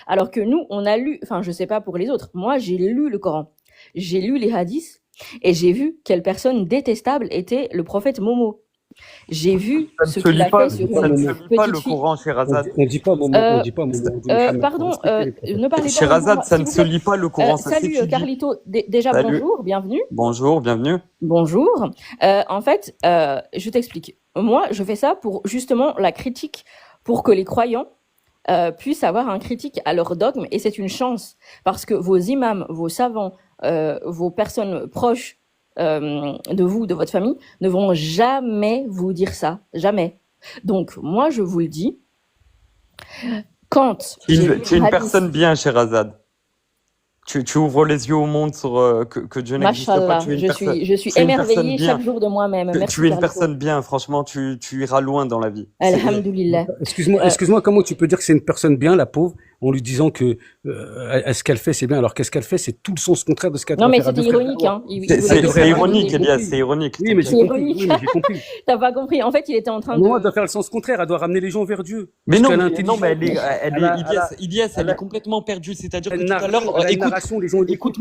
Alors que nous, on a lu, enfin, je sais pas pour les autres, moi, j'ai lu le Coran, j'ai lu les hadiths, et j'ai vu quelle personne détestable était le prophète Momo. J'ai vu ce qu'il a fait sur Ça ne une se lit pas petite le fille. Coran, Sherazade. On dit pas Momo, on dit pas Momo, on dit Mohammed. Pardon, Respectez les ne parlez pas Sherazade, ça s'il ne vous se plaît. lit pas le Coran, ça Salut s'étudie. Carlito, déjà Salut. bonjour, bienvenue. Bonjour, bienvenue. Bonjour. En fait, je t'explique. Moi, je fais ça pour justement la critique, pour que les croyants puissent avoir un critique à leur dogme, et c'est une chance, parce que vos imams, vos savants, vos personnes proches de vous, de votre famille, ne vont jamais vous dire ça, jamais. Donc, moi, je vous le dis, quand Tu j'ai es lu une le hadith, personne bien, Sherazade. Tu ouvres les yeux au monde sur que Dieu n'existe pas. Mashallah, Tu es une personne. je suis Tu es une personne émerveillée bien. chaque jour de moi-même. Merci Tu es une Carlito. personne bien, franchement, tu iras loin dans la vie. Alhamdulillah. Excuse-moi, comment tu peux dire que c'est une personne bien, la pauvre, en lui disant que ce qu'elle fait, c'est bien, alors qu'est-ce qu'elle fait, c'est tout le sens contraire de ce qu'elle Non, doit mais faire. c'était ironique, hein. C'est ironique, Elias, c'est ironique. Oui, mais j'ai compris. Oui, mais j'ai compris. T'as pas compris. En fait, il était en train de. Non, elle doit faire le sens contraire. Elle doit ramener les gens vers Dieu. Mais Parce non, qu'elle est mais intelligente. Ilias, elle est complètement perdue. C'est-à-dire que Elle tout à narre, l'heure, elle a une narration, les gens l'écoutent.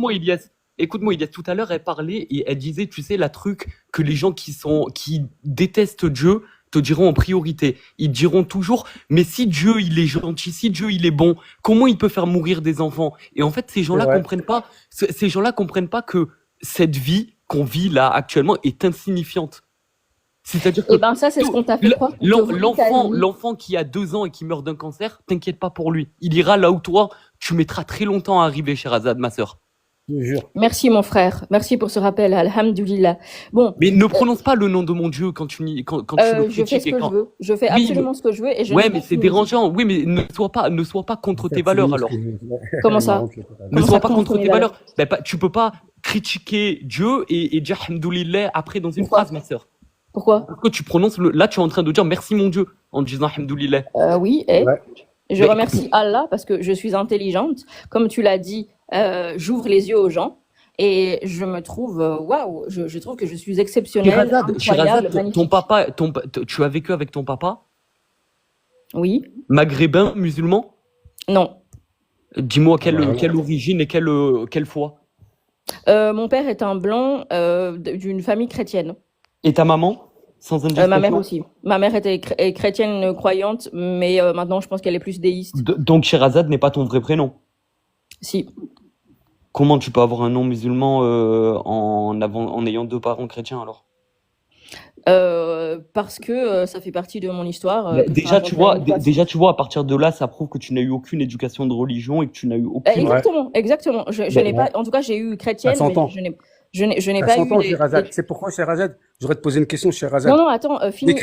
Écoute-moi, Ilias, tout à l'heure, elle parlait et elle disait, tu sais, la truc que les gens qui détestent Dieu te diront en priorité. Ils diront toujours, mais si Dieu, il est gentil, si Dieu, il est bon, comment il peut faire mourir des enfants? Et en fait, ces gens-là comprennent pas que cette vie qu'on vit là actuellement est insignifiante. C'est-à-dire que Eh ben, ça, c'est ce qu'on t'a fait croire. l'enfant qui a 2 ans et qui meurt d'un cancer, t'inquiète pas pour lui. Il ira là où toi, tu mettras très longtemps à arriver, Sherazade, ma sœur. Je jure. Merci, mon frère. Merci pour ce rappel. Alhamdulillah. Bon. Mais ne prononce pas le nom de mon Dieu quand tu le critiques. Je fais ce que je veux. Je fais absolument ce que je veux. Et je ouais, mais c'est dérangeant. Oui, mais ne sois pas contre tes valeurs, alors. Comment ça? Ne sois pas contre tes valeurs. Ben, tu peux pas critiquer Dieu et dire Alhamdoulilah après dans une phrase, ma sœur. Pourquoi? Parce que tu prononces là, tu es en train de dire merci mon Dieu en disant Alhamdoulilah. Oui, je remercie Allah parce que je suis intelligente. Comme tu l'as dit, j'ouvre les yeux aux gens et je me trouve, waouh, je trouve que je suis exceptionnelle, incroyable, magnifique. Ton papa, tu as vécu avec ton papa? Oui. Maghrébin, musulman? Non. Dis-moi quelle origine et quelle foi? Mon père est un blanc d'une famille chrétienne. Et ta maman? Sans indiscrétion? Ma mère aussi. Ma mère était chrétienne croyante, mais maintenant je pense qu'elle est plus déiste. Donc Sherazade n'est pas ton vrai prénom? Si. Comment tu peux avoir un nom musulman en ayant 2 parents chrétiens alors? Parce que ça fait partie de mon histoire. Déjà tu vois, à partir de là, ça prouve que tu n'as eu aucune éducation de religion et que tu n'as eu aucune. Exactement. Je n'ai pas. En tout cas, j'ai eu chrétienne, mais je n'ai pas eu. C'est pourquoi, Sherazade, j'aurais te poser une question, Sherazade. Non, attends, finis. Les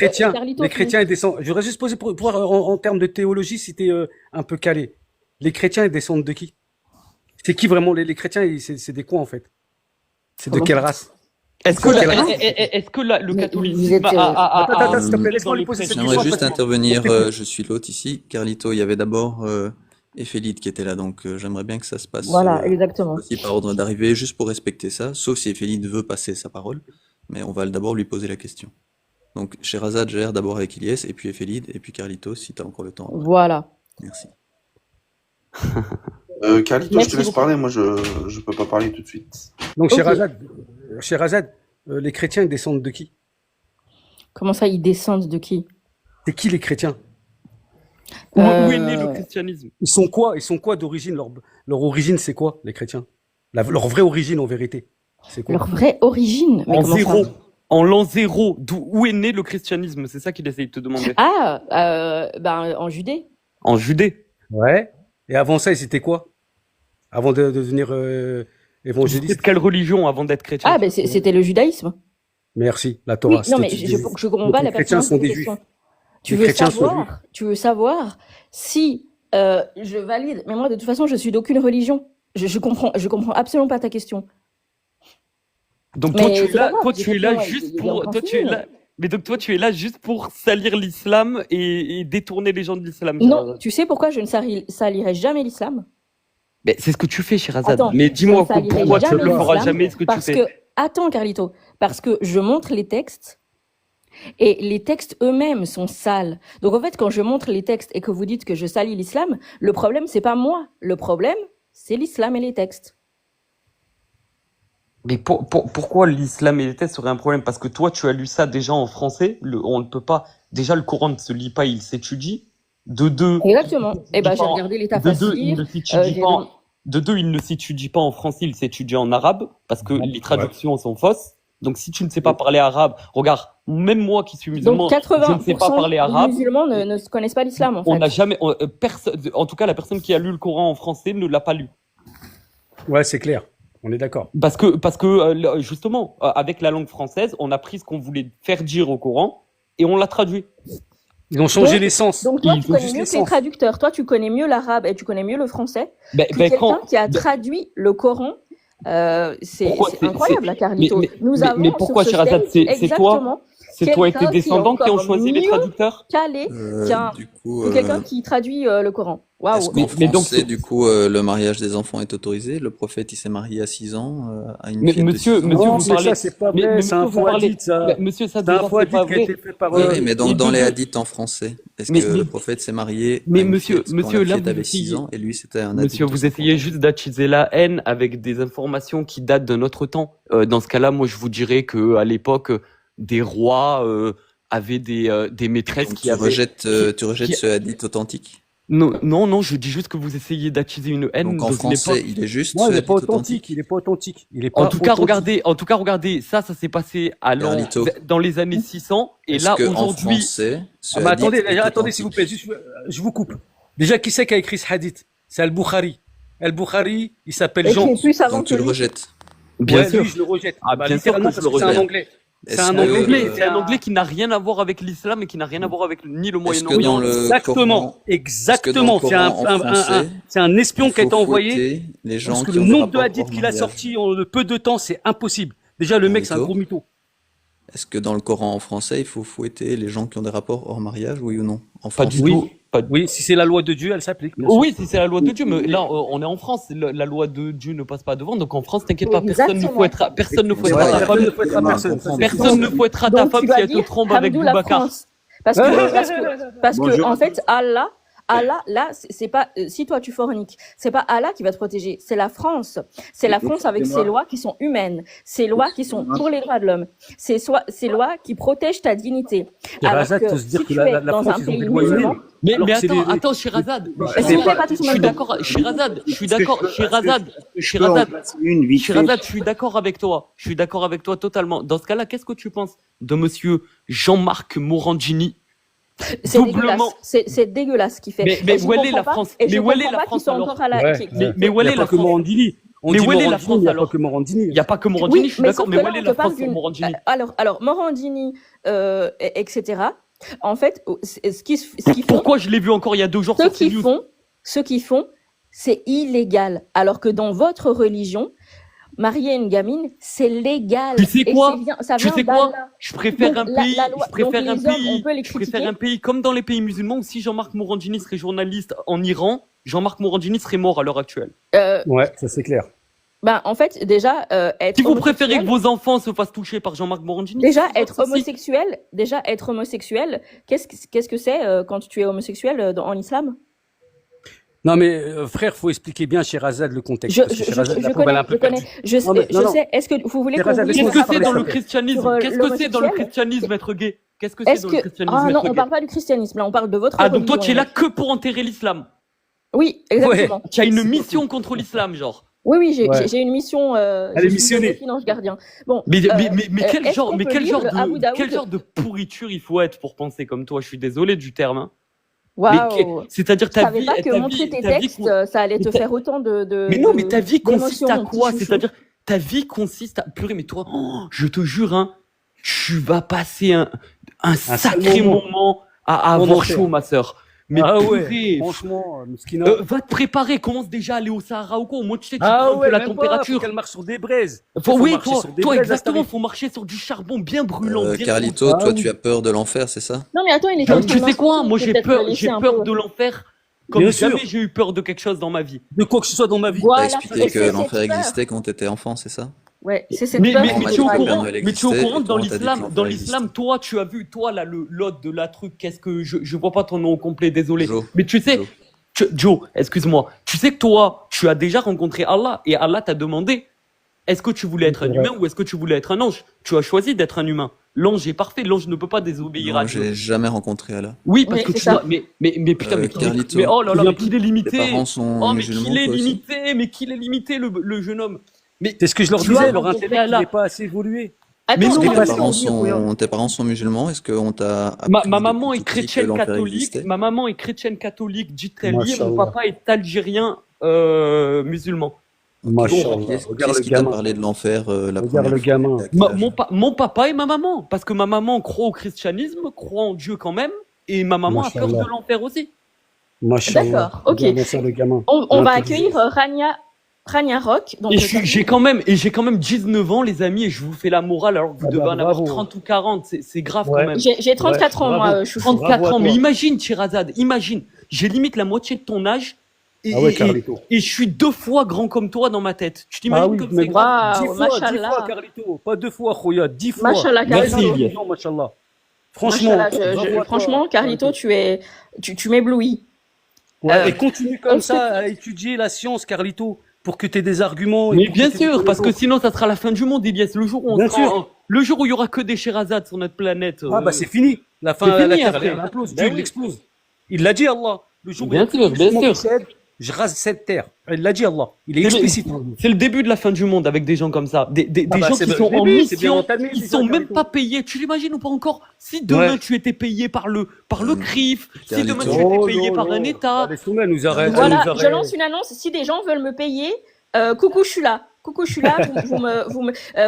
chrétiens, ils descendent. J'aurais juste posé pour voir en termes de théologie si t'es un peu calé. Les chrétiens, ils descendent de qui? C'est qui vraiment les chrétiens? C'est des quoi en fait? C'est de quelle race? Est-ce que le catholicisme Attends, s'il te plaît, laisse-moi lui poser cette question. J'aimerais juste intervenir, je suis l'hôte ici. Carlito, il y avait d'abord Ephelide qui était là, donc j'aimerais bien que ça se passe exactement. aussi par ordre d'arrivée, juste pour respecter ça, sauf si Ephelide veut passer sa parole, mais on va d'abord lui poser la question. Donc Sherazade gère d'abord avec Ilyes, et puis Ephelide, et puis Carlito, si tu as encore le temps. Voilà. Merci. Carlito, je te laisse parler, moi je peux pas parler tout de suite. Donc Sherazade, les chrétiens ils descendent de qui? Comment ça, ils descendent de qui? C'est qui les chrétiens? Où est né le christianisme? Ils sont quoi d'origine? Leur origine c'est quoi, les chrétiens? Leur vraie origine en vérité, c'est quoi? Leur vraie origine? Mais en l'an 0, où est né le christianisme? C'est ça qu'il essaye de te demander. En Judée. En Judée? Ouais. Et avant ça, ils étaient quoi? Avant de devenir évangélistes? C'était quelle religion avant d'être chrétien? C'était le judaïsme. Merci, la Torah. Oui, non, mais je comprends pas la chrétiens sont des juifs. Tu veux savoir si je valide, mais moi de toute façon je suis d'aucune religion. Je comprends absolument pas ta question. Donc toi tu es là juste pour salir l'islam et détourner les gens de l'islam. Non, tu sais pourquoi je ne salirai jamais l'islam? Mais c'est ce que tu fais, Sherazade. Mais dis-moi pourquoi tu ne le feras jamais, ce que tu fais. Attends, Carlito, parce que je montre les textes Et les textes eux-mêmes sont sales. Donc en fait, quand je montre les textes et que vous dites que je salis l'islam, le problème, c'est pas moi. Le problème, c'est l'islam et les textes. Mais pourquoi l'islam et les textes seraient un problème? Parce que toi, tu as lu ça déjà en français. On ne peut pas. Déjà, le Coran ne se lit pas, il s'étudie. De deux, Exactement. Et ben, j'ai pas en- regardé les de deux, il tafasirs. ne s'étudie j'ai pas. dem- De deux, il ne s'étudie pas en français, il s'étudie en arabe parce que les traductions sont fausses. Donc, si tu ne sais pas parler arabe, regarde, même moi qui suis musulman, Donc je ne sais pas 80% parler des arabe. musulmans ne connaissent pas l'islam, en On fait. n'a jamais, personne, en tout cas, la personne qui a lu le Coran en français ne l'a pas lu. Ouais, c'est clair. On est d'accord. Parce que justement, avec la langue française, on a pris ce qu'on voulait faire dire au Coran et on l'a traduit. Ils ont changé Donc- les sens. Donc toi, Ils tu ont connais juste mieux les que les sens. traducteurs. Toi, tu connais mieux l'arabe et tu connais mieux le français Ben, que ben, quelqu'un qui a ben, traduit le Coran. C'est Pourquoi c'est c'est- incroyable, là, Carlito. mais- Nous mais- avons mais pourquoi, sur ce Sherazade, stage c'est toi exactement c'est toi et tes quelqu'un qui est descendants qui ont encore choisi les mieux traducteurs? calé qu'un Du coup, que quelqu'un qui traduit le Coran. est-ce Waouh. qu'en Mais donc, français, du coup, le mariage des enfants est autorisé? Le prophète, il s'est marié à 6 ans, à une Mais fillette de monsieur, 6 ans. monsieur, Non, vous c'est parlez. ça, c'est pas Mais vrai. C'est un monsieur, vous faux parlez. hadith, ça. Mais monsieur, ça C'est un déjà, faux c'est pas hadith qui a vrai. été fait par. Oui, oui, mais Et dans de les deux- hadiths en français, est-ce Mais- que mais- le prophète s'est marié mais à une monsieur, fillette quand monsieur, la là, fillette vous avait 6 essayez. ans et lui, c'était un Monsieur, adulte de vous 50 essayez ans? juste d'attiser la haine avec des informations qui datent d'un autre temps. Dans ce cas-là, moi, je vous dirais que à l'époque, des rois avaient des maîtresses Donc qui avaient. tu rejettes qui- ce hadith authentique? Non, non, non, je dis juste que vous essayez d'attiser une haine Donc en dans une français, époque. il est juste Non, ce il n'est hadith pas authentique. authentique. Il n'est pas authentique. Il est En pas tout cas, authentique. regardez, ça s'est passé Carlito. dans les années 600, et Est-ce là, que en aujourd'hui, français, ce Ah, mais hadith attendez, est attendez, s'il vous plaît, authentique? juste, je vous coupe. Déjà, qui c'est qui a écrit ce hadith? C'est Al-Bukhari. Al-Bukhari, il s'appelle Jean. Écrit plus avant Donc que tu le lui. rejettes. bien Ouais, sûr. lui, je le rejette. Ah, bien sûr littéralement, que je parce le que c'est un rejette. anglais. C'est Est-ce un que- anglais. C'est un anglais qui n'a rien à voir avec l'islam et qui n'a rien à voir avec ni le Est-ce que Moyen-Orient. dans le Exactement, Coran, exactement. Coran, C'est un, en un- français, c'est un espion il qui a faut été envoyé. fouetter les gens Parce que qui le ont des nombre de rapports hadiths hors qu'il a mariage? sortis en peu de temps, c'est impossible. Déjà, le mec, c'est un Carlito. gros mytho. Est-ce que dans le Coran en français, il faut fouetter les gens qui ont des rapports hors mariage, oui ou non? En Pas France. du Oui. tout. Pas du- Oui, si c'est la loi de Dieu, elle s'applique. bien sûr. Oui, si c'est la loi de Dieu, mais là, on est en France. La loi de Dieu ne passe pas devant. Donc en France, t'inquiète pas, personne ne Exactement. fouettera personne ne Ouais, fouettera ta Personne femme. ne fouettera personne. ça, c'est Personne ne fouettera ta Donc femme tu si vas elle te dire trompe avec Hamdou la Boubacar. France. Parce que Bonjour. en fait, Allah, là, c'est pas si toi tu forniques, c'est pas Allah qui va te protéger, c'est la France. C'est la France avec ses lois qui sont humaines, ses lois qui sont pour les droits de l'homme, ces lois qui protègent ta dignité. Et Alors Razak, que faut se dire si que tu la es dans France, un ils ont pays des lois musulman, humaines. Mais Alors que c'est des- attends, Sherazade. est-ce que vous n'avez pas tous Je le suis même d'accord, Sherazade, je suis d'accord, Sherazade, Une vite fait. Sherazade, je suis d'accord avec toi. Je suis d'accord avec toi totalement. Dans ce cas-là, qu'est-ce que tu penses de monsieur Jean-Marc Morandini? c'est Doublement. dégueulasse. C'est dégueulasse ce qu'il fait. Mais Et je où elle est comprends la pas- France? et je Mais où elle est comprends la pas France qu'ils soient alors? encore à la- Ouais, qui- ouais. Mais où Il elle y est a la pas que France? Morandini. On Mais dit où elle est la Morandini, France, il n'y a alors? pas que Morandini. Il n'y a pas que Morandini, je suis mais d'accord, sauf mais que où là, elle est on la te parle France sur d'une- Morandini? alors Morandini, etc. En fait, ce qu'ils font, Pourquoi je l'ai vu encore il y a 2 jours ceux sur qui CNews? font, c'est illégal. Alors que dans votre religion, marier une gamine, c'est légal. Tu sais Et quoi? ça Tu vient sais quoi? d'Allah. Je préfère Donc, un la- pays, la loi- je préfère donc un les hommes, pays, on peut les je préfère critiquer. un pays comme dans les pays musulmans où si Jean-Marc Morandini serait journaliste en Iran, Jean-Marc Morandini serait mort à l'heure actuelle. Ouais, ça c'est clair. Ben, en fait, déjà, être Si vous préférez que homosexuel, vos enfants se fassent toucher par Jean-Marc Morandini, déjà c'est être votre souci. homosexuel, qu'est-ce que c'est quand tu es homosexuel en islam? Non mais frère, faut expliquer bien chez Razad le contexte. Je parce que Sherazade, la pauvre, elle est un peu connais, perdue. je Non, mais- non, non. sais. Est-ce que vous voulez qu'on Sherazade, vous laisse-moi lise Qu'est-ce que c'est parler, dans s'il le te plaît. christianisme? Sur, Qu'est-ce que c'est dans le l'homosexuel? christianisme, maître gay? Qu'est-ce que c'est Est-ce dans que le christianisme, ah non, maître on gay? parle pas du christianisme, là, on parle de votre Ah, donc toi, religion. tu es là que pour enterrer l'islam. Oui, exactement. Tu as une mission contre l'islam, genre. Oui, Ouais. j'ai une mission. Elle est je suis missionnée. Joséphine Ange Gardien. Bon. Mais est-ce quel genre, qu'on mais peut quel lire genre le Abu de, Daoud quel genre de pourriture il faut être pour penser comme toi? Je suis désolé du terme, hein. Mais Waouh. c'est-à-dire Je ta savais vie, pas que ta montrer vie, tes ta vie textes, ça allait te mais ta- faire autant de. Mais non, mais ta vie consiste d'émotions, à mon petit quoi? chouchou. C'est-à-dire, ta vie consiste à purée, mais toi, je te jure, hein, tu vas passer un sale sacré moment. moment à avoir Moment chaud, ma sœur. Mais Ah purée, ouais, franchement, Mouskina. va te préparer, commence déjà à aller au Sahara ou quoi, au moins tu sais, tu prends Ah un peu ouais, la même pas, faut température. qu'elle marche sur des braises. Faut, oui, marcher toi, sur des toi braises, exactement, Astari. faut marcher sur du charbon bien brûlant, bien Carlito, Ah toi, oui. tu as peur de l'enfer, c'est ça? Non, mais attends, il est brûlant. en train Tu de sais quoi? Moi, j'ai peut-être peur, le laisser j'ai un peur peu. de l'enfer comme Bien jamais sûr. j'ai eu peur de quelque chose dans ma vie. De quoi que ce soit dans ma vie. Voilà. T'as expliqué Et que c'est l'enfer cette peur. existait quand t'étais enfant, c'est ça? Ouais, c'est cette Mais, peur mais, En mais qui tu es au matière, le Père courant, Noël mais tu es au existait, courant et dans toi, on t'a dit que dans l'enfer existait. l'islam, toi, tu as vu, toi, là, l'autre de la truc, qu'est-ce que, je vois pas ton nom complet, désolé. Joe, Mais tu sais, Joe. Joe, excuse-moi, tu sais que toi, tu as déjà rencontré Allah, et Allah t'a demandé, est-ce que tu voulais Oui, être c'est un vrai. humain ou est-ce que tu voulais être un ange? Tu as choisi d'être un humain. L'ange est parfait, l'ange ne peut pas désobéir à Non, Dieu. j'ai jamais rencontré Allah. Oui, parce Oui, que c'est tu dois. ça. Mais putain, mais Carlito, oh là là, Souviens mais qu'il plus. est tes limité. parents sont Oh, mais qu'il musulmans, est toi aussi? limité, mais qu'il est limité, le jeune homme. Mais C'est ce que je leur tu as disais, leur rencontré intellect, il n'est Allah. pas assez évolué. Mais Attends, non, Il est Tes pas attends, assez parents évolué, Roya. tes parents sont musulmans? Est-ce qu'on t'a ma appris maman depuis est tout petit que chrétienne l'enfer catholique. existait? Ma maman est chrétienne catholique, dite liée. Mon Machallah. papa est algérien musulman. Ok, Machallah. qui est-ce Regarde le qui t'a gamin. parlé de l'enfer la Regarde première le fois? gamin. T'étais à quel âge? Mon papa et ma maman. Parce que ma maman croit au christianisme, croit en Dieu quand même. Et ma maman a peur de Machallah. l'enfer aussi. Machallah. d'accord, ok. Regarde ça, le gamin. On va Intelligent. accueillir Rania Rock. Donc, Et j'ai quand même 19 ans, les amis, et je vous fais la morale alors que vous Ah devez bah, en avoir bravo. 30 ou 40. C'est grave Ouais. quand même. j'ai 34 ans, bravo. moi, chouchou. 34 Bravo à ans, mais toi. imagine, Chirazade, imagine. J'ai limite la moitié de ton âge et, Ah ouais, et, Carlito. et je suis 2 fois grand comme toi dans ma tête. Tu Ah t'imagines oui, comme mais c'est grave? dix Waouh, fois, 10 fois, machallah. Carlito. Pas 2 fois, Roya, 10 fois. Machallah, Merci, Carlito. Ilyes. Non, Machallah. Franchement, Machallah, bravo à toi, franchement, Carlito, Carlito. tu m'éblouis. Ouais, et continue comme on ça à étudier la science, Carlito, pour que tu aies des arguments. Et Mais pour bien que t'aies sûr, des parce que raisons. sinon ça sera la fin du monde, Ilyes. Le jour où on Bien sera sûr. le jour où il y aura que des Sherazades sur notre planète. Ah bah c'est fini. La fin, c'est la fini terre, après. elle implose. Ben Dieu, il oui. l'explose. Il l'a dit, Allah. Le jour où il y a Bien plus sûr, de bien musulmans sûr. qui cèdent, je rase cette terre. Il l'a dit, Allah. Il est C'est le- explicite. C'est le début de la fin du monde avec des gens comme ça. Des Ah bah, gens c'est qui le sont en début, c'est bien mission, entamé, ils déjà, sont même Carlito. pas payés. Tu l'imagines ou pas encore? Si demain Ouais. tu étais payé par le CRIF, si Carlito. demain tu étais Oh, payé non, par un non. État. Les Soumis, elle nous arrête. Carlito. Elle Voilà, nous je arrête. lance une annonce. Si des gens veulent me payer, coucou, je suis là. Coucou, je suis là.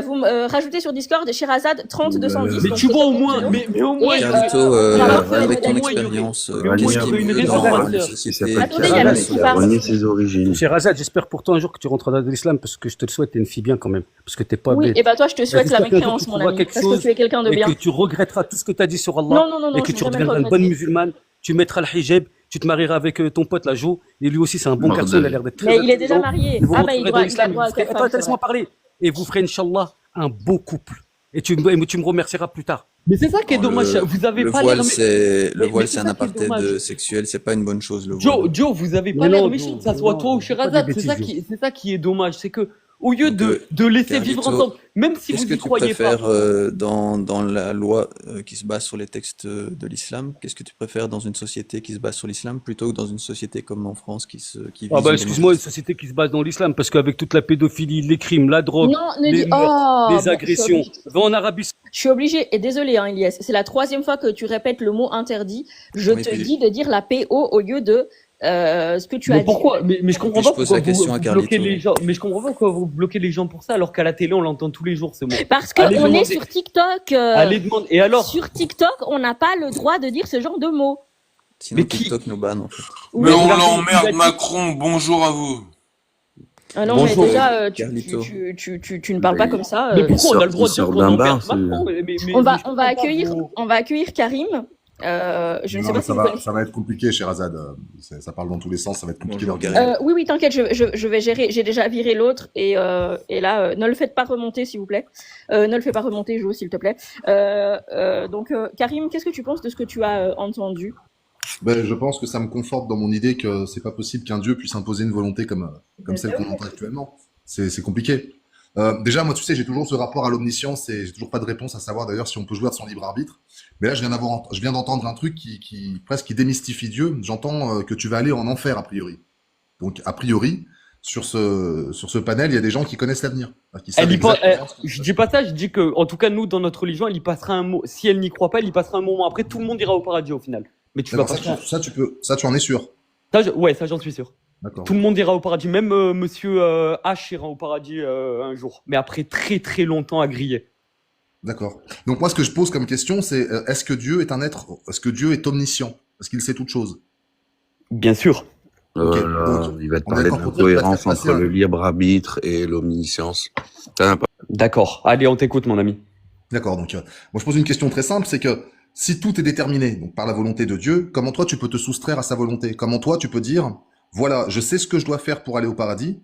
Vous me rajoutez sur Discord Sherazade 30 210. Mais Donc, tu c'est vois au top moins, option. mais au moins, Et, Carlito, on va refaire avec ton au moins, il y aurait- expérience, mais au moins, qu'est-ce il y qui aurait une veut raison, dans ma une sœur. société Attendez, il y a Carlito, l'autre qui parle. renier ses origines. Sherazade, j'espère pour toi un jour que tu rentreras dans l'islam parce que je te le souhaite, t'es une fille bien quand même. Parce que t'es pas Oui, bête. et bah toi, je te souhaite la J'espère qu'un jour, mécréance, tu mon trouveras ami. quelque Parce que chose tu es quelqu'un de et bien. que tu regretteras tout ce que tu as dit sur Allah Non, non, non, non, et que je tu n'ai jamais redeviendras une bonne regretté. musulmane. Tu mettras le hijab, tu te marieras avec ton pote, la Jo, et lui aussi, c'est un bon Bordel. garçon, il a l'air d'être très Mais il est déjà intelligent. marié. Et vous Ah bah il rentrerez dans doit l'islam. avoir Attends, quatre femmes, c'est laisse-moi vrai. parler. Et vous ferez, Inch'Allah, un beau couple. Et tu me remercieras plus tard. Mais c'est ça qui est Non, dommage. Vous avez le pas voile, l'air. c'est mais un c'est ça qui est apartheid dommage. sexuel, c'est pas une bonne chose, le voile. Joe, vous avez pas Mais l'air non, méchant Joe, que ça mais soit non, toi ou c'est pas Sherazade. des C'est ça bêtises, c'est ça qui est dommage. C'est que au lieu Donc, de laisser vivre Carlito, ensemble, même si qu'est-ce vous que y tu croyez pas. préfères dans la loi qui se base sur les textes de l'islam? Qu'est-ce que tu préfères dans une société qui se base sur l'islam plutôt que dans une société comme en France qui Ah vise bah une excuse-moi, une démocratie? société qui se base dans l'islam, parce qu'avec toute la pédophilie, les crimes, la drogue, Non, ne les dis. meurtres, Oh, les bon, je suis agressions, obligée. va en Arabie Saoudite. Je suis obligée, et désolée, hein, Ilyes, c'est la 3e fois que tu répètes le mot interdit. Je Oui, te puis- dis de dire la PO au lieu de ce que tu as Mais dit. pourquoi? Mais je comprends Puis je pas pose pourquoi la question à vous bloquez Carlito. les gens. Mais je comprends pas pourquoi vous bloquez les gens pour ça alors qu'à la télé on l'entend tous les jours ce mot. Parce Allez qu'on est demander. sur TikTok. Allez demander. Et alors? Sur TikTok, on n'a pas le droit de dire ce genre de mots. Sinon, Mais qui- TikTok nous banne, en fait. Oui, Mais on regardez, l'emmerde, il a dit- Macron, bonjour à vous. Ah non, Bonjour, mais déjà, Carlito. tu ne parles pas comme ça. Mais pourquoi on a le droit de il dire sort qu'on d'un emmerde bar, c'est- Macron? Mais On je va comprends pas vos- accueillir Karim. Je ne sais Non, pas si ça vous va, connaissez. ça va être compliqué, Sherazade. Ça parle dans tous les sens, ça va être compliqué Bonjour, d'organiser. Oui, oui, t'inquiète, je vais gérer. J'ai déjà viré l'autre et là, ne le faites pas remonter, s'il vous plaît. Ne le fais pas remonter, Jo, s'il te plaît. Donc, Karim, qu'est-ce que tu penses de ce que tu as entendu? Ben, je pense que ça me conforte dans mon idée que c'est pas possible qu'un dieu puisse imposer une volonté comme celle qu'on entend actuellement. C'est compliqué. Déjà, moi, tu sais, j'ai toujours ce rapport à l'omniscience et j'ai toujours pas de réponse à savoir d'ailleurs si on peut jouer de son libre arbitre. Mais là, je viens d'entendre un truc qui presque qui démystifie Dieu. J'entends que tu vas aller en enfer a priori. Donc, a priori, sur ce panel, il y a des gens qui connaissent l'avenir, qui savent Elle y pense- exactement ce qui va se je passer. dis pas ça, je dis que, en tout cas, nous, dans notre religion, elle y passera un mot. Si elle n'y croit pas, elle y passera un moment. Après, tout le monde ira au paradis au final. Mais tu vas D'accord, pas. ça, tu en es sûr. Ouais, ça, j'en suis sûr. D'accord. Tout le monde ira au paradis. Même monsieur H ira au paradis un jour. Mais après très très longtemps à griller. D'accord. Donc moi, ce que je pose comme question, c'est est-ce que Dieu est un être, est-ce que Dieu est omniscient? Est-ce qu'il sait toutes choses? Bien sûr. Ok, Là, donc, il va te on est parler d'accord pour dire qu'il va te d'incohérence faire passer entre un- le libre arbitre et l'omniscience. Ça n'a pas- D'accord. Allez, on t'écoute, mon ami. D'accord. Donc, moi, je pose une question très simple, c'est que si tout est déterminé donc par la volonté de Dieu, comment toi tu peux te soustraire à sa volonté? Comment toi tu peux dire, voilà, je sais ce que je dois faire pour aller au paradis,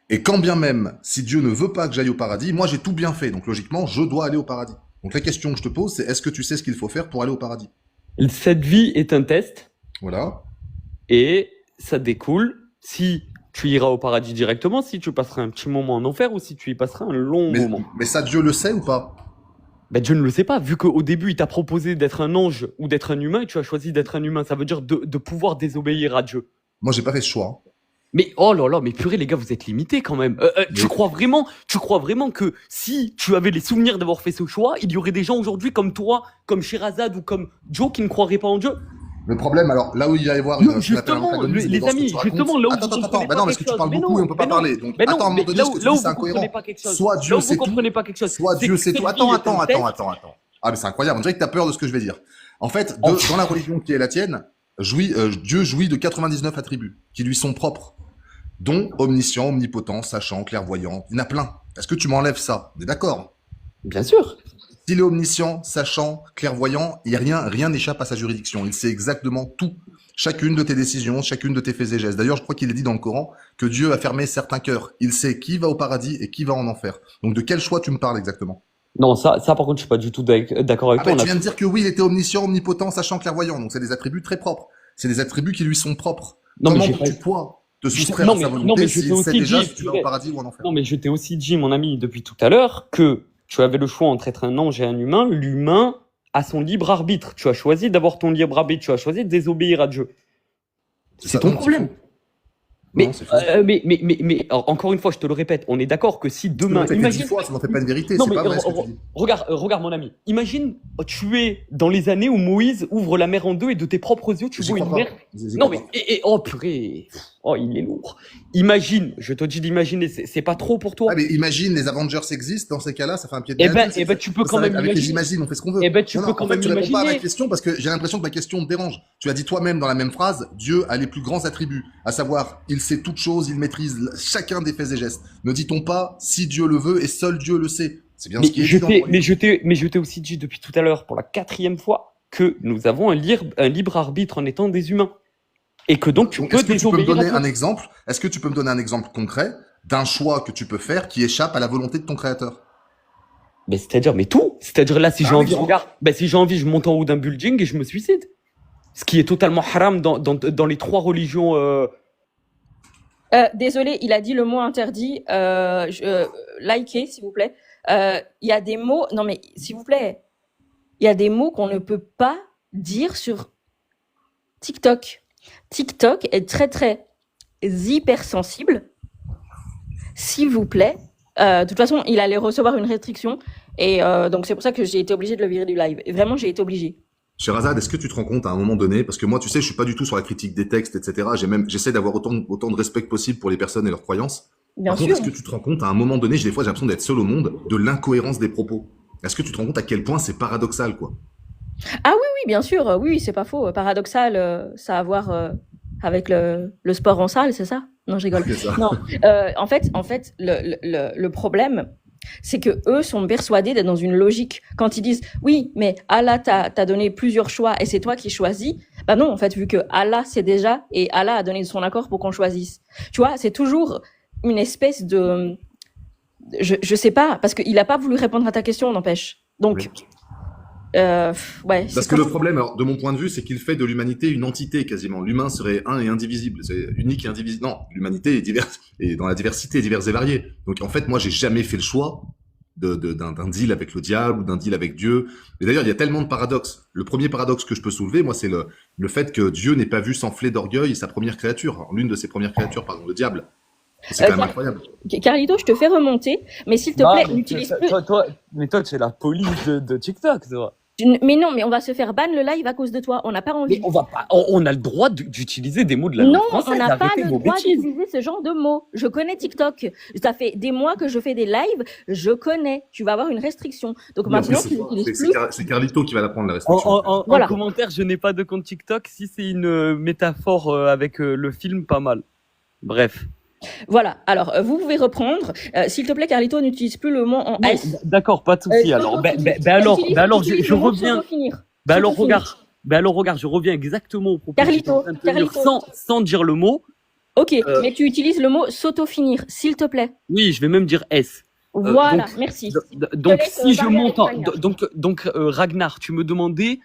Et quand bien même, si Dieu ne veut pas que j'aille au paradis, moi j'ai tout bien fait, donc logiquement, je dois aller au paradis. Donc la question que je te pose, c'est est-ce que tu sais ce qu'il faut faire pour aller au paradis? Cette vie est un test Voilà. et ça découle si tu iras au paradis directement, si tu passeras un petit moment en enfer ou si tu y passeras un long moment. Mais ça, Dieu le sait ou pas? Ben, Dieu ne le sait pas, vu qu'au début, il t'a proposé d'être un ange ou d'être un humain et tu as choisi d'être un humain. Ça veut dire de pouvoir désobéir à Dieu. Moi, j'ai pas fait ce choix. Mais oh là là, mais purée les gars, vous êtes limités quand même. Tu crois vraiment que si tu avais les souvenirs d'avoir fait ce choix, il y aurait des gens aujourd'hui comme toi, comme Sherazade ou comme Joe qui ne croiraient pas en Dieu? Le problème, alors, là où il va y avoir Non, ce qu'on appelle un justement, antagonisme les dans ce que amis, tu racontes- justement, là où Attends, vous attends, comprenez bah pas non, parce que quelque tu parles chose. beaucoup et on peut pas Mais non, parler. Donc, mais non, attends, à un moment mais donné, là ce où que tu là où dis, c'est vous comprenez incohérent. pas quelque chose. Soit Là Dieu où vous sait tout, comprenez pas quelque chose. soit c'est Dieu que sait cette tout. vie Attends, est un attends, test. attends. Ah, mais c'est incroyable. On dirait que t'as peur de ce que je vais dire. En fait, dans la religion qui est la tienne, Dieu jouit de 99 attributs qui lui sont propres, dont omniscient, omnipotent, sachant, clairvoyant. Il y en a plein. Est-ce que tu m'enlèves ça? On est d'accord? Bien sûr. S'il est omniscient, sachant, clairvoyant, rien n'échappe à sa juridiction. Il sait exactement tout. Chacune de tes décisions, chacune de tes faits et gestes. D'ailleurs, je crois qu'il est dit dans le Coran que Dieu a fermé certains cœurs. Il sait qui va au paradis et qui va en enfer. Donc, de quel choix tu me parles exactement? Non, ça par contre, je suis pas du tout d'accord avec Ah toi. ben, tu viens de dire que oui, il était omniscient, omnipotent, sachant, clairvoyant. Donc, c'est des attributs très propres. C'est des attributs qui lui sont propres. Non, mais Comment j'ai pas- peux-tu, toi, te soustraire Non, à sa mais volonté je t'ai s'il sait aussi déjà dit, si tu vas au paradis ou en enfer? non, mais je t'ai aussi dit, mon ami, depuis tout à l'heure, que tu avais le choix entre être un ange et un humain. L'humain a son libre arbitre. Tu as choisi d'avoir ton libre arbitre. Tu as choisi de désobéir à Dieu. C'est C'est ça, ton non, c'est problème. faux. Mais, Non, c'est faux. mais alors, encore une fois, je te le répète, on est d'accord que si Tu demain, l'as fait 10 imagine, fois, ça n'en fait pas une vérité. non C'est mais pas vrai ce que tu dis. regarde mon ami, imagine tu es dans les années où Moïse ouvre la mer en deux et de tes propres yeux tu J'y vois crois une pas. mer. J'y Non crois mais oh purée, oh il est lourd. Imagine, je te dis d'imaginer, c'est pas trop pour toi. Ah, mais imagine, les Avengers existent, dans ces cas-là, ça fait un pied de Eh nez. ben tu peux quand même Avec les imaginer. imagines, on fait ce qu'on veut. Eh ben tu Non, peux non, quand en fait, même tu réponds pas à ma imaginer. question parce que j'ai l'impression que ma question te dérange. Tu as dit toi-même dans la même phrase, Dieu a les plus grands attributs, à savoir, il sait toutes choses, il maîtrise chacun des faits et gestes. Ne dit-on pas, si Dieu le veut et seul Dieu le sait. C'est bien ce qui est dit dans le Mais je t'ai aussi dit depuis tout à l'heure, pour la 4e fois, que nous avons un libre arbitre en étant des humains. Et que donc tu Donc, peux est-ce que tu peux me désobéir à donner Dieu. un exemple? Est-ce que tu peux me donner un exemple concret d'un choix que tu peux faire qui échappe à la volonté de ton créateur? Mais c'est-à-dire, mais tout. C'est-à-dire là, si j'ai Ah, envie, mais- regarde, si j'ai envie, je monte en haut d'un building et je me suicide. Ce qui est totalement haram dans les 3 religions. Désolé, il a dit le mot interdit. Likez, s'il vous plaît. Il y a des mots. Non, mais s'il vous plaît, il y a des mots qu'on ne peut pas dire sur TikTok. TikTok est très, très hypersensible. S'il vous plaît. De toute façon, il allait recevoir une restriction. Et donc, c'est pour ça que j'ai été obligée de le virer du live. Et vraiment, j'ai été obligée. Sherazade, est-ce que tu te rends compte à un moment donné, parce que moi, tu sais, je suis pas du tout sur la critique des textes, etc. J'essaie d'avoir autant de respect que possible pour les personnes et leurs croyances. Bien Par sûr. contre, est-ce que tu te rends compte à un moment donné, des fois, j'ai l'impression d'être seul au monde, de l'incohérence des propos. Est-ce que tu te rends compte à quel point c'est paradoxal, quoi? Ah oui, oui, bien sûr. Oui, c'est pas faux. Paradoxal, ça a à voir avec le sport en salle, c'est ça? Non, je rigole. C'est ça. Non, en fait, le problème, c'est que eux sont persuadés d'être dans une logique. Quand ils disent, oui, mais Allah t'a donné plusieurs choix et c'est toi qui choisis, bah non, en fait, vu que Allah c'est déjà, et Allah a donné son accord pour qu'on choisisse. Tu vois, c'est toujours une espèce de... Je sais pas, parce qu'il a pas voulu répondre à ta question, n'empêche. Donc, ouais. Parce que le problème, alors, de mon point de vue, c'est qu'il fait de l'humanité une entité, quasiment. L'humain serait un et indivisible. C'est unique et indivisible. Non, l'humanité est diverse, et dans la diversité, diverse et variée. Donc, en fait, moi, j'ai jamais fait le choix d'un deal avec le diable ou d'un deal avec Dieu. Et d'ailleurs, il y a tellement de paradoxes. Le premier paradoxe que je peux soulever, moi, c'est le fait que Dieu n'ait pas vu s'enfler d'orgueil sa première créature, l'une de ses premières créatures, pardon, le diable. C'est quand même incroyable. Carlito, je te fais remonter, mais s'il te Non, plaît, mais n'utilise toi- plus... Mais toi, tu es la police de TikTok, toi. Mais non, mais on va se faire ban le live à cause de toi. On n'a pas envie. Mais on va pas, on a le droit d'utiliser des mots de la Non, langue française. on n'a pas Arrêtez le vos droit bêtises. d'utiliser ce genre de mots. Je connais TikTok. Ça fait des mois que je fais des lives. Je connais. Tu vas avoir une restriction. Donc maintenant, tu n'utilises plus. C'est Carlito qui va la prendre, la En, restriction. en Voilà. commentaire, je n'ai pas de compte TikTok. Si c'est une métaphore avec le film, pas mal. Bref. Voilà. Alors, vous pouvez reprendre. S'il te plaît, Carlito, n'utilise plus le mot en Non, S. d'accord, pas de souci. Alors, je reviens. Alors, regarde, je reviens exactement au propos Carlito, que j'étais en train de tenir Carlito. sans dire le mot. Ok, mais tu utilises le mot s'auto-finir, s'il te plaît. Oui, je vais même dire S. Voilà, Donc, merci. donc laisse si je parler avec monte en... Ragnar. Donc, Ragnar, tu me demandais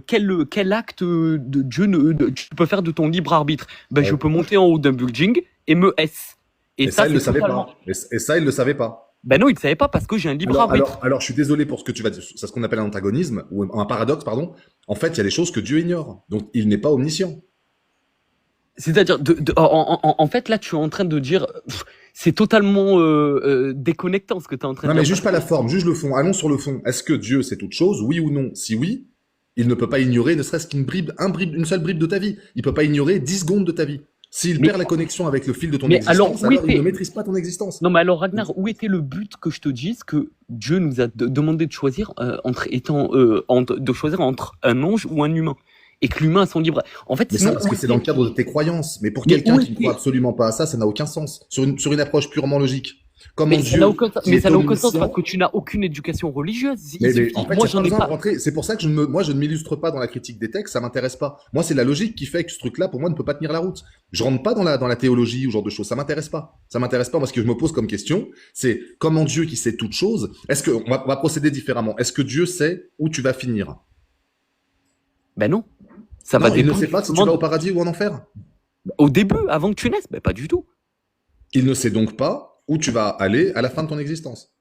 quel acte de Dieu tu peux faire de ton libre arbitre. Ben, je peux monter en haut d'un building et me S. Et ça, il c'est le savait totalement... pas. Et ça, il le savait pas. Ben non, il ne savait pas parce que j'ai un libre arbitre. Alors, je suis désolé pour ce que tu vas dire. C'est ce qu'on appelle un antagonisme, ou un paradoxe, pardon. En fait, il y a des choses que Dieu ignore. Donc, il n'est pas omniscient. C'est-à-dire, en fait, là, tu es en train de dire... C'est totalement déconnectant ce que tu es en train de Non, dire. mais juge pas la forme, juge le fond. Allons sur le fond. Est-ce que Dieu sait toute chose, oui ou non? Si oui, il ne peut pas ignorer ne serait-ce une seule bribe de ta vie. Il peut pas ignorer 10 secondes de ta vie. S'il perd la connexion avec le fil de ton existence, alors il ne maîtrise pas ton existence. Non, mais alors, Ragnar, où était le but que je te dise que Dieu nous a demandé de choisir de choisir entre un ange ou un humain? Et que l'humain a son libre. En fait, mais sinon, ça, parce que c'est dans le cadre de tes croyances. Mais pour quelqu'un qui ne croit absolument pas à ça, ça n'a aucun sens. Sur une approche purement logique. Comment mais Dieu, ça n'a aucun sens parce que tu n'as aucune éducation religieuse. En fait, moi, j'en ai pas. C'est pour ça que moi, je ne m'illustre pas dans la critique des textes, ça m'intéresse pas. Moi, c'est la logique qui fait que ce truc-là, pour moi, ne peut pas tenir la route. Je rentre pas dans la théologie ou ce genre de choses. Ça m'intéresse pas. Ça m'intéresse pas. Moi, ce que je me pose comme question, c'est comment Dieu qui sait toutes choses, on va procéder différemment. Est-ce que Dieu sait où tu vas finir? Ben non. Il ne sait pas si tu vas au paradis ou en enfer. Au début, avant que tu naisses, ben pas du tout. Il ne sait donc pas où tu vas aller à la fin de ton existence.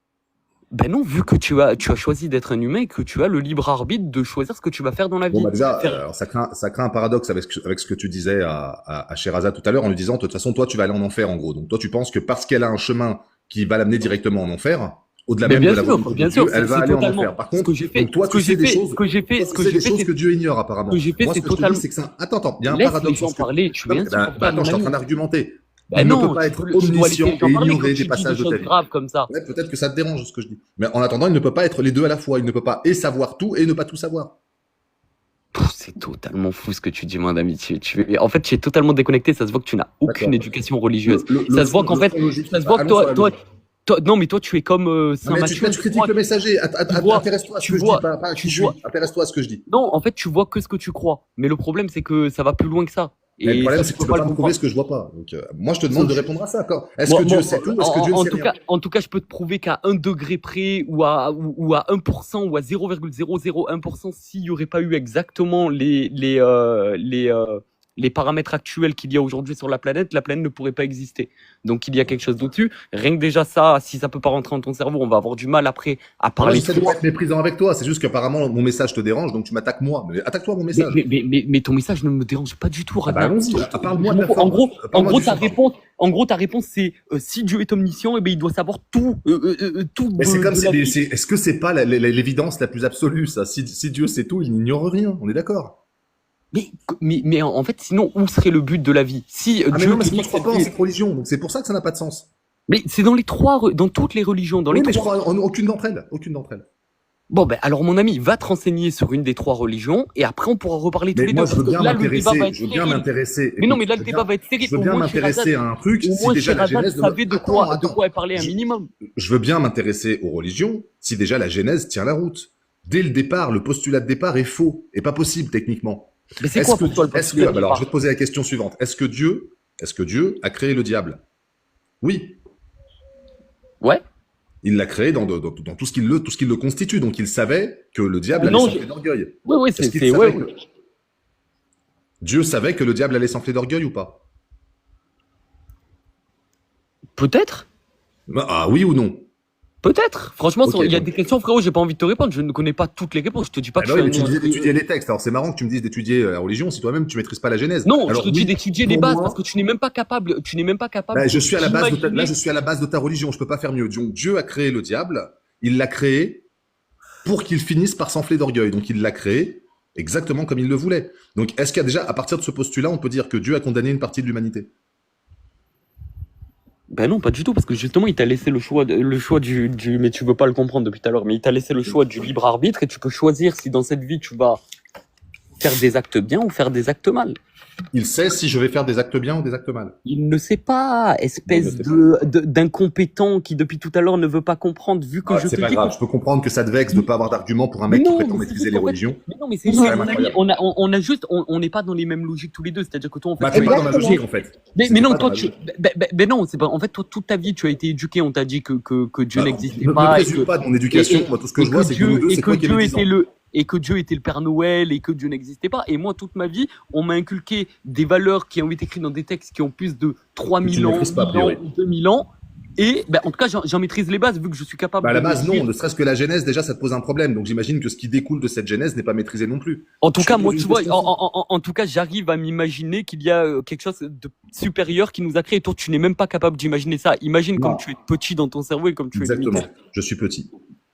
Ben non, vu que tu as choisi d'être un humain et que tu as le libre arbitre de choisir ce que tu vas faire dans la vie. Bon, bah déjà, alors ça crée un paradoxe avec ce que tu disais à Sherazade tout à l'heure en lui disant, de toute façon, toi, tu vas aller en enfer, en gros. Donc toi, tu penses que parce qu'elle a un chemin qui va l'amener directement en enfer, au-delà même de la volonté de Dieu, elle va aller en enfer. Par contre, donc toi, tu sais des choses que Dieu ignore apparemment. Ce que j'ai fait, moi, c'est ce que je te totalement... dis, c'est que ça... Attends, il y a un Laisse paradoxe. les gens parler, tu viens attends, je suis en train d'argumenter. Il ne peut pas être omniscient et ignorer des passages de ta vie. Graves comme ça. Ouais, peut-être que ça te dérange ce que je dis. Mais en attendant, il ne peut pas être les deux à la fois. Il ne peut pas et savoir tout et ne pas tout savoir. C'est totalement fou ce que tu dis, mon ami. En fait, tu es totalement déconnecté. Ça se voit que tu n'as aucune éducation religieuse. Ça se voit qu'en fait, ça se voit que toi, non, mais toi, tu es comme Saint Matthieu. Tu critiques le messager. Intéresse-toi à ce que je dis, pas à qui je suis. Intéresse-toi à ce que je dis. Non, en fait, tu vois que ce que tu crois. Mais le problème, c'est que ça va plus loin que ça. Et le problème, c'est que tu peux pas me prouver ce que je vois pas. Donc, moi, je te demande de répondre à ça. Est-ce que Dieu sait tout? Est-ce que Dieu ne sait rien? En tout cas, je peux te prouver qu'à 1 degré près ou à 1% ou à 0,001%, s'il n'y aurait pas eu exactement les paramètres actuels qu'il y a aujourd'hui sur la planète ne pourrait pas exister. Donc il y a quelque chose d'au-dessus. Rien que déjà ça, si ça peut pas rentrer dans ton cerveau, on va avoir du mal après à parler. J'essaie de pas être méprisant avec toi. C'est juste qu'apparemment mon message te dérange, donc tu m'attaques moi. Mais attaque-toi mon message. Mais ton message ne me dérange pas du tout. Bah allons-y. Parle-moi de la forme. En gros, ta réponse, c'est si Dieu est omniscient, il doit savoir tout. Mais c'est comme est-ce que c'est pas l'évidence la plus absolue, ça? Si Dieu sait tout, il n'ignore rien. On est d'accord? Mais en fait, sinon, où serait le but de la vie? Si Dieu non, mais je ne crois pas en cette religion, donc c'est pour ça que ça n'a pas de sens. Mais c'est dans toutes les religions. Mais je crois en aucune d'entre elles. Bon, alors mon ami, va te renseigner sur une des 3 religions et après on pourra reparler tous les deux. Moi, je veux bien m'intéresser. Mais non, mais là, le débat va être sérieux. Je veux bien m'intéresser à un truc si déjà la Genèse savait de quoi elle parlait un minimum. Je veux bien m'intéresser aux religions si déjà la Genèse tient la route. Dès le départ, le postulat de départ est faux et pas possible techniquement. Mais c'est quoi pour toi le postulat de départ? Alors, je vais te poser la question suivante. Est-ce que Dieu a créé le diable? Oui. Ouais. Il l'a créé dans tout ce qui le constitue. Donc, il savait que le diable allait s'enfler d'orgueil. Oui, Dieu savait que le diable allait s'enfler d'orgueil ou pas? Peut-être. Ah, oui ou non? Peut-être. Franchement, il y a des questions, frérot, j'ai pas envie de te répondre. Je ne connais pas toutes les réponses. Je te dis pas que tu disais d'étudier les textes. Alors, c'est marrant que tu me dises d'étudier la religion si toi-même tu maîtrises pas la Genèse. Non, je te dis d'étudier les bases parce que tu n'es même pas capable. Je suis à la base de ta religion. Je peux pas faire mieux. Donc, Dieu a créé le diable. Il l'a créé pour qu'il finisse par s'enfler d'orgueil. Donc, il l'a créé exactement comme il le voulait. Donc, est-ce qu'il y a déjà, à partir de ce postulat, on peut dire que Dieu a condamné une partie de l'humanité? Ben non, pas du tout, parce que justement, il t'a laissé le choix du, mais tu veux pas le comprendre depuis tout à l'heure, mais il t'a laissé le choix du libre arbitre et tu peux choisir si dans cette vie tu vas faire des actes bien ou faire des actes mal. Il sait si je vais faire des actes bien ou des actes mal. Il ne sait pas, Il ne espèce sait pas. d'incompétent qui depuis tout à l'heure ne veut pas comprendre, vu que Ah, je c'est te pas dis grave, que... je peux comprendre que ça te vexe de pas avoir d'argument pour un Mais mec qui non, prétend mais c'est maîtriser juste les en fait... religions. Mais non, mais C'est c'est juste, quand même mon ami, incroyable. on a juste... On n'est pas dans les mêmes logiques tous les deux, c'est-à-dire que toi, en fait, Bah, tu t'es as pas dans ma été Exactement. logique, en fait. mais T'es non, pas dans toi, ma tu... logique. Ben non, c'est pas... En fait, toi, toute ta vie, tu as été éduqué, on t'a dit que Dieu Bah, n'existait me pas présume pas de mon et, éducation. et, Moi, tout ce que et je que vois, c'est que nous Dieu, deux, et c'est que toi qui as Dieu les 10 était ans. et que Dieu était le Père Noël et que Dieu n'existait pas. Et moi, toute ma vie, on m'a inculqué des valeurs qui ont été écrites dans des textes qui ont plus de Que tu 3000 ne ans, maîtrises pas, a 1000 ans priori. ou 2000 ans. Et ben, en tout cas, j'en maîtrise les bases vu que je suis Bah, capable à la de base, non. dire. Ne serait-ce que la genèse, déjà, ça te pose un problème. Donc, j'imagine que ce qui découle de cette genèse n'est pas maîtrisé non plus. En tout Je te cas, pose moi, une tu vois, question simple. en tout cas, j'arrive à m'imaginer qu'il y a quelque chose de supérieur qui nous a créé. Toi, tu n'es même pas capable d'imaginer ça. Imagine comme Non, tu es petit dans ton cerveau et comme tu es exactement. limité. Je suis petit.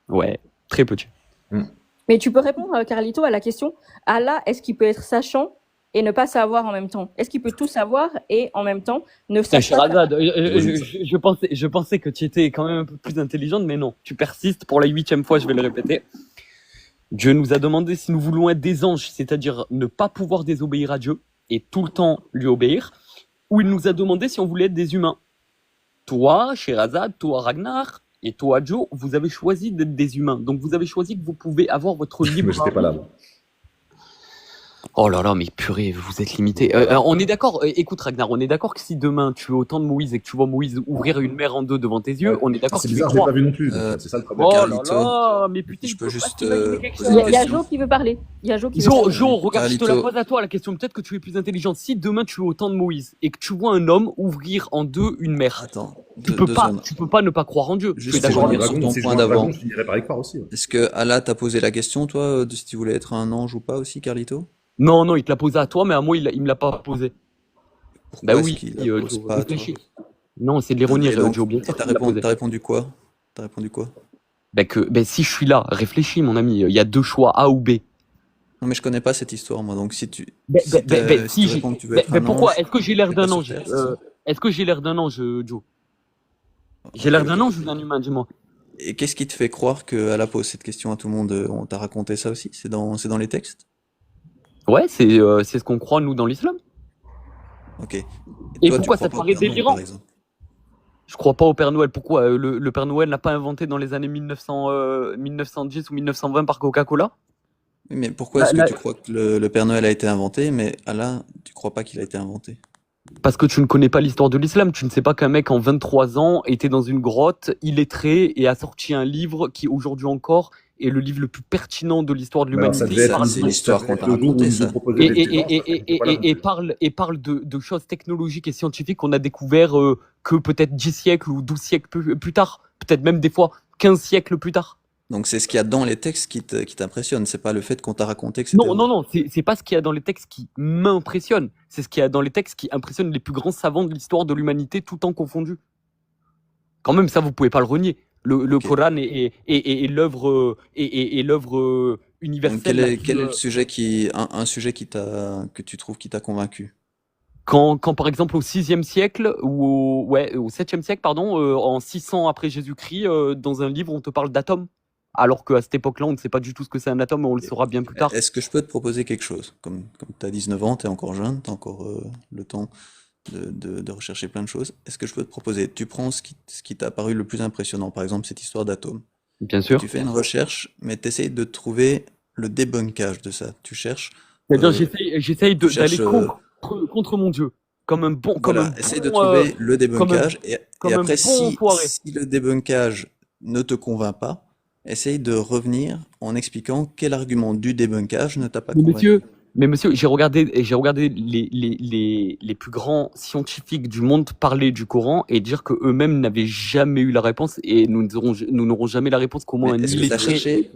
Ouais, très petit. Hmm. Mais tu peux répondre, Carlito, à la question, Allah, est-ce qu'il peut être sachant et ne pas savoir en même temps? Est-ce qu'il peut tout savoir et en même temps ne Putain, sache pas faire? Sherazade, C'est logique, ça. je pensais que tu étais quand même un peu plus intelligente, mais non. Tu persistes pour la 8e fois, je vais le répéter. Dieu nous a demandé si nous voulons être des anges, c'est-à-dire ne pas pouvoir désobéir à Dieu et tout le temps lui obéir, ou il nous a demandé si on voulait être des humains. Toi, Sherazade, toi, Ragnar, et toi, Joe, vous avez choisi d'être des humains. Donc vous avez choisi que vous pouvez avoir votre Mais libre j'étais pas là, arbitre. moi. Oh là là, mais purée, vous êtes limité. On est d'accord, écoute Ragnar, on est d'accord que si demain tu es au temps de Moïse et que tu vois Moïse ouvrir une mer en deux devant tes yeux, Ouais. on est d'accord C'est que tu y bizarre, je l'ai crois. pas vu non plus. Donc, c'est ça le problème. Oh là Carlito, là, mais putain, je il peux peut pas juste s'imaginer quelque poser Il une y a, il y a question. Jo qui veut parler. Il y a Jo qui veut parler. Jo, regarde, je te la Carlito, pose à toi la question. Peut-être que tu es plus intelligent. Si demain tu es au temps de Moïse et que tu vois un homme ouvrir en deux une mer, attends, tu deux peux pas, secondes. tu peux pas ne pas croire en Dieu. Tu es Juste Si je d'accord vois un revenir avec sur dragon, ton si je point vois un dragon, d'avant. je finirai par y croire aussi. Ouais. Est-ce que Allah t'a posé la question, toi, de si tu voulais être un ange ou pas aussi, Carlito? Non, non, il te l'a posé à toi, mais à moi, il me l'a pas posé. Bah Pourquoi est-ce oui, qu'il la Joe, pose pas à toi? réfléchis. Non, c'est de l'ironie, Et donc, Joe, bien et sûr qu'il me l'a posé. t'as répondu quoi? T'as répondu quoi? Ben si je suis là, réfléchis, mon ami, il y a deux choix, A ou B. Non, mais je connais pas cette histoire, moi. Donc, si tu Si j'ai. réponds que tu veux être un Pourquoi? ange, Est-ce que j'ai l'air t'es pas d'un sur ange? Terre, c'est ça? Est-ce que j'ai l'air d'un ange, Joe? J'ai Ok, l'air d'un ok. ange ou d'un humain, dis-moi. Et qu'est-ce qui te fait croire que Allah pose cette question à tout le monde? On t'a raconté ça aussi? C'est dans les textes? Ouais, c'est ce qu'on croit, nous, dans l'islam. Ok. Et Et toi, tu pourquoi crois ça te pas au paraît Père Noël, délirant? par exemple? Je crois pas au Père Noël. Pourquoi? Le Père Noël n'a pas inventé dans les années 1910 ou 1920 par Coca-Cola? Oui, mais pourquoi Bah, est-ce que là, tu crois que le Père Noël a été inventé, mais Allah, tu crois pas qu'il a été inventé? parce que tu ne connais pas l'histoire de l'islam. Tu ne sais pas qu'un mec en 23 ans était dans une grotte, illettré, et a sorti un livre qui, aujourd'hui encore, est le livre le plus pertinent de l'histoire de Mais alors, ça l'humanité. devait être, C'est l'histoire qu'on t'a le jour où racontée, ils nous ont ça. proposé des anges, parce que j'étais pas là non plus. Et parle de choses technologiques et scientifiques qu'on a découvert que peut-être 10 siècles ou 12 siècles plus tard. Peut-être même des fois 15 siècles plus tard. Donc c'est ce qu'il y a dans les textes qui t'impressionne, c'est pas le fait qu'on t'a raconté que c'était Non, vrai. non, non, c'est pas ce qu'il y a dans les textes qui m'impressionne. C'est ce qu'il y a dans les textes qui impressionnent les plus grands savants de l'histoire de l'humanité, tout temps confondu. Quand même, ça, vous pouvez pas le renier. Le Ok. Coran est l'œuvre Donc universelle quel est le sujet un sujet que tu trouves qui t'a convaincu? quand par exemple au 6e siècle ou au 7e siècle, pardon, en 600 après Jésus-Christ, dans un livre, on te parle d'atomes. Alors qu'à cette époque-là, on ne sait pas du tout ce que c'est un atome, mais on le saura bien plus tard. Est-ce que je peux te proposer quelque chose? Comme tu as 19 ans, tu es encore jeune, tu as encore le temps de rechercher plein de choses. Est-ce que je peux te proposer? Tu prends ce qui t'a paru le plus impressionnant, par exemple cette histoire d'atome. Bien sûr. Tu fais une recherche, mais tu essayes de trouver le débunkage de ça. Tu cherches. C'est-à-dire, euh, j'essaye tu d'aller cherches, contre mon Dieu. Comme un bon, comme Voilà, un essaye de bon, trouver le débunkage et comme un après bon enfoiré. si le débunkage ne te convainc pas, essaye de revenir en expliquant quel argument du débunkage ne t'a pas convaincu. Mais monsieur, j'ai regardé les plus grands scientifiques du monde parler du Coran et dire que eux-mêmes n'avaient jamais eu la réponse et nous n'aurons jamais la réponse qu'au moins Mais un est-ce que tu as illettré. cherché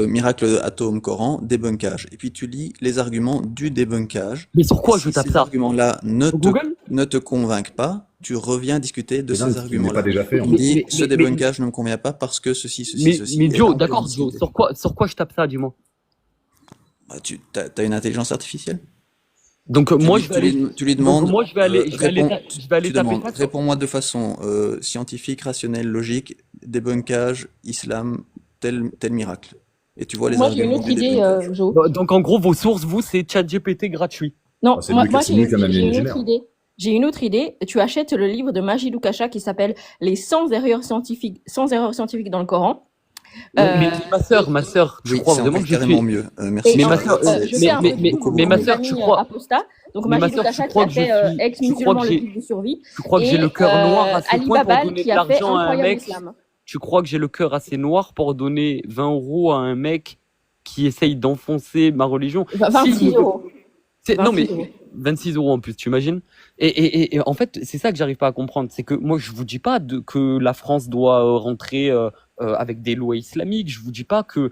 miracle atome Coran, débunkage, et puis tu lis les arguments du débunkage. Mais sur quoi Et je si tape ces ça? arguments-là Sur Google? ne te convainquent pas, tu reviens discuter de C'est dingue, ces ce qui n'est pas arguments-là. déjà fait. Tu En me fait. dis, Mais- ce mais- débunkage ne me convient pas parce que ceci, ceci. Mais Et là, Joe, on peut d'accord, discuter. Joe, sur quoi je tape ça, dis-moi? Bah, t'as une intelligence artificielle? Donc moi je vais aller. Tu lui Donc demandes, moi je vais aller tu taper demandes, ça sur- réponds-moi de façon scientifique, rationnelle, logique, débunkage, islam, tel miracle. et tu vois les Moi, j'ai une arguments autre du idée, débunker. Jo. Donc, en gros, vos sources, vous, c'est ChatGPT gratuit. Non, Ah, c'est moi, lui, moi c'est lui qui a même j'ai une autre l'imaginaire. idée. J'ai une autre idée. Tu achètes le livre de Majid Oukasha qui s'appelle Les 100 erreurs scientifiques dans le Coran. Mais Euh, ma sœur, tu Oui, crois c'est vraiment encore que je carrément suis. mieux. Merci Mais en ma fait, sœur, je fais un peu de pub pour mais ma mes sœur, tu amis crois. apostats. Donc Mais ma Majid sœur, tu Oukasha qui crois a que je fait suis. Tu crois ex-musulman que le j'ai. guide de survie Tu crois que j'ai et le cœur noir à ce Ali point pour Babal donner qui de a fait l'argent à un Incroyable mec? Islam. Tu crois que j'ai le cœur assez noir pour donner 20 € à un mec qui essaye d'enfoncer ma religion? Si 26 vous. euros. Non, 26 mais euros. 26 € en plus, tu imagines? Et en fait, c'est ça que j'arrive pas à comprendre. C'est que moi, je vous dis pas que la France doit rentrer avec des lois islamiques. Je vous dis pas que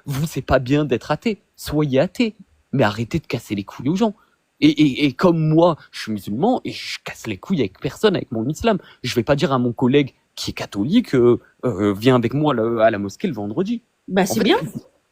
vous, c'est pas bien d'être athée. Soyez athée. Mais arrêtez de casser les couilles aux gens. Et comme moi, je suis musulman et je casse les couilles avec personne, avec mon islam. Je vais pas dire à mon collègue qui est catholique, viens avec moi à la mosquée le vendredi. Bah, En c'est fait, bien.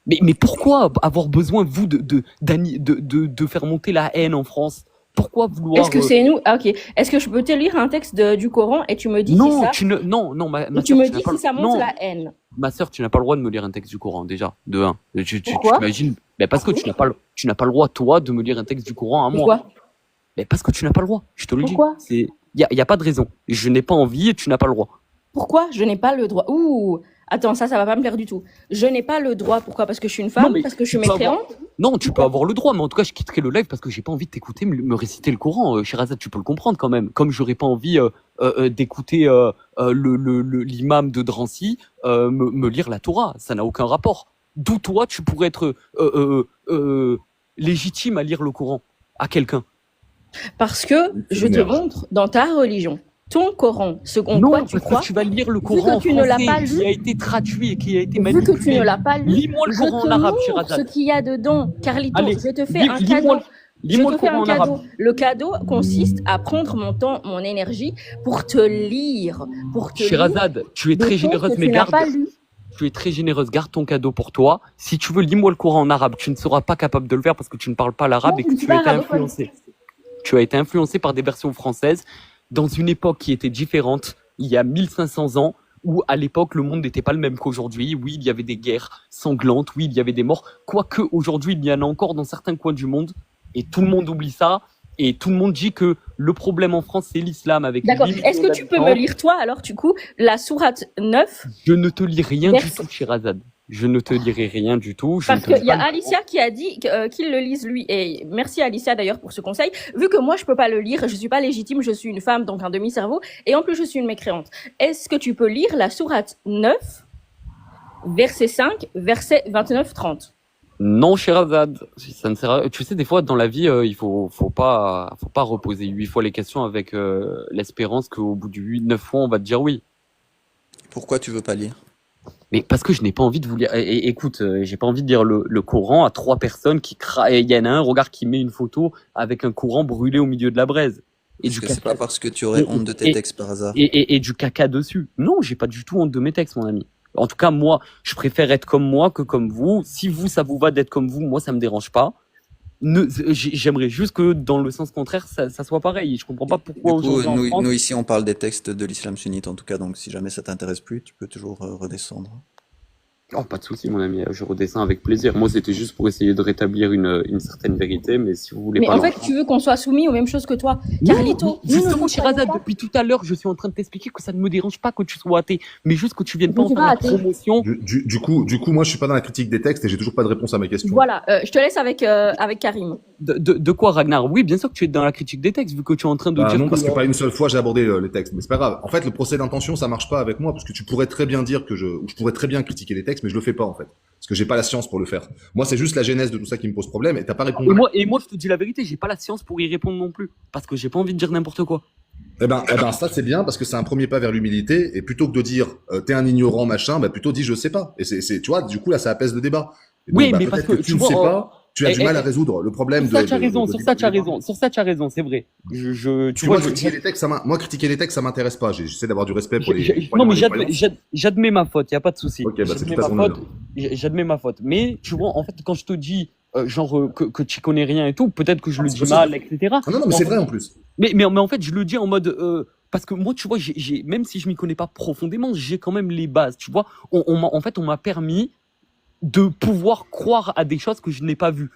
mais pourquoi avoir besoin, vous, de faire monter la haine en France? Pourquoi vouloir... Est-ce que c'est nous? Ah, ok. Est-ce que je peux te lire un texte du Coran et tu me dis si Non, ça, non, ma et tu sœur, me tu n'as dis pas si le... ça monte Non, la haine? ma sœur, tu n'as pas le droit de me lire un texte du Coran, déjà, de un. Tu Pourquoi? t'imagines? Ben parce que tu n'as pas le droit, toi, de me lire un texte du Coran à moi. Pourquoi? Ben parce que tu n'as pas le droit, je te le dis. Pourquoi? Y a pas de raison. Je n'ai pas envie et tu n'as pas le droit. Pourquoi je n'ai pas le droit? Ouh, attends, ça va pas me plaire du tout. Je n'ai pas le droit. Pourquoi? Parce que je suis une Non, femme? mais Parce que je suis tu peux avoir... mécréante? Non, tu peux Pourquoi? avoir le droit, mais en tout cas, je quitterai le live parce que j'ai pas envie de t'écouter me réciter le Coran. Sherazade, tu peux le comprendre quand même. Comme j'aurais pas envie d'écouter l'imam de Drancy me lire la Torah. Ça n'a aucun rapport. D'où toi, tu pourrais être légitime à lire le Coran à quelqu'un. Parce que je te montre dans ta religion, ton Coran, ce en quoi Non, tu parce crois, que tu vas lire le vu Coran en que tu ne l'as français pas qui lu, a été traduit et qui a été vu que tu manipulé. ne l'as pas lu, Lis-moi le je Coran en te arabe, montre ce Sherazade. qu'il y a dedans. Carlito, Allez, je te fais un lis-moi cadeau. Je lis-moi te le fais Coran un en arabe. cadeau. Le cadeau consiste à prendre mon temps, mon énergie pour te lire Sherazade, tu es des très choses généreuse, que mais tu n'as garde. pas lues. Tu es très généreuse, garde ton cadeau pour toi. Si tu veux, lis-moi le Coran en arabe. Tu ne seras pas capable de le faire parce que tu ne parles pas l'arabe Non, et je que ne suis tu as pas été arabophone. influencé. Tu as été influencé par des versions françaises dans une époque qui était différente, il y a 1500 ans, où à l'époque le monde n'était pas le même qu'aujourd'hui. Oui, il y avait des guerres sanglantes, oui, il y avait des morts. Quoique aujourd'hui, il y en a encore dans certains coins du monde et tout le monde oublie ça. Et tout le monde dit que le problème en France, c'est l'islam avec D'accord. 8 Est-ce millions que tu peux me d'habitants. lire, toi, alors, du coup, la sourate 9, Je ne te lis rien du verset... tout, Sherazade. Je ne te lirai rien du tout. Je ne Parce te lis qu'il y a pas le Alicia qui a dit qu'il le lise lui. Et merci Alicia d'ailleurs pour ce conseil. Vu que moi je peux pas le lire, je suis pas légitime, je suis une femme donc un demi-cerveau et en plus je suis une mécréante. Est-ce que tu peux lire la sourate 9, verset 5, verset 29-30? Non, Sherazade, ça ne sert à... Tu sais, des fois, dans la vie, il faut pas reposer 8 fois les questions avec l'espérance qu'au bout de 9 fois, on va te dire oui. Pourquoi tu veux pas lire? Mais parce que je n'ai pas envie de vous lire. Écoute, j'ai pas envie de lire le Coran à 3 personnes qui il y en a un, regarde, qui met une photo avec un Coran brûlé au milieu de la braise. Et Est-ce du que c'est caca. pas parce que tu aurais honte de tes textes par hasard? Et du caca dessus. Non, j'ai pas du tout honte de mes textes, mon ami. En tout cas, moi, je préfère être comme moi que comme vous. Si vous, ça vous va d'être comme vous, moi, ça me dérange pas. J'aimerais juste que dans le sens contraire, ça soit pareil. Je comprends pas Du pourquoi coup, aujourd'hui en France. nous ici on parle des textes de l'islam sunnite en tout cas, donc si jamais ça t'intéresse plus, tu peux toujours redescendre. Oh, pas de souci, mon ami, je redescends avec plaisir. Moi, c'était juste pour essayer de rétablir une certaine vérité, mais si vous voulez Mais pas en fait, tu veux qu'on soit soumis aux mêmes choses que toi. Non, Carlito, mais nous ne justement, nous Sherazade, croyons pas. depuis tout à l'heure, je suis en train de t'expliquer que ça ne me dérange pas que tu sois athée, mais juste que tu viennes Je pas ne en suis faire pas la athée. promotion. Du coup, moi, je suis pas dans la critique des textes et j'ai toujours pas de réponse à mes questions. Voilà, je te laisse avec Karim. De quoi, Ragnar? Oui, bien sûr que tu es dans la critique des textes, vu que tu es en train de Bah dire non, que... parce que pas une seule fois j'ai abordé les textes, mais c'est pas grave. En fait, le procès d'intention, ça marche pas avec moi, parce que tu pourrais très bien dire que je pourrais très bien critiquer les textes, mais je le fais pas en fait, parce que j'ai pas la science pour le faire. Moi, c'est juste la genèse de tout ça qui me pose problème, et t'as pas répondu. Et moi, je te dis la vérité, j'ai pas la science pour y répondre non plus, parce que j'ai pas envie de dire n'importe quoi. Eh ben, ça c'est bien parce que c'est un premier pas vers l'humilité, et plutôt que de dire t'es un ignorant machin, bah plutôt dis je sais pas. Et c'est, tu vois, du coup là, ça apaise le débat. Et Oui, donc, mais peut-être parce que, tu tu ne sais vois, pas. Tu as du mal à résoudre le problème sur ça, tu as raison, de sur ça, tu as débat. raison, sur ça, tu as raison, c'est vrai. Tu Tu vois, vois, critiquer les textes, critiquer les textes, ça m'intéresse pas. J'essaie d'avoir du respect pour les. pour non, les mais croyances. j'admets ma faute, y a pas de souci. Ok, bah c'est J'admets tout à ma ton faute, honneur. j'admets ma faute. Mais tu vois, en fait, quand je te dis que tu connais rien et tout, peut-être que je le c'est dis possible. mal, etc. Ah non, mais c'est vrai en plus. Mais en fait, je le dis en mode parce que moi, tu vois, même si je m'y connais pas profondément, j'ai quand même les bases. Tu vois, en fait, on m'a permis de pouvoir croire à des choses que je n'ai pas vues.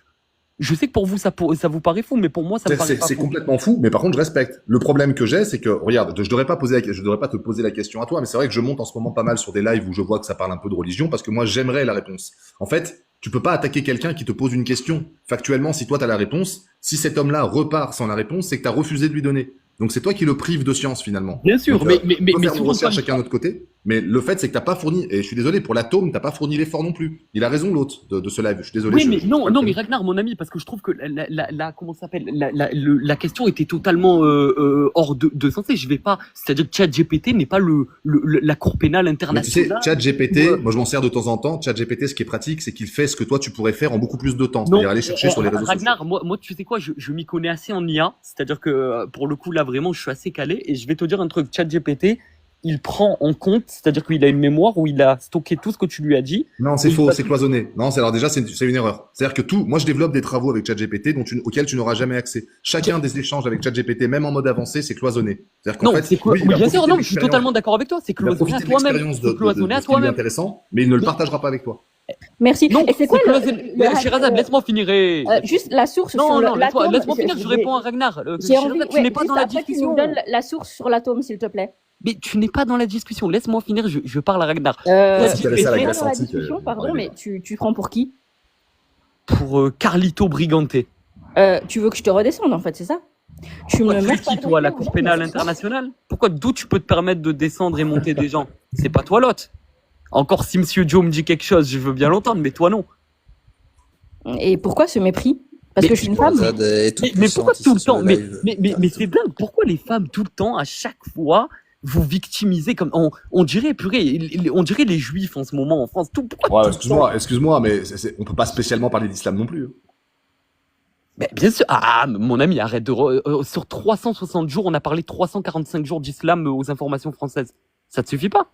Je sais que pour vous, ça vous paraît fou, mais pour moi, ça me paraît pas C'est fou. complètement fou, mais par contre, je respecte. Le problème que j'ai, c'est que, regarde, je devrais pas te poser la question à toi, mais c'est vrai que je monte en ce moment pas mal sur des lives où je vois que ça parle un peu de religion, parce que moi, j'aimerais la réponse. En fait, tu peux pas attaquer quelqu'un qui te pose une question. Factuellement, si toi, t'as la réponse, si cet homme-là repart sans la réponse, c'est que t'as refusé de lui donner. Donc, c'est toi qui le prives de science, finalement. Bien sûr, Donc, mais on peut faire si nos vous recherches prenez- chacun de notre côté, mais le fait, c'est que t'as pas fourni, et je suis désolé, pour l'atome, t'as pas fourni l'effort non plus. Il a raison, l'autre, de ce live. Je suis désolé. Oui, mais je non, pas non, le mais faire. Ragnar, mon ami, parce que je trouve que comment ça s'appelle, la question était totalement hors de sensé. Je vais pas, c'est-à-dire que ChatGPT n'est pas la cour pénale Mais tu sais, internationale. ChatGPT, moi je m'en sers de temps en temps. ChatGPT, ce qui est pratique, c'est qu'il fait ce que toi tu pourrais faire en beaucoup plus de temps, Non, c'est-à-dire aller chercher sur les réseaux sociaux. Ragnar, moi, tu sais quoi, je m'y connais assez en IA, c'est-à-dire que pour le coup, là, vraiment, je suis assez calé, et je vais te dire un truc, ChatGPT, il prend en compte, c'est-à-dire qu'il a une mémoire où il a stocké tout ce que tu lui as dit. Non, c'est Et il faux, va- c'est cloisonné. Non, alors déjà, c'est une erreur. C'est-à-dire que moi je développe des travaux avec ChatGPT auxquels tu n'auras jamais accès. Chacun des échanges avec ChatGPT, même en mode avancé, c'est cloisonné. C'est-à-dire qu'en Non, fait, c'est quoi? lui, il Oui, va bien sûr, profiter non, de je suis l'expérience. totalement d'accord avec toi, c'est Il va cloisonné à profiter de toi-même. l'expérience C'est cloisonné de à ce qui lui est toi-même. intéressant, mais il ne le Mais- partagera pas avec toi. Merci. Non, Et c'est quoi c'est cloisonné. Sherazade, laisse-moi finir. juste la source sur Non, non, l'atome? laisse-moi finir, je réponds à Ragnar. J'ai envie, Sherazade, tu ouais, n'es pas juste dans la après, tu nous discussion. donnes la source sur l'atome, s'il te plaît. Mais tu n'es pas dans la discussion, laisse-moi finir, je parle à Ragnar. Si tu as laissé à la Pas Grèce dans la antique, discussion, pardon, ouais, mais tu prends pour qui? Pour Carlito Brigante. Tu veux que je te redescende, en fait, c'est ça? Tu Toi, me tu mets es qui, toi, la Cour pénale internationale? Pourquoi, d'où tu peux te permettre de descendre et monter des gens? C'est pas toi l'autre. Encore si Monsieur Joe me dit quelque chose, je veux bien l'entendre, mais toi non. Et pourquoi ce mépris? Parce Mais- que je suis une femme. Sherazade est toute Mais pourquoi puissante tout le ici sur temps? le Mais, live. mais c'est dingue, pourquoi les femmes tout le temps, à chaque fois, vous victimisez comme on dirait, purée, on dirait les juifs en ce moment en France. Pourquoi Ouais, tout le temps excuse-moi, mais on peut pas spécialement parler d'islam non plus. Mais bien sûr, mon ami, arrête sur 360 jours, on a parlé 345 jours d'islam aux informations françaises. Ça te suffit pas?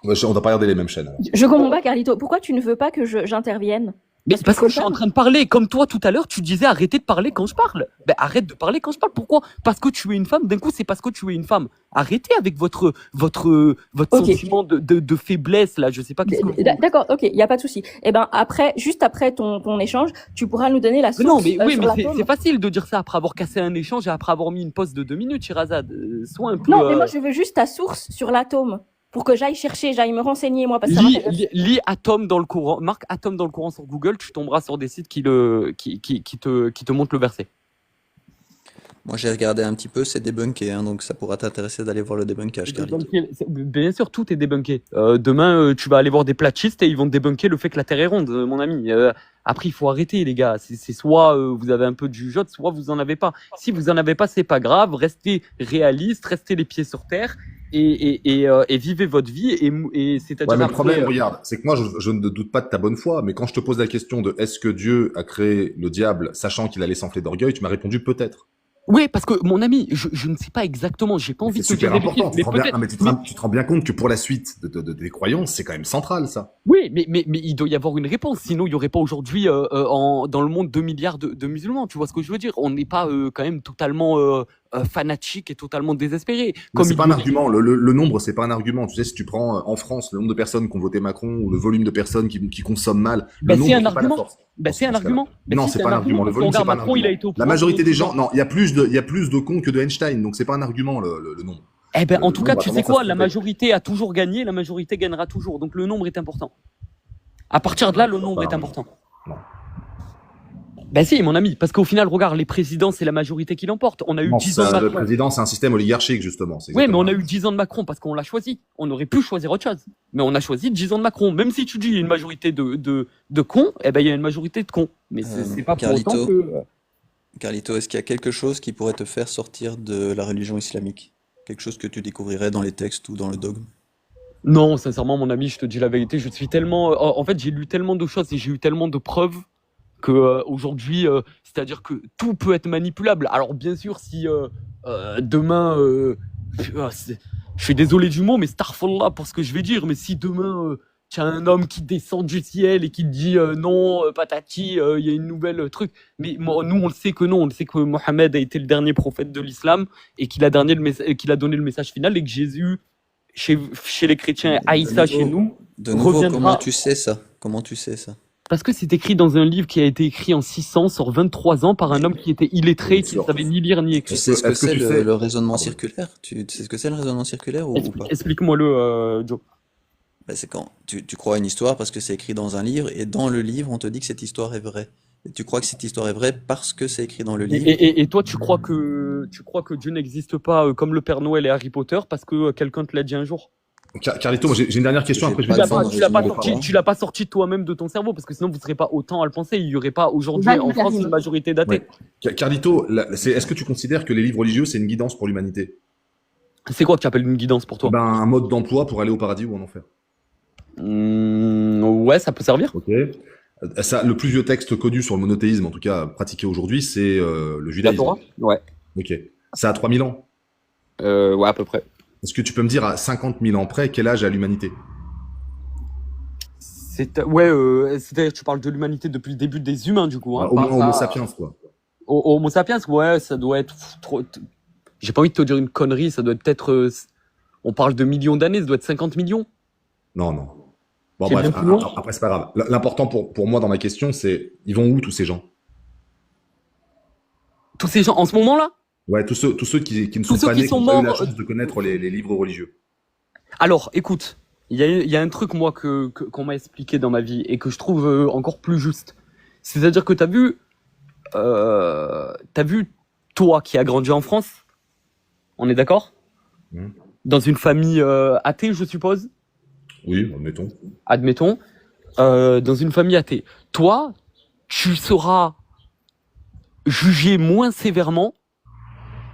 On n'a pas regardé les mêmes chaînes. Je comprends pas, Carlito. Pourquoi tu ne veux pas que j'intervienne? Mais parce que comme je suis ça, en train de parler. Comme toi, tout à l'heure, tu disais arrêtez de parler quand je parle. Ben, arrête de parler quand je parle. Pourquoi? Parce que tu es une femme. D'un coup, c'est parce que tu es une femme. Arrêtez avec votre Ok. sentiment de faiblesse, là. Je sais pas qu'est-ce que vous... D'accord, ok, il y a pas de souci. Eh ben après, juste après ton échange, tu pourras nous donner la Mais source non, mais oui, sur mais l'atome. c'est facile de dire ça après avoir cassé un échange et après avoir mis une pause de 2 minutes, Sherazade. Sois un peu... Non, mais moi je veux juste ta source sur l'atome pour que j'aille chercher, j'aille me renseigner moi parce que ça m'intéresse. Lis Atome dans le Coran, marque Atome dans le Coran sur Google, tu tomberas sur des sites qui te montrent le verset. Moi, j'ai regardé un petit peu, c'est débunké, hein, donc ça pourra t'intéresser d'aller voir le débunkage, Carlito. Bien sûr, tout est débunké. Demain, tu vas aller voir des platistes et ils vont te débunker le fait que la Terre est ronde, mon ami. Après, il faut arrêter, les gars. C'est soit vous avez un peu de jugeote, soit vous en avez pas. Si vous en avez pas, c'est pas grave. Restez réaliste, restez les pieds sur terre et vivez votre vie. Et c'est-à-dire Ouais, mais le après, problème, regarde, c'est que moi, je ne doute pas de ta bonne foi, mais quand je te pose la question de est-ce que Dieu a créé le diable sachant qu'il allait s'enfler d'orgueil, tu m'as répondu peut-être. Oui, parce que mon ami, je ne sais pas exactement. J'ai pas envie de te C'est dire super des important. bêtises, mais peut-être. Tu te rends bien compte que pour la suite des croyances, c'est quand même central, ça. Oui, mais il doit y avoir une réponse. Sinon, il n'y aurait pas aujourd'hui dans le monde 2 milliards de musulmans. Tu vois ce que je veux dire? On n'est pas quand même totalement fanatique et totalement désespéré. Mais c'est pas un argument. Le nombre, c'est pas un argument. Tu sais, si tu prends en France le nombre de personnes qui ont voté Macron ou le volume de personnes qui consomment mal, le nombre, c'est un fait pas la argument. force. C'est un argument. Non, c'est pas un argument. Le volume, c'est pas un Macron, il a argument. été au La pouvoir majorité pendant des gens, 10 ans. non, il y a plus de cons que de Einstein, donc c'est pas un argument le nombre. Eh ben, en tout cas, nombre a tu sais tendance à quoi? se La tromper. majorité a toujours gagné. La majorité gagnera toujours. Donc, le nombre est important. À partir de là, le nombre est important. Non. Ben si, mon ami, parce qu'au final, regarde, les présidents, c'est la majorité qui l'emporte. On a eu Non, 10 ans de le Macron. président, c'est un système oligarchique, justement. Oui, mais on a eu 10 ans de Macron parce qu'on l'a choisi. On aurait pu choisir autre chose. Mais on a choisi 10 ans de Macron. Même si tu dis il y a une majorité de cons, eh ben il y a une majorité de cons. Mais c'est pas pour autant que... Carlito, est-ce qu'il y a quelque chose qui pourrait te faire sortir de la religion islamique? Quelque chose que tu découvrirais dans les textes ou dans le dogme? Non, sincèrement, mon ami, je te dis la vérité. Je suis tellement... en fait, j'ai lu tellement de choses et j'ai eu tellement de preuves que aujourd'hui, c'est-à-dire que tout peut être manipulable. Alors bien sûr, si demain, je suis désolé du mot, mais starfallah pour ce que je vais dire, mais si demain tu as un homme qui descend du ciel et qui te dit non, patati, il y a une nouvelle truc, mais nous on le sait que non, on le sait que Mohammed a été le dernier prophète de l'islam et qu'il a donné le message final et que Jésus chez les chrétiens et Aïssa chez nous De nouveau, reviendra. comment tu sais ça? Comment tu sais ça? Parce que c'est écrit dans un livre qui a été écrit en 600 sur 23 ans par un homme qui était illettré, qui ne savait ni lire ni Tu écrire. sais ce que Est-ce que c'est tu sais... le raisonnement Pardon. circulaire? Tu sais ce que c'est le raisonnement circulaire ou pas? Explique-moi-le, Joe. Ben, c'est quand tu crois à une histoire parce que c'est écrit dans un livre et dans le livre on te dit que cette histoire est vraie. Et tu crois que cette histoire est vraie parce que c'est écrit dans le livre. Et toi, tu crois que Dieu n'existe pas comme le Père Noël et Harry Potter parce que quelqu'un te l'a dit un jour? Carlito, moi, j'ai une dernière question, J'ai après je pas vais de descendre. Tu l'as pas raisonnement sorti, cohérent. tu l'as pas sorti toi-même de ton cerveau parce que sinon vous ne serez pas autant à le penser. Il y aurait pas aujourd'hui Vas-y, en France Karim. une majorité d'athées. Ouais. Carlito, est-ce que tu considères que les livres religieux, c'est une guidance pour l'humanité? C'est quoi que tu appelles une guidance pour toi? Ben, un mode d'emploi pour aller au paradis ou en enfer. Ouais, ça peut servir. Ok. Ça, le plus vieux texte connu sur le monothéisme, en tout cas pratiqué aujourd'hui, c'est le La judaïsme. Torah? Ouais. Ok. Ça a 3000 ans. Ouais, à peu près. Est-ce que tu peux me dire à 50 000 ans près quel âge a l'humanité? C'est-à-dire tu parles de l'humanité depuis le début des humains du coup. Hein, Au pas- moins Homo pas- sapiens, quoi. Homo sapiens, ouais, ça doit être trop. J'ai pas envie de te dire une connerie, ça doit être peut-être. On parle de millions d'années, ça doit être 50 millions. Non, non. Bon, C'est bref, bien plus loin. après, c'est pas grave. L'important pour moi dans ma question, c'est ils vont où tous ces gens? Tous ces gens en ce moment-là? Ouais, tous ceux qui ne Tous sont ceux pas qui nés, qui sont n'ont pas eu la morts, chance de connaître les livres religieux. Alors, écoute, il y a un truc moi qu'on m'a expliqué dans ma vie et que je trouve encore plus juste. C'est-à-dire que t'as vu toi qui as grandi en France, on est d'accord? Mhm. Dans une famille athée, je suppose, Oui, admettons. admettons, dans une famille athée. Toi, tu seras jugé moins sévèrement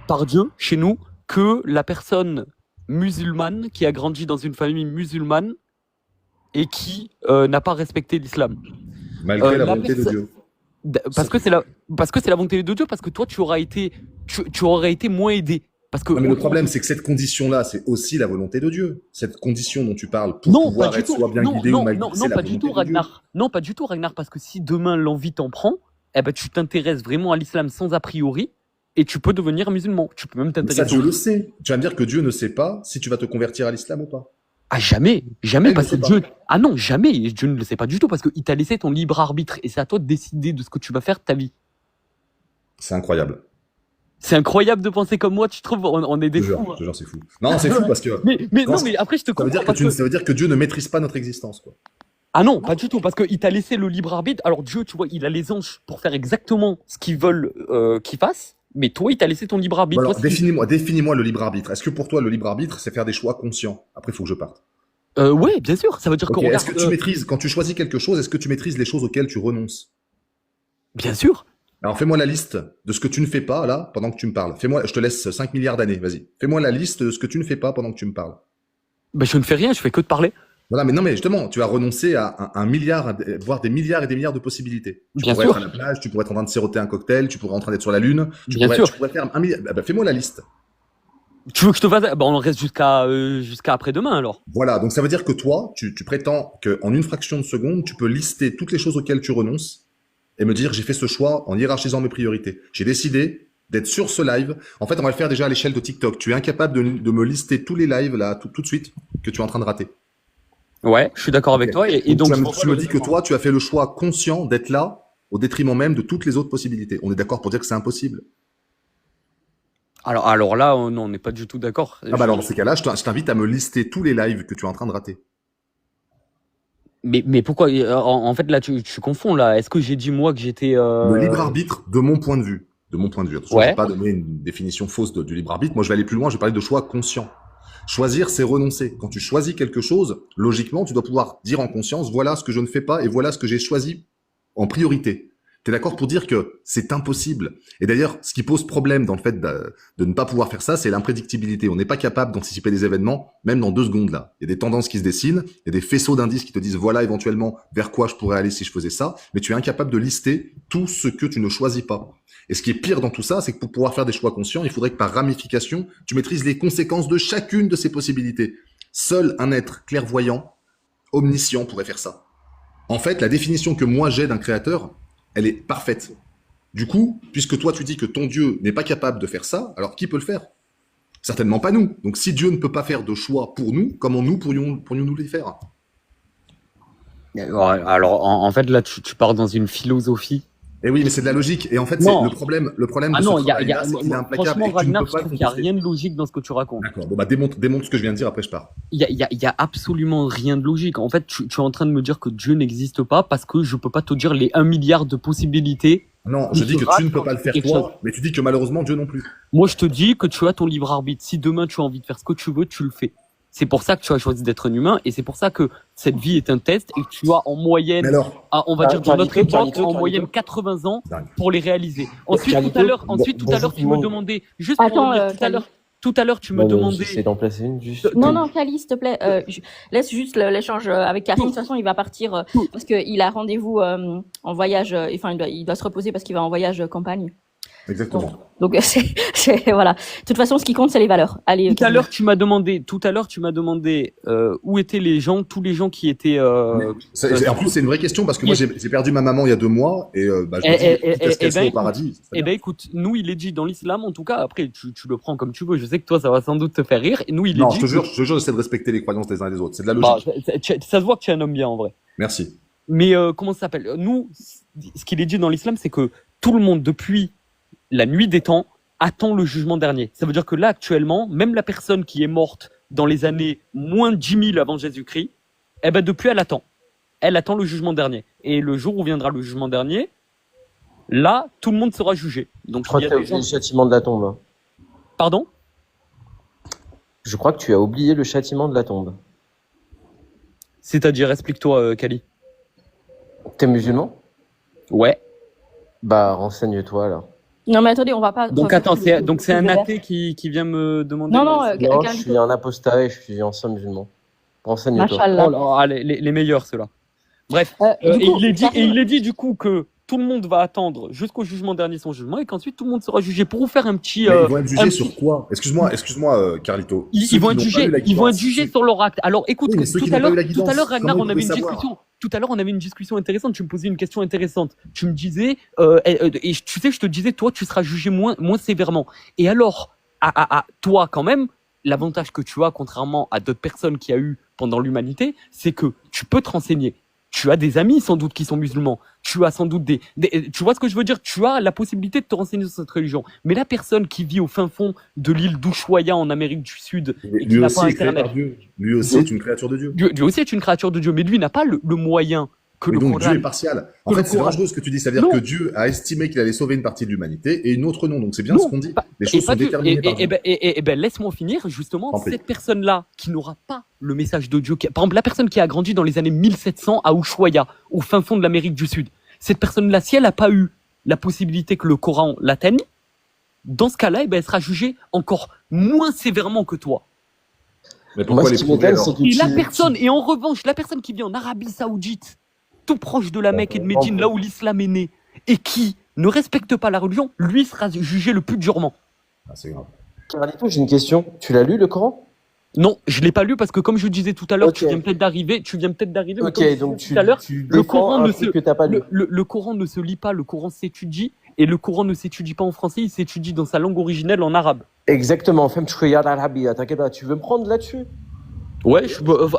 par Dieu chez nous que la personne musulmane qui a grandi dans une famille musulmane et qui n'a pas respecté l'islam. Malgré la la volonté de perso- Dieu. Parce que c'est la volonté de Dieu, parce que toi tu auras été moins aidé. Parce que Non, mais le problème, c'est que cette condition-là, c'est aussi la volonté de Dieu. Cette condition dont tu parles, pour non, pas pouvoir du être tout. soit bien Non, guidé non, ou mal non, guidé, non, c'est la pas du volonté tout, de Dieu. Ragnar. Non, pas du tout, Ragnar, parce que si demain l'envie t'en prend, eh ben tu t'intéresses vraiment à l'islam sans a priori et tu peux devenir musulman. Tu peux même Mais ça, t'intéresser Dieu au... le sait. Tu vas me dire que Dieu ne sait pas si tu vas te convertir à l'islam ou pas. Ah, jamais, jamais, Il parce ne que sait Dieu. Ah non, jamais, Dieu ne le sait pas du tout, parce qu'il t'a laissé ton libre arbitre et c'est à toi de décider de ce que tu vas faire de ta vie. C'est incroyable. C'est incroyable de penser comme moi, tu trouves, on est des Je te fous. jure, je te jure, c'est fou. Non, c'est fou parce que Mais Non, non, mais après je te ça veut comprends. dire que Parce que... ça veut dire que Dieu ne maîtrise pas notre existence, quoi. Ah non, pas du tout, parce qu'il t'a laissé le libre arbitre. Alors Dieu, tu vois, il a les anges pour faire exactement ce qu'ils veulent qu'ils fassent, mais toi, il t'a laissé ton libre Bon, arbitre. alors, Toi, si- définis-moi le libre arbitre. Est-ce que pour toi, le libre arbitre, c'est faire des choix conscients? Après, il faut que je parte. Ouais, bien sûr, ça veut dire Ok, que est-ce regarde, que tu maîtrises, quand tu choisis quelque chose, est-ce que tu maîtrises les choses auxquelles tu renonces? bien sûr. Alors, fais-moi la liste de ce que tu ne fais pas, là, pendant que tu me parles. Je te laisse 5 milliards d'années, vas-y. Fais-moi la liste de ce que tu ne fais pas pendant que tu me parles. Ben, je ne fais rien, je fais que de parler. Voilà, mais non, mais justement, tu as renoncé à un milliard, voire des milliards et des milliards de possibilités. Tu Bien pourrais sûr. être à la plage, tu pourrais être en train de siroter un cocktail, tu pourrais être en train d'être sur la Lune, Bien sûr. tu pourrais faire un milliard. Bah, fais-moi la liste. Tu veux que je te fasse? Ben, on reste jusqu'à après-demain alors. Voilà, donc ça veut dire que toi, tu prétends qu'en une fraction de seconde, tu peux lister toutes les choses auxquelles tu renonces et me dire j'ai fait ce choix en hiérarchisant mes priorités. J'ai décidé d'être sur ce live. En fait, on va le faire déjà à l'échelle de TikTok. Tu es incapable de me lister tous les lives là, tout de suite, que tu es en train de rater. Ouais, je suis d'accord avec Ok. toi. Et donc, tu me dis que toi, tu as fait le choix conscient d'être là au détriment même de toutes les autres possibilités. On est d'accord pour dire que c'est impossible. alors là, non, on n'est pas du tout d'accord. Ah bah alors dans ces cas-là, je t'invite à me lister tous les lives que tu es en train de rater. Mais pourquoi? En fait, là, tu confonds là. Est-ce que j'ai dit moi que j'étais Le libre arbitre, de mon point de vue. De mon point de vue. Attention, Ouais. je ne vais pas donner une définition fausse du libre arbitre. Moi, je vais aller plus loin. Je vais parler de choix conscient. Choisir, c'est renoncer. Quand tu choisis quelque chose, logiquement, tu dois pouvoir dire en conscience, voilà ce que je ne fais pas et voilà ce que j'ai choisi en priorité. Tu es d'accord pour dire que c'est impossible. Et d'ailleurs, ce qui pose problème dans le fait de ne pas pouvoir faire ça, c'est l'imprédictibilité. On n'est pas capable d'anticiper des événements, même dans 2 secondes là. Il y a des tendances qui se dessinent, il y a des faisceaux d'indices qui te disent voilà éventuellement vers quoi je pourrais aller si je faisais ça, mais tu es incapable de lister tout ce que tu ne choisis pas. Et ce qui est pire dans tout ça, c'est que pour pouvoir faire des choix conscients, il faudrait que par ramification, tu maîtrises les conséquences de chacune de ces possibilités. Seul un être clairvoyant, omniscient pourrait faire ça. En fait, la définition que moi j'ai d'un créateur, elle est parfaite. Du coup, puisque toi tu dis que ton Dieu n'est pas capable de faire ça, alors qui peut le faire? Certainement pas nous. Donc si Dieu ne peut pas faire de choix pour nous, comment nous pourrions nous les faire? Ouais, alors, en fait, là, tu pars dans une philosophie. Et oui, mais c'est de la logique. Et en fait, c'est Non. le problème Ah de ce non, travail-là, c'est qu'il est implacable franchement, et que tu ne Ragnar, peux je pas le trouve qu'il n'y a contester. rien de logique dans ce que tu racontes. D'accord. Bon, bah, démontre ce que je viens de dire, après je pars. Il y a absolument rien de logique. En fait, tu es en train de me dire que Dieu n'existe pas parce que je peux pas te dire les 1 milliard de possibilités. Non, je dis que tu ne peux pas le faire quelque toi, chose. mais tu dis que malheureusement Dieu non plus. Moi, je te dis que tu as ton libre arbitre. Si demain tu as envie de faire ce que tu veux, tu le fais. C'est pour ça que tu as choisi d'être un humain et c'est pour ça que cette vie est un test et que tu as en moyenne, Mais alors, on va dire dans notre époque, en moyenne Carlito. 80 ans dingue. pour les réaliser. Ensuite, Carlito, tout à l'heure, bonjour tu tout le me monde. demandais, juste pour Attends, revenir tout à l'heure, tu me demandais. J'essaie d'en placer une juste. Non, Kali, s'il te plaît, laisse juste l'échange avec Karim. De toute façon, il va partir parce qu'il a rendez-vous en voyage. Enfin, il doit se reposer parce qu'il va en voyage campagne. Exactement. Donc voilà. De toute façon, ce qui compte, c'est les valeurs. Allez. Tout à l'heure, tu m'as demandé où étaient les gens, tous les gens qui étaient. En plus, c'est une vraie question parce que moi, j'ai perdu ma maman il y a 2 mois et bah, je me dis, est-ce qu'elle soit au paradis? Eh ben écoute, nous il est dit dans l'islam, en tout cas, après tu le prends comme tu veux, je sais que toi ça va sans doute te faire rire, et nous il est Non, dit... je te jure, j'essaie de respecter les croyances des uns et des autres, c'est de la Bah, logique. ça se voit que tu es un homme bien en vrai. Merci. Mais comment ça s'appelle? Nous, ce qu'il est dit dans l'islam, c'est que tout le monde, depuis la nuit des temps, attend le jugement dernier. Ça veut dire que là, actuellement, même la personne qui est morte dans les années moins de 10 000 avant Jésus-Christ, eh ben depuis elle attend. Elle attend le jugement dernier. Et le jour où viendra le jugement dernier, là, tout le monde sera jugé. Donc, Je crois il y que a tu as des oublié gens... le châtiment de la tombe. Hein. Pardon? Je crois que tu as oublié le châtiment de la tombe. C'est-à-dire, explique-toi, Kali. T'es musulman? Ouais. Bah, renseigne-toi alors. Non, mais attendez, on va pas. Donc attends, c'est un athée qui vient me demander. Non, Non, je suis un apostat et je suis ancien musulman. Renseigne-toi. Machallah. Oh là, ah, les meilleurs ceux-là. Bref, Du coup, il est dit du coup que tout le monde va attendre jusqu'au jugement dernier son jugement et qu'ensuite tout le monde sera jugé. Pour vous faire un petit. Mais ils vont être jugés sur quoi? Excuse-moi, Carlito. Ils vont être jugés sur leur acte. Alors écoute, Oui, mais ceux qui tout à n'ont pas eu la l'heure, guidance, Ragnar, comment on ils avait une pouvaient savoir? discussion. Tout à l'heure, on avait une discussion intéressante. Tu me posais une question intéressante. Tu me disais, et tu sais, je te disais, toi, tu seras jugé moins sévèrement. Et alors, toi, quand même, l'avantage que tu as, contrairement à d'autres personnes qui a eu pendant l'humanité, c'est que tu peux te renseigner. Tu as des amis sans doute qui sont musulmans. Tu as sans doute tu vois ce que je veux dire? Tu as la possibilité de te renseigner sur cette religion. Mais la personne qui vit au fin fond de l'île d'Ushuaïa en Amérique du Sud et qui Lui n'a aussi pas est créé Internet, par Dieu. Lui aussi est une créature de Dieu. Dieu aussi est une créature de Dieu, mais lui n'a pas le moyen que Mais le donc Coran. Dieu est partial. En que le fait, c'est Coran- dangereux ce que tu dis. Ça veut dire Non. que Dieu a estimé qu'il allait sauver une partie de l'humanité et une autre non. Donc c'est bien Non, ce qu'on dit. pas- Les et choses pas sont du- déterminées par Dieu. et ben, laisse-moi finir, justement, T'en prie. cette personne-là qui n'aura pas le message de Dieu, par exemple, la personne qui a grandi dans les années 1700 à Ushuaïa, au fin fond de l'Amérique du Sud, cette personne-là, si elle n'a pas eu la possibilité que le Coran l'atteigne, dans ce cas-là, eh ben, elle sera jugée encore moins sévèrement que toi. Mais pourquoi Moi, les ce qui prouver m'étonne, alors? c'est que Et en revanche, la personne qui vit en Arabie Saoudite, tout proche de la Mecque et de Médine, là où l'islam est né, et qui ne respecte pas la religion, lui sera jugé le plus durement. Ah, c'est grave. Carlito, j'ai une question. Tu l'as lu le Coran? Non, je l'ai pas lu parce que comme je disais tout à l'heure, Ok. tu viens peut-être d'arriver, mais Ok, comme je donc disais tout à l'heure, tu le défends Coran un ne truc se que t'as pas lu. le Coran ne se lit pas, le Coran s'étudie et le Coran ne s'étudie pas en français, il s'étudie dans sa langue originelle en arabe. Exactement. Femme, tu regardes l'Arabie. T'inquiète pas. Tu veux me prendre là-dessus? Ouais,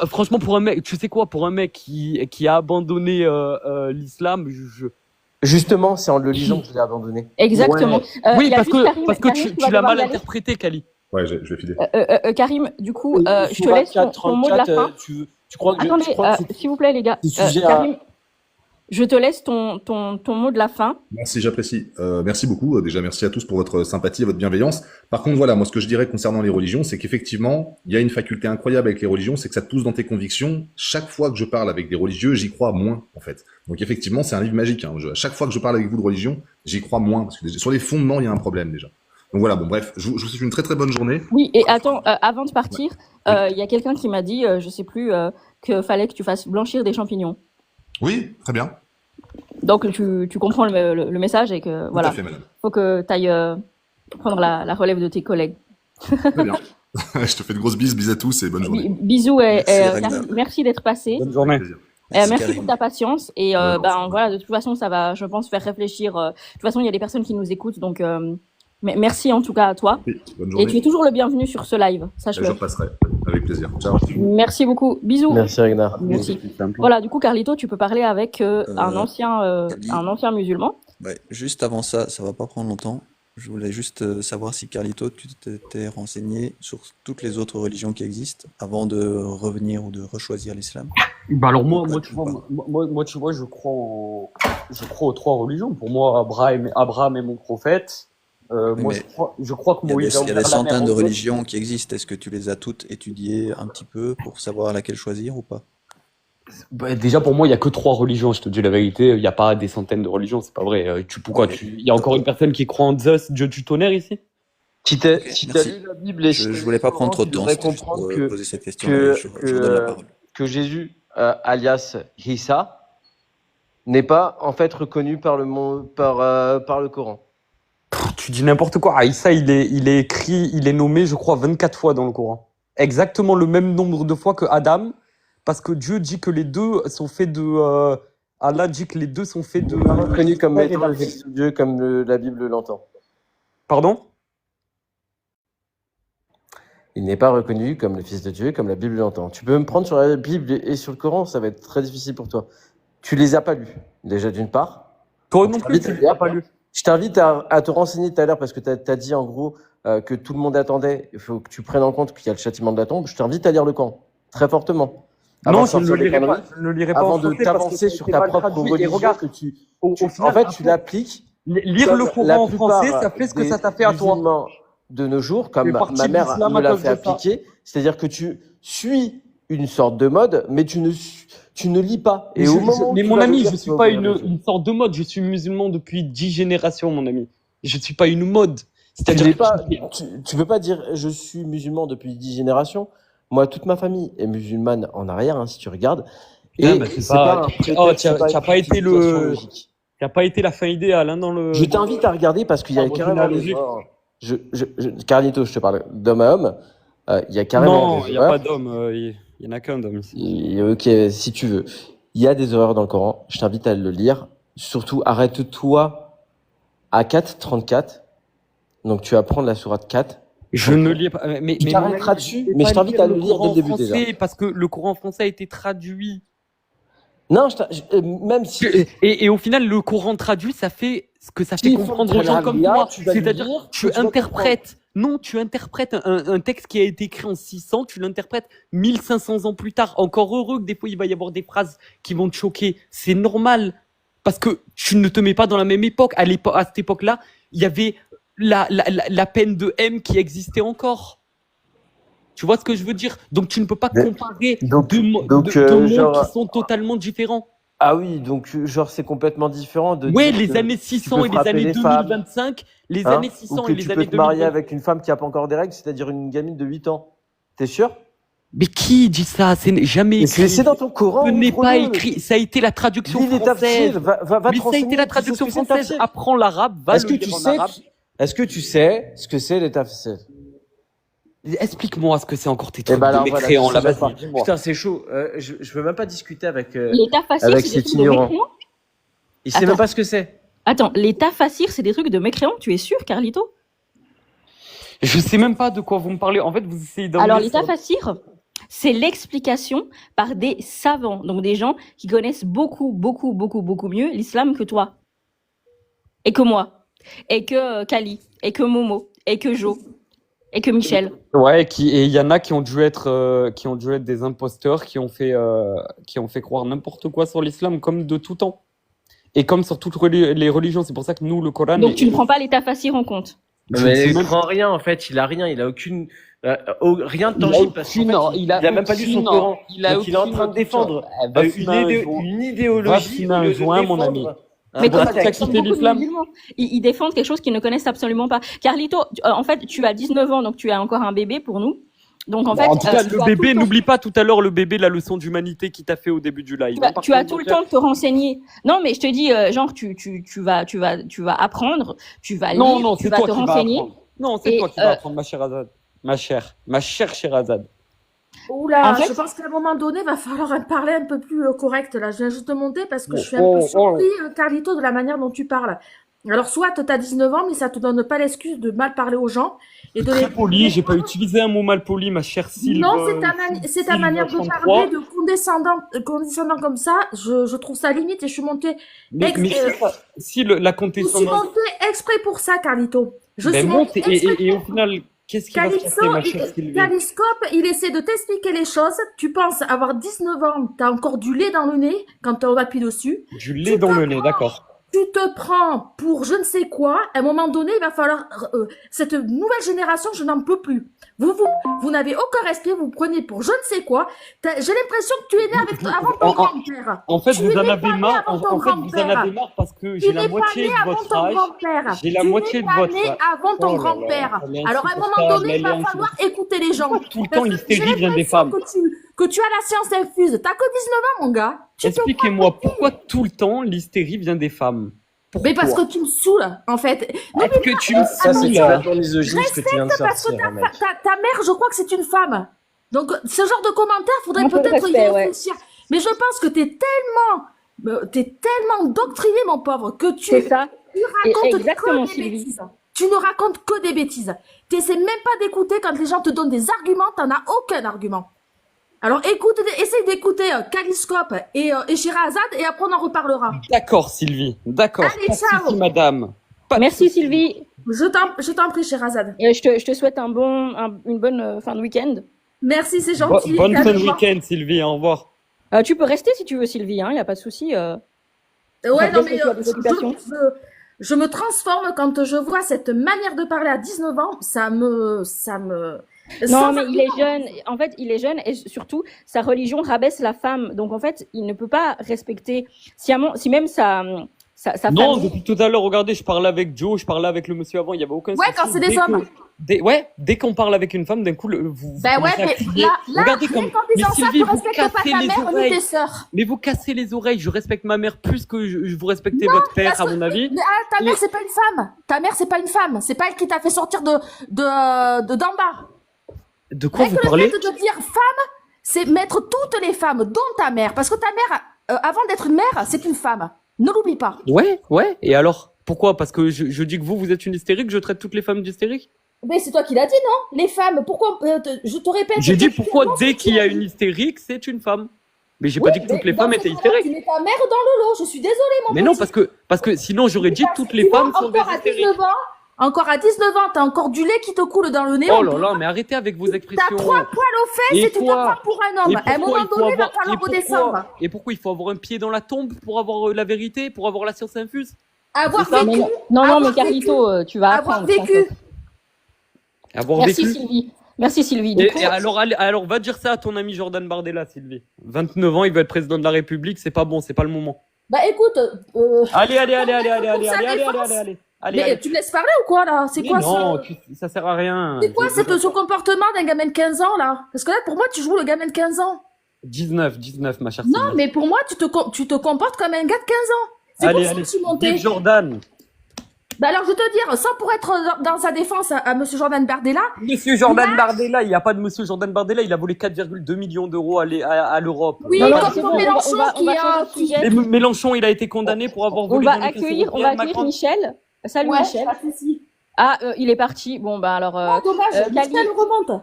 franchement pour un mec, tu sais quoi, pour un mec qui a abandonné l'islam, Justement, c'est en le lisant que je l'ai abandonné. Exactement. oui, il y a parce juste que Karim qui va tu l'as devoir mal y aller. interprété, Kali. Ouais, je vais filer. Karim, du coup, je te laisse ton mot de la fin. Tu crois que Attendez, s'il vous plaît, les gars. ce sujet Karim, je te laisse ton mot de la fin. Merci, j'apprécie. Merci beaucoup. Déjà, merci à tous pour votre sympathie et votre bienveillance. Par contre, voilà, moi, ce que je dirais concernant les religions, c'est qu'effectivement, il y a une faculté incroyable avec les religions, c'est que ça te pousse dans tes convictions. Chaque fois que je parle avec des religieux, j'y crois moins, en fait. Donc, effectivement, c'est un livre magique. Hein. Chaque fois que je parle avec vous de religion, j'y crois moins. Parce que sur les fondements, il y a un problème, déjà. Donc voilà, bon, bref, je vous souhaite une très très bonne journée. Oui, et attends, avant de partir, il y a quelqu'un qui m'a dit, je sais plus, que fallait que tu fasses blanchir des champignons. Oui, très bien. Donc tu comprends le message et que voilà, Tout à fait, madame. faut que tu ailles prendre la relève de tes collègues. Très bien. Je te fais de grosses bises à tous et bonne journée. Bisous et Merci, Ragnar. merci d'être passé. Bonne journée. Plaisir. Merci Karim. pour ta patience et Ouais, voilà, de toute façon ça va, je pense, faire réfléchir. De toute façon, il y a des personnes qui nous écoutent, donc Mais merci en tout cas à toi. Oui, bonne Et tu es journée. toujours le bienvenu sur ce live, Je sache-le. passerai. Avec plaisir. Ciao. Merci beaucoup. Bisous. Merci Ragnar. Merci. Voilà, du coup, Carlito, tu peux parler avec un Kali, ancien musulman. ouais, juste avant ça va pas prendre longtemps. Je voulais juste savoir si Carlito, tu t'étais renseigné sur toutes les autres religions qui existent avant de revenir ou de rechoisir l'islam. Bah alors moi, Ou moi, pas, tu ou vois, pas. moi, tu vois, je crois aux trois religions. Pour moi, Abraham est mon prophète. Oui, Moi, mais je crois que il y a Moïse a des ouvert la mer centaines de en deux. religions qui existent. Est-ce que tu les as toutes étudiées un petit peu pour savoir laquelle choisir ou pas? Bah, déjà, pour moi, il y a que trois religions. Je te dis la vérité. Il n'y a pas des centaines de religions. C'est pas vrai. Non, mais Il y a encore une personne qui croit en Zeus, Dieu du tonnerre ici? Si t'as ok, si t'as merci. lu la Bible et si Je t'as lu voulais le pas prendre Coran, trop tu de temps, devrais c'était juste pour comprendre poser cette question et je vous redonne la parole. que Jésus, alias Isa, n'est pas en fait reconnu par par le Coran. Tu dis n'importe quoi. Aïssa, il est écrit, il est nommé, je crois, 24 fois dans le Coran. Exactement le même nombre de fois que Adam, parce que Dieu dit que les deux sont faits de... Allah dit que les deux sont faits de... Reconnu comme fer et étant le d'acier. Fils de Dieu, comme la Bible l'entend. Pardon? Il n'est pas reconnu comme le Fils de Dieu, comme la Bible l'entend. Tu peux me prendre sur la Bible et sur le Coran, ça va être très difficile pour toi. Tu les as pas lus, déjà d'une part. Toi Donc, non je plus, t'invite tu à l'as lire. pas lu. Je t'invite à te renseigner tout à l'heure parce que tu as dit en gros que tout le monde attendait. Il faut que tu prennes en compte qu'il y a le châtiment de la tombe. Je t'invite à lire le Coran, très fortement. Avant Non, de je ne le sortir des lirai conneries, pas. Je ne le lirai pas avant en de français parce que t'avancer ça a sur été ta mal propre traduit. Et religion regarde, que au en final, fait, tu l'appliques lire le comme Coran la en français, ça plupart fait ce que des ça t'a fait à toi. musulmans de nos jours, Tu comme es parti ma de mère l'islam me à l'a cause fait de ça. appliquer. C'est-à-dire que tu suis une sorte de mode, mais tu ne lis pas. Mais, Et au moment où mais tu mon vas le ami, lire, je tu suis vas pas ouvrir les yeux. une sorte de mode. Je suis musulman depuis 10 générations, mon ami. Je suis pas une mode. Tu C'est-à-dire n'es que pas, tu peux pas dire je suis musulman depuis 10 générations. Moi, toute ma famille est musulmane en arrière, hein, si tu regardes. putain, Et bah, c'est c'est pas pas. un prétexte, Oh, c'est pas t'as une pas été justification le. logique. T'as pas été la fin idéale hein, dans le. Je t'invite à regarder parce qu'il y a l'arbre carrément des généalogique. erreurs. Carlito, je te parle d'homme à homme. Il y a carrément Non, des il y a pas erreurs. d'homme. Il y en a qu'un d'homme ici. Et, ok, si tu veux. Il y a des erreurs dans le Coran. Je t'invite à le lire. Surtout, arrête-toi à 4:34. Donc, tu vas prendre la sourate 4. Je ne lis pas. Mais Tu mon t'arrêteras ami, dessus, je vais mais pas je t'invite lire à le le lire dès Coran le début déjà. français parce que le Coran français a été traduit. Non, même si. Et au final, le Coran traduit, ça fait ce que ça fait Il faut comprendre que aux tu gens la comme lias, toi. tu vas lui C'est-à-dire, dire, tu tu vas interprètes. Non, tu interprètes un texte qui a été écrit en 600, tu l'interprètes 1500 ans plus tard. Encore heureux que des fois, il va y avoir des phrases qui vont te choquer. C'est normal. Parce que tu ne te mets pas dans la même époque. À cette époque-là, il y avait la peine de M qui existait encore. Tu vois ce que je veux dire? Donc, tu ne peux pas comparer deux mondes qui sont totalement différents. Ah oui, donc genre c'est complètement différent de Ouais, dire les que années tu 600 peux et les frapper années les femmes, 2025, les hein, années ou 600 que et les tu années peux te marier 2025. avec une femme qui a pas encore des règles, c'est-à-dire une gamine de 8 ans. T'es sûr? Mais qui dit ça? C'est jamais Mais c'est écrit. dans ton Coran, Ce n'est pas ouvre-le. écrit. Ça a été la traduction Lis les française. tafsirs, va te Mais ça a été renseigner, la tu sais ce traduction que c'est, française. tafsir. Apprends l'arabe, va Est-ce le que tu lire en sais, arabe. est-ce que tu sais ce que c'est les tafsirs? Explique-moi ce que c'est encore tes Eh trucs ben de alors voilà, mécréants, tu là, sais même vas-y, pas. dis-moi. Putain, c'est chaud. Je peux même pas discuter avec L'état facile, avec c'est des cet trucs de ignorant. mécréants? Il sait même Attends. pas ce que c'est. Attends, l'état facile, c'est des trucs de mécréants? Tu es sûr, Carlito? Je sais même pas de quoi vous me parlez. En fait, vous essayez d'emmener Alors, sur- l'état facile, c'est l'explication par des savants, donc des gens qui connaissent beaucoup, beaucoup, beaucoup, beaucoup mieux l'islam que toi, et que moi, et que Kali, et que Momo, et que Jo, et que Michel. Ouais, et il y en a qui ont dû être des imposteurs qui ont fait croire n'importe quoi sur l'islam comme de tout temps. Et comme sur toutes les religions. C'est pour ça que nous, le Coran. Donc, tu ne prends pas l'état facile en compte. Je Mais sais il même- prend rien en fait, il a rien, il a aucune rien de Il a tangible parce qu'en aucune- fait, il a même pas lu son aucune- Coran. il a Donc il est en aucune train de défendre culture. Va fumer un joint. une Va idéologie fumer un au lieu de joint, mon ami. défendre un Mais pour ça toi, que tu as tu comme quitté beaucoup de l'islam. musulmans. Ils défendent quelque chose qu'ils ne connaissent absolument pas. Carlito, en fait, tu as 19 ans, donc tu es encore un bébé pour nous. Donc, en Bon, fait, en tout cas, tu le as bébé, tout le temps- n'oublie pas tout à l'heure le bébé, la leçon d'humanité qu'il t'a fait au début du live. tu as tout le temps de te renseigner. Non, mais je te dis, genre, tu vas apprendre, tu vas lire, Non, non, tu c'est vas toi te qui vas renseigner. apprendre. Non, c'est Et, toi qui vas apprendre, ma chère Azad. Ma chère Sherazade. Oula, En fait- je pense qu'à un moment donné, va falloir parler un peu plus correct là. Je viens juste de monter parce que Oh, je suis un peu oh, surpris, Carlito, de la manière dont tu parles. Alors, soit tu as 19 ans, mais ça te donne pas l'excuse de mal parler aux gens et de Très poli, j'ai pas utilisé un mot mal poli, ma chère Sylve. Non, c'est ta manière de 33. parler, de condescendant comme ça. Je trouve ça limite et je suis montée. Mais si la Je suis condescendance. montée exprès pour ça, Carlito. Je suis Ben montée monte exprès et au final, qu'est-ce qui va se passer, ma chère Sylvie? Caliscope, il essaie de t'expliquer les choses. Tu penses avoir 19 ans, t'as encore du lait dans le nez quand on appuie dessus. Du lait dans le nez, d'accord. Tu te prends pour je ne sais quoi. À un moment donné, il va falloir cette nouvelle génération, je n'en peux plus. Vous n'avez aucun respect. Vous prenez pour je ne sais quoi. J'ai l'impression que tu es né avant ton grand-père. En fait, Tu vous es en né avez pas né marre. avant ton En fait, vous en grand-père. avez marre parce que Tu j'ai la n'es pas moitié né de avant votre ton âge. grand-père. J'ai la Tu moitié n'es de pas votre né âge. avant ton Oh là là, grand-père. elle est Alors à un moment insupportable, donné, il elle est va falloir écouter les gens. Tout le Parce temps, que j'ai l'hystérie vient des l'impression femmes. que tu as la science infuse. T'as que 19 ans, mon gars. Tu te Expliquez-moi pourquoi tout le temps l'hystérie vient des femmes. Mais parce que tu me saoules, en fait. Non, Est-ce que tu me Ça, c'est saoules? complètement misogyne ce que tu viens de parce que sortir, mec. ta mère, je crois que c'est une femme. Donc, ce genre de commentaire, faudrait Un peu de peut-être y respect, ouais. réfléchir. Mais je pense que t'es tellement doctriné, mon pauvre, que C'est ça. tu racontes Exactement, que des Sylvie. bêtises. Tu ne racontes que des bêtises. T'essaies même pas d'écouter quand les gens te donnent des arguments, t'en as aucun argument. Alors, essaye d'écouter Kaliscope et Sherazade, et après on en reparlera. D'accord, Sylvie. D'accord. Allez, Pas de ciao. souci, madame. Pas de Merci souci. Sylvie. Je t'en prie, Sherazade. Et je te souhaite une bonne fin de week-end. Merci, c'est gentil. Bonne fin de Calme-toi. week-end, Sylvie. Au revoir. Tu peux rester si tu veux, Sylvie, il n'y a pas de souci. Ouais, Enfin, non, bien mais sûr, tu as des occupations. je me transforme quand je vois cette manière de parler à 19 ans. Non, Sans mais il est argument. jeune. En fait, il est jeune et surtout, sa religion rabaisse la femme. Donc, en fait, il ne peut pas respecter si même sa Non, famille. depuis tout à l'heure, regardez, je parlais avec Joe, je parlais avec le monsieur avant, il n'y avait aucun Ouais, souci. quand c'est des hommes. Dès qu'on parle avec une femme, d'un coup, vous Ben ouais, commencez à mais crier. là, Regardez rien comme. qu'en Mais disant ça, Sylvie, tu vous respectes pas cassez ta les mère ni oreilles. tes sœurs. Mais vous cassez les oreilles. Je respecte ma mère plus que je vous respectez votre père, Parce à que mon avis. ta mère, c'est pas une femme. Ta mère, c'est pas une femme. C'est pas elle qui t'a fait sortir d'en bas. De quoi Rien vous que le parlez? fait de dire femme, c'est mettre toutes les femmes, dont ta mère. Parce que ta mère, avant d'être une mère, c'est une femme. Ne l'oublie pas. Ouais. Et alors? Pourquoi? Parce que je dis que vous êtes une hystérique, je traite toutes les femmes d'hystériques? Mais c'est toi qui l'as dit, non? Les femmes, pourquoi je te répète. J'ai dit textuellement pourquoi ce dès que qu'il tu y a as une dit. hystérique, c'est une femme. Mais j'ai Oui, pas dit que toutes mais les dans femmes ce étaient cas-là, hystériques. tu mets ta mère dans le lot. Je suis désolée, mon Mais petit. non, parce que sinon j'aurais dit toutes les Tu vois, femmes sont des encore à hystériques. 19 ans, encore à 19 ans, t'as encore du lait qui te coule dans le nez. Oh mon là pauvre. là, mais arrêtez avec vos T'as expressions. 3 poils aux fesses Et et tu te quoi? prends pour un homme. Et À un pourquoi moment il faut donné, il va avoir- falloir redescendre. Et pourquoi il faut avoir un pied dans la tombe pour avoir la vérité, pour avoir la science infuse? Avoir C'est ça? vécu. Non, avoir mais vécu, Carlito, tu vas avoir apprendre. vécu. t'inquiète. Avoir Merci vécu. Sylvie. Merci Sylvie. Du coup, Et alors, va dire ça à ton ami Jordan Bardella, Sylvie. 29 ans, il veut être président de la République, c'est pas bon, c'est pas le moment. Bah écoute, Allez. mais tu me laisses parler ou quoi là? C'est Mais quoi non, ce... ça sert à rien. C'est quoi ce comportement d'un gamin de 15 ans là? Parce que là, pour moi, tu joues le gamin de 15 ans. 19, ma chère Non, Sylvie. mais pour moi, tu te comportes comme un gars de 15 ans. C'est pour ça que je suis montée. Vive Jordan. Bah alors, je vais te dire, sans pour être dans sa défense à Monsieur Jordan Bardella, Monsieur Jordan Bardella, il n'y a pas de Monsieur Jordan Bardella, il a volé 4,2 millions d'euros à l'Europe. oui, Non, non, comme c'est pour bon, Mélenchon on va qui changer a... de sujet. Et Mélenchon, il a été condamné pour avoir On volé va dans les caisses accueillir européennes, Macron. Michel. Salut Ouais, Michel. pas de souci. Ah, il est parti. Bon, bah alors. Oh, dommage, Kali, Michel remonte.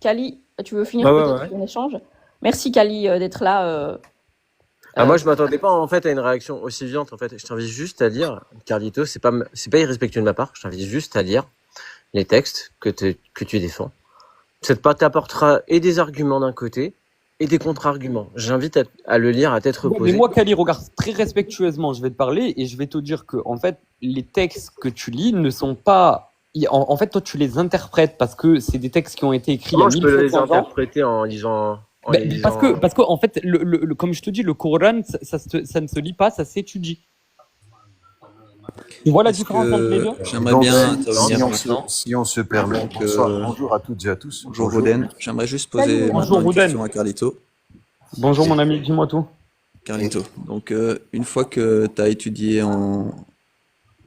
Kali, tu veux finir Ouais, peut-être ton échange? Merci Kali d'être là. Moi, je m'attendais pas en fait à une réaction aussi violente. En fait, je t'invite juste à lire, Carlito, c'est pas irrespectueux de ma part. Je t'invite juste à lire les textes que tu défends. Cette part t'apportera et des arguments d'un côté et des contre-arguments. J'invite à le lire à tête Ouais, reposée. mais moi, Kali, regarde, très respectueusement, je vais te parler et je vais te dire que, en fait, les textes que tu lis ne sont pas. En fait, toi, tu les interprètes parce que c'est des textes qui ont été écrits Comment il y je a peux les 1700 ans. interpréter en lisant Parce que, en fait, comme je te dis, le Coran, ça ne se lit pas, ça s'étudie. Tu vois la différence entre les deux? J'aimerais bien intervenir maintenant. Si on se permet, Donc, bonjour à toutes et à tous. Bonjour Roden. J'aimerais juste poser Bonjour, maintenant une Roden. question à Carlito. Bonjour mon ami, dis-moi tout. Carlito, donc une fois que tu as étudié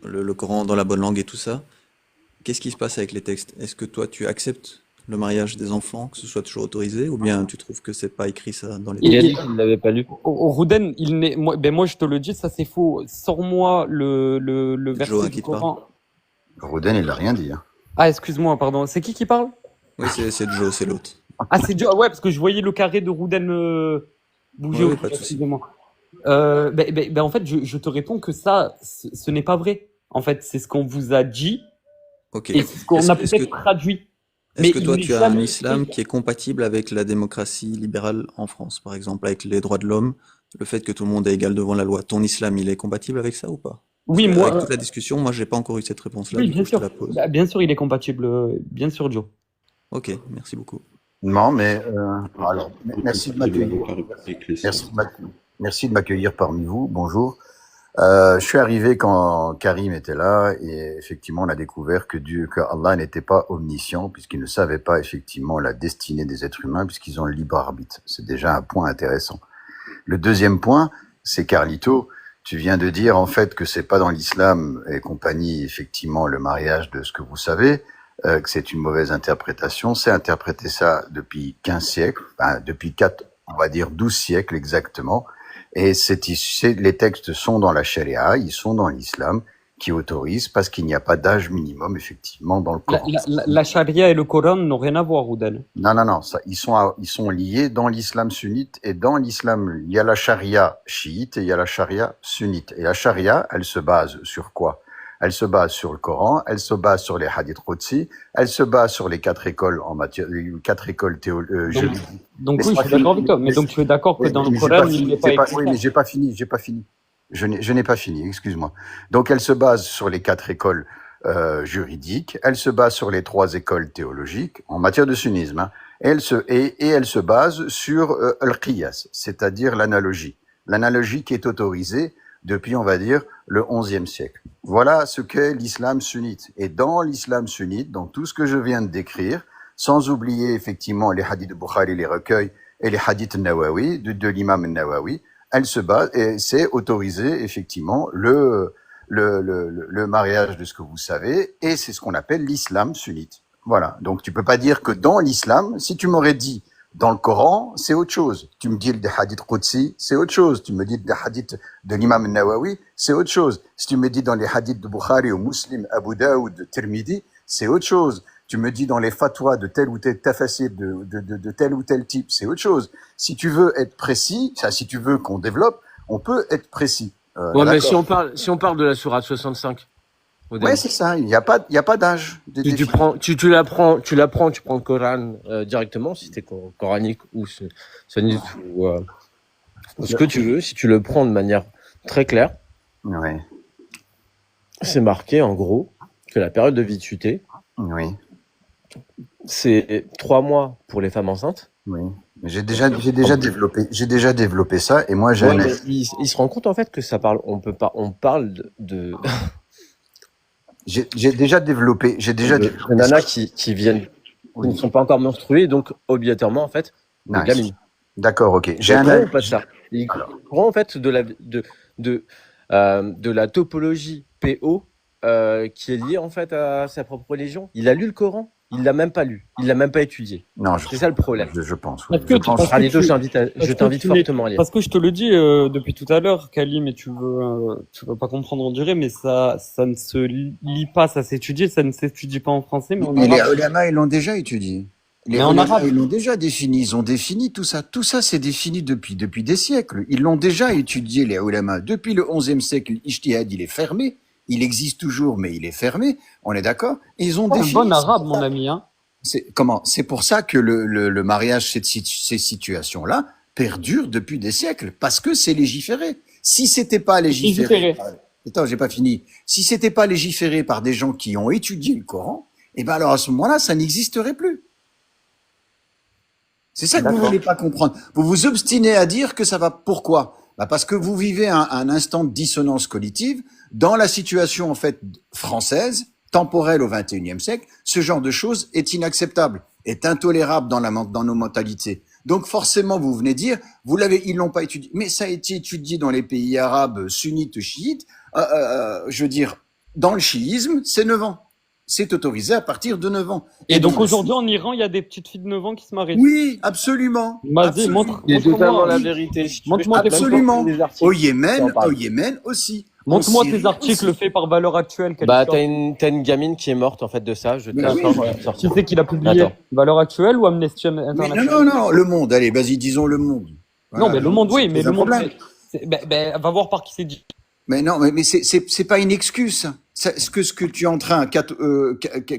le Coran dans la bonne langue et tout ça, qu'est-ce qui se passe avec les textes? Est-ce que toi tu acceptes le mariage des enfants, que ce soit toujours autorisé, ou bien tu trouves que c'est pas écrit ça dans les Il a textes? dit qu'il l'avait pas lu. Rouden, moi je te le dis, ça c'est faux. Sors-moi le verset Joe, du qui te parle? Coran. Rouden, il a rien dit. Hein. Ah, excuse-moi, pardon. C'est qui parle? Oui, c'est Joe, c'est l'autre. Ah, c'est Joe. Ouais, parce que je voyais le carré de Rouden bouger. Oui, pas de souci. Excusez-moi. En fait, je te réponds que ça, ce n'est pas vrai. En fait, c'est ce qu'on vous a dit Ok. et c'est ce qu'on a Est-ce peut-être traduit. Est-ce que toi, il n'est tu as un jamais islam écrit. qui est compatible avec la démocratie libérale en France, par exemple, avec les droits de l'homme, le fait que tout le monde est égal devant la loi? Ton islam, il est compatible avec ça ou pas? Parce Oui, que moi. avec toute la discussion, moi, j'ai pas encore eu cette réponse-là, Oui, du bien coup, je te sûr. la pose. Bah, bien sûr, il est compatible. Bien sûr, Joe. Ok, merci beaucoup. Non, mais alors, merci de m'accueillir. Merci de m'accueillir parmi vous. Bonjour. Je suis arrivé quand Karim était là et effectivement on a découvert que Allah n'était pas omniscient puisqu'il ne savait pas effectivement la destinée des êtres humains puisqu'ils ont le libre arbitre. C'est déjà un point intéressant. Le deuxième point, c'est Carlito. Tu viens de dire en fait que c'est pas dans l'islam et compagnie effectivement le mariage de ce que vous savez, que c'est une mauvaise interprétation. C'est interpréter ça depuis 15 siècles, depuis 4, on va dire 12 siècles exactement. Et les textes sont dans la charia, ils sont dans l'islam, qui autorise parce qu'il n'y a pas d'âge minimum effectivement dans le Coran. La charia et le Coran n'ont rien à voir, Rouden. Non, ça, ils sont liés dans l'islam sunnite et dans l'islam, il y a la charia chiite et il y a la charia sunnite. Et la charia, elle se base sur quoi? Elle se base sur le Coran, elle se base sur les hadiths qudsi, elle se base sur les 4 écoles en matière, 4 écoles juridiques. Donc oui, je suis d'accord avec toi. Mais donc tu es d'accord que dans le Coran, il n'est pas écrit. Oui, mais j'ai pas fini. Je n'ai pas fini, excuse-moi. Donc elle se base sur les 4 écoles juridiques, elle se base sur les 3 écoles théologiques en matière de sunnisme, hein, et elle se base sur al-qiyas, c'est-à-dire l'analogie. L'analogie qui est autorisée depuis, on va dire, le XIe siècle. Voilà ce qu'est l'islam sunnite. Et dans l'islam sunnite, dans tout ce que je viens de décrire, sans oublier effectivement les hadiths de Bukhari, les recueils, et les hadiths Nawawi, de l'imam Nawawi, elle se base, et c'est autorisé effectivement le mariage de ce que vous savez, et c'est ce qu'on appelle l'islam sunnite. Voilà. Donc tu peux pas dire que dans l'islam, si tu m'aurais dit dans le Coran, c'est autre chose. Tu me dis des hadiths qudsi, c'est autre chose. Tu me dis des hadiths de l'imam Nawawi, c'est autre chose. Si tu me dis dans les hadiths de Bukhari ou Muslim, Abu Daoud, Tirmidhi, c'est autre chose. Tu me dis dans les fatwas de tel ou tel tafasir de tel ou tel type, c'est autre chose. Si tu veux être précis, si tu veux qu'on développe, on peut être précis. Ouais, mais si on parle de la sourate 65. Ouais, c'est ça. Il y a pas d'âge. Tu prends le Coran directement, si c'était coranique ou sunnite ou ce que tu veux. Si tu le prends de manière très claire, ouais. C'est marqué en gros que la période de vitalité, oui, c'est 3 mois pour les femmes enceintes. Oui. J'ai déjà développé ça et moi j'ai il se rend compte en fait que ça parle. On parle de J'ai déjà développé des nanas qui viennent, qui ne sont pas encore menstruées, donc obligatoirement en fait, des gamines. D'accord, ok. J'ai un pas ça. Il comprend en fait de la topologie PO qui est liée en fait à sa propre religion. Il a lu le Coran, il l'a même pas lu, il l'a même pas étudié. Non, c'est ça le problème. Je pense. Je t'invite fortement à lire. Parce que je te le dis depuis tout à l'heure, Kalim, et tu vas pas comprendre, on dirait, mais ça ne se lit pas, ça s'étudie, ça ne s'étudie pas en français, mais en arabe. Les ulama, ils l'ont déjà étudié. Les ulama, ils l'ont déjà défini, ils ont défini tout ça. Tout ça, c'est défini depuis des siècles. Ils l'ont déjà étudié, les ulama. Depuis le XIe siècle, l'ijtihad, il est fermé. Il existe toujours, mais il est fermé. On est d'accord? Ils ont défini. Un bon arabe, mon ami, hein. C'est pour ça que le mariage, ces situations-là, perdurent depuis des siècles. Parce que c'est légiféré. Si c'était pas légiféré. Attends, j'ai pas fini. Si c'était pas légiféré par des gens qui ont étudié le Coran, eh ben alors à ce moment-là, ça n'existerait plus. C'est ça que vous voulez pas comprendre. Vous vous obstinez à dire que ça va. Pourquoi? Parce que vous vivez un instant de dissonance cognitive dans la situation en fait française, temporelle au XXIe siècle. Ce genre de choses est inacceptable, est intolérable dans nos mentalités. Donc forcément, vous venez dire, ils l'ont pas étudié, mais ça a été étudié dans les pays arabes sunnites, chiites. Je veux dire, dans le chiisme, c'est 9 ans. C'est autorisé à partir de 9 ans. Et donc aujourd'hui en Iran, il y a des petites filles de 9 ans qui se marient. Oui, absolument. Vas-y, Absolument. montre-moi. la vérité. Si tu veux, Montre-moi je te tes donne Absolument. des articles Au qui en Yémen parlent. aussi. En Montre-moi Syrie tes articles aussi. faits par Valeur Actuelle. Bah, t'as une gamine qui est morte, en fait, de ça. Je Mais t'ai oui. sorti. Qui c'est qu'il a publié? Attends. Valeur Actuelle ou Amnesty Mais International? non, Le Monde. Allez, vas-y, disons Le Monde. Non, mais Le Monde, oui, mais C'est Le un Monde. problème. Va voir par qui c'est dit. Mais non, mais c'est pas une excuse. Ça. Ce que tu es en train,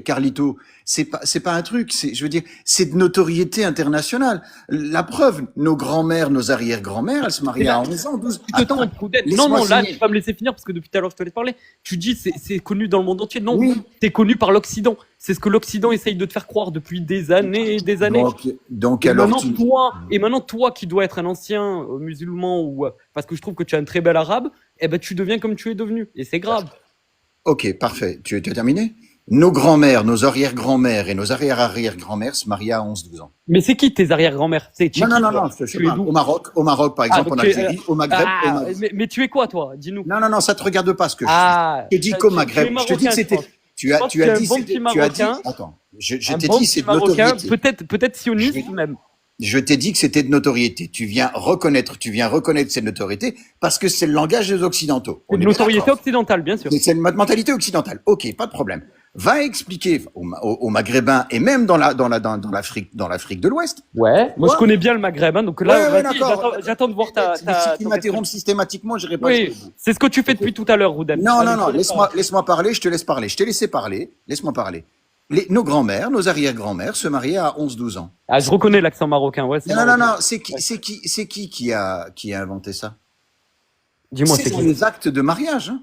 Carlito, c'est pas un truc. Je veux dire, c'est de notoriété internationale. La preuve, nos grands-mères, nos arrière-grands-mères, elles se mariaient à 11 ans, 12. Tu te trompes, Rouden. laisse-moi Non, là, finir. tu vas me laisser finir parce que depuis tout à l'heure, je te laisse parler. Tu dis c'est connu dans le monde entier. Non, Oui. c'est connu par l'Occident. C'est ce que l'Occident essaye de te faire croire depuis des années et des années. Donc Et alors, maintenant, toi qui dois être un ancien musulman ou parce que je trouve que tu es un très bel arabe, eh ben tu deviens comme tu es devenu et c'est grave. Ok, parfait. Tu as terminé? Nos grands-mères, nos arrière-grand-mères et nos arrière-arrière-grand-mères se mariaient à 11-12 ans. Mais c'est qui tes arrière-grand-mères? C'est qui, Non, toi je sais Tu es pas. d'où? Au Maroc, par exemple, donc en tu es, Algérie, au Maghreb, mais tu es quoi toi? Dis-nous. Non, ça te regarde pas ce que je dis. Je te dis tu- qu'au tu es Maghreb, je te dis que marocain, c'était, je pense. tu Je as pense dit, que tu es un bon petit Marocain. attends, je Un t'ai bon dit petit c'est de Marocain, notoriété. peut-être sioniste même. Je t'ai dit que c'était de notoriété. Tu viens reconnaître cette notoriété parce que c'est le langage des Occidentaux. C'est On de est notoriété d'accord. occidentale, bien sûr. C'est une mentalité occidentale. Ok, pas de problème. Va expliquer aux Maghrébins et même dans l'Afrique de l'Ouest. Ouais. Moi, je connais bien le Maghreb, hein, donc là, Ouais, vas-y, d'accord. j'attends de voir Mais si tu m'interromps systématiquement, j'irai pas. Oui, c'est ce que tu fais depuis tout à l'heure, Rouden. Non, Allez, laisse-moi parler, je te laisse parler. Je t'ai laissé parler, laisse-moi parler. Nos grands-mères, nos arrière-grand-mères se mariaient à 11-12 ans. Ah, je reconnais l'accent marocain, ouais. Non, c'est qui a inventé ça? Dis-moi, C'est dans les actes de mariage, hein.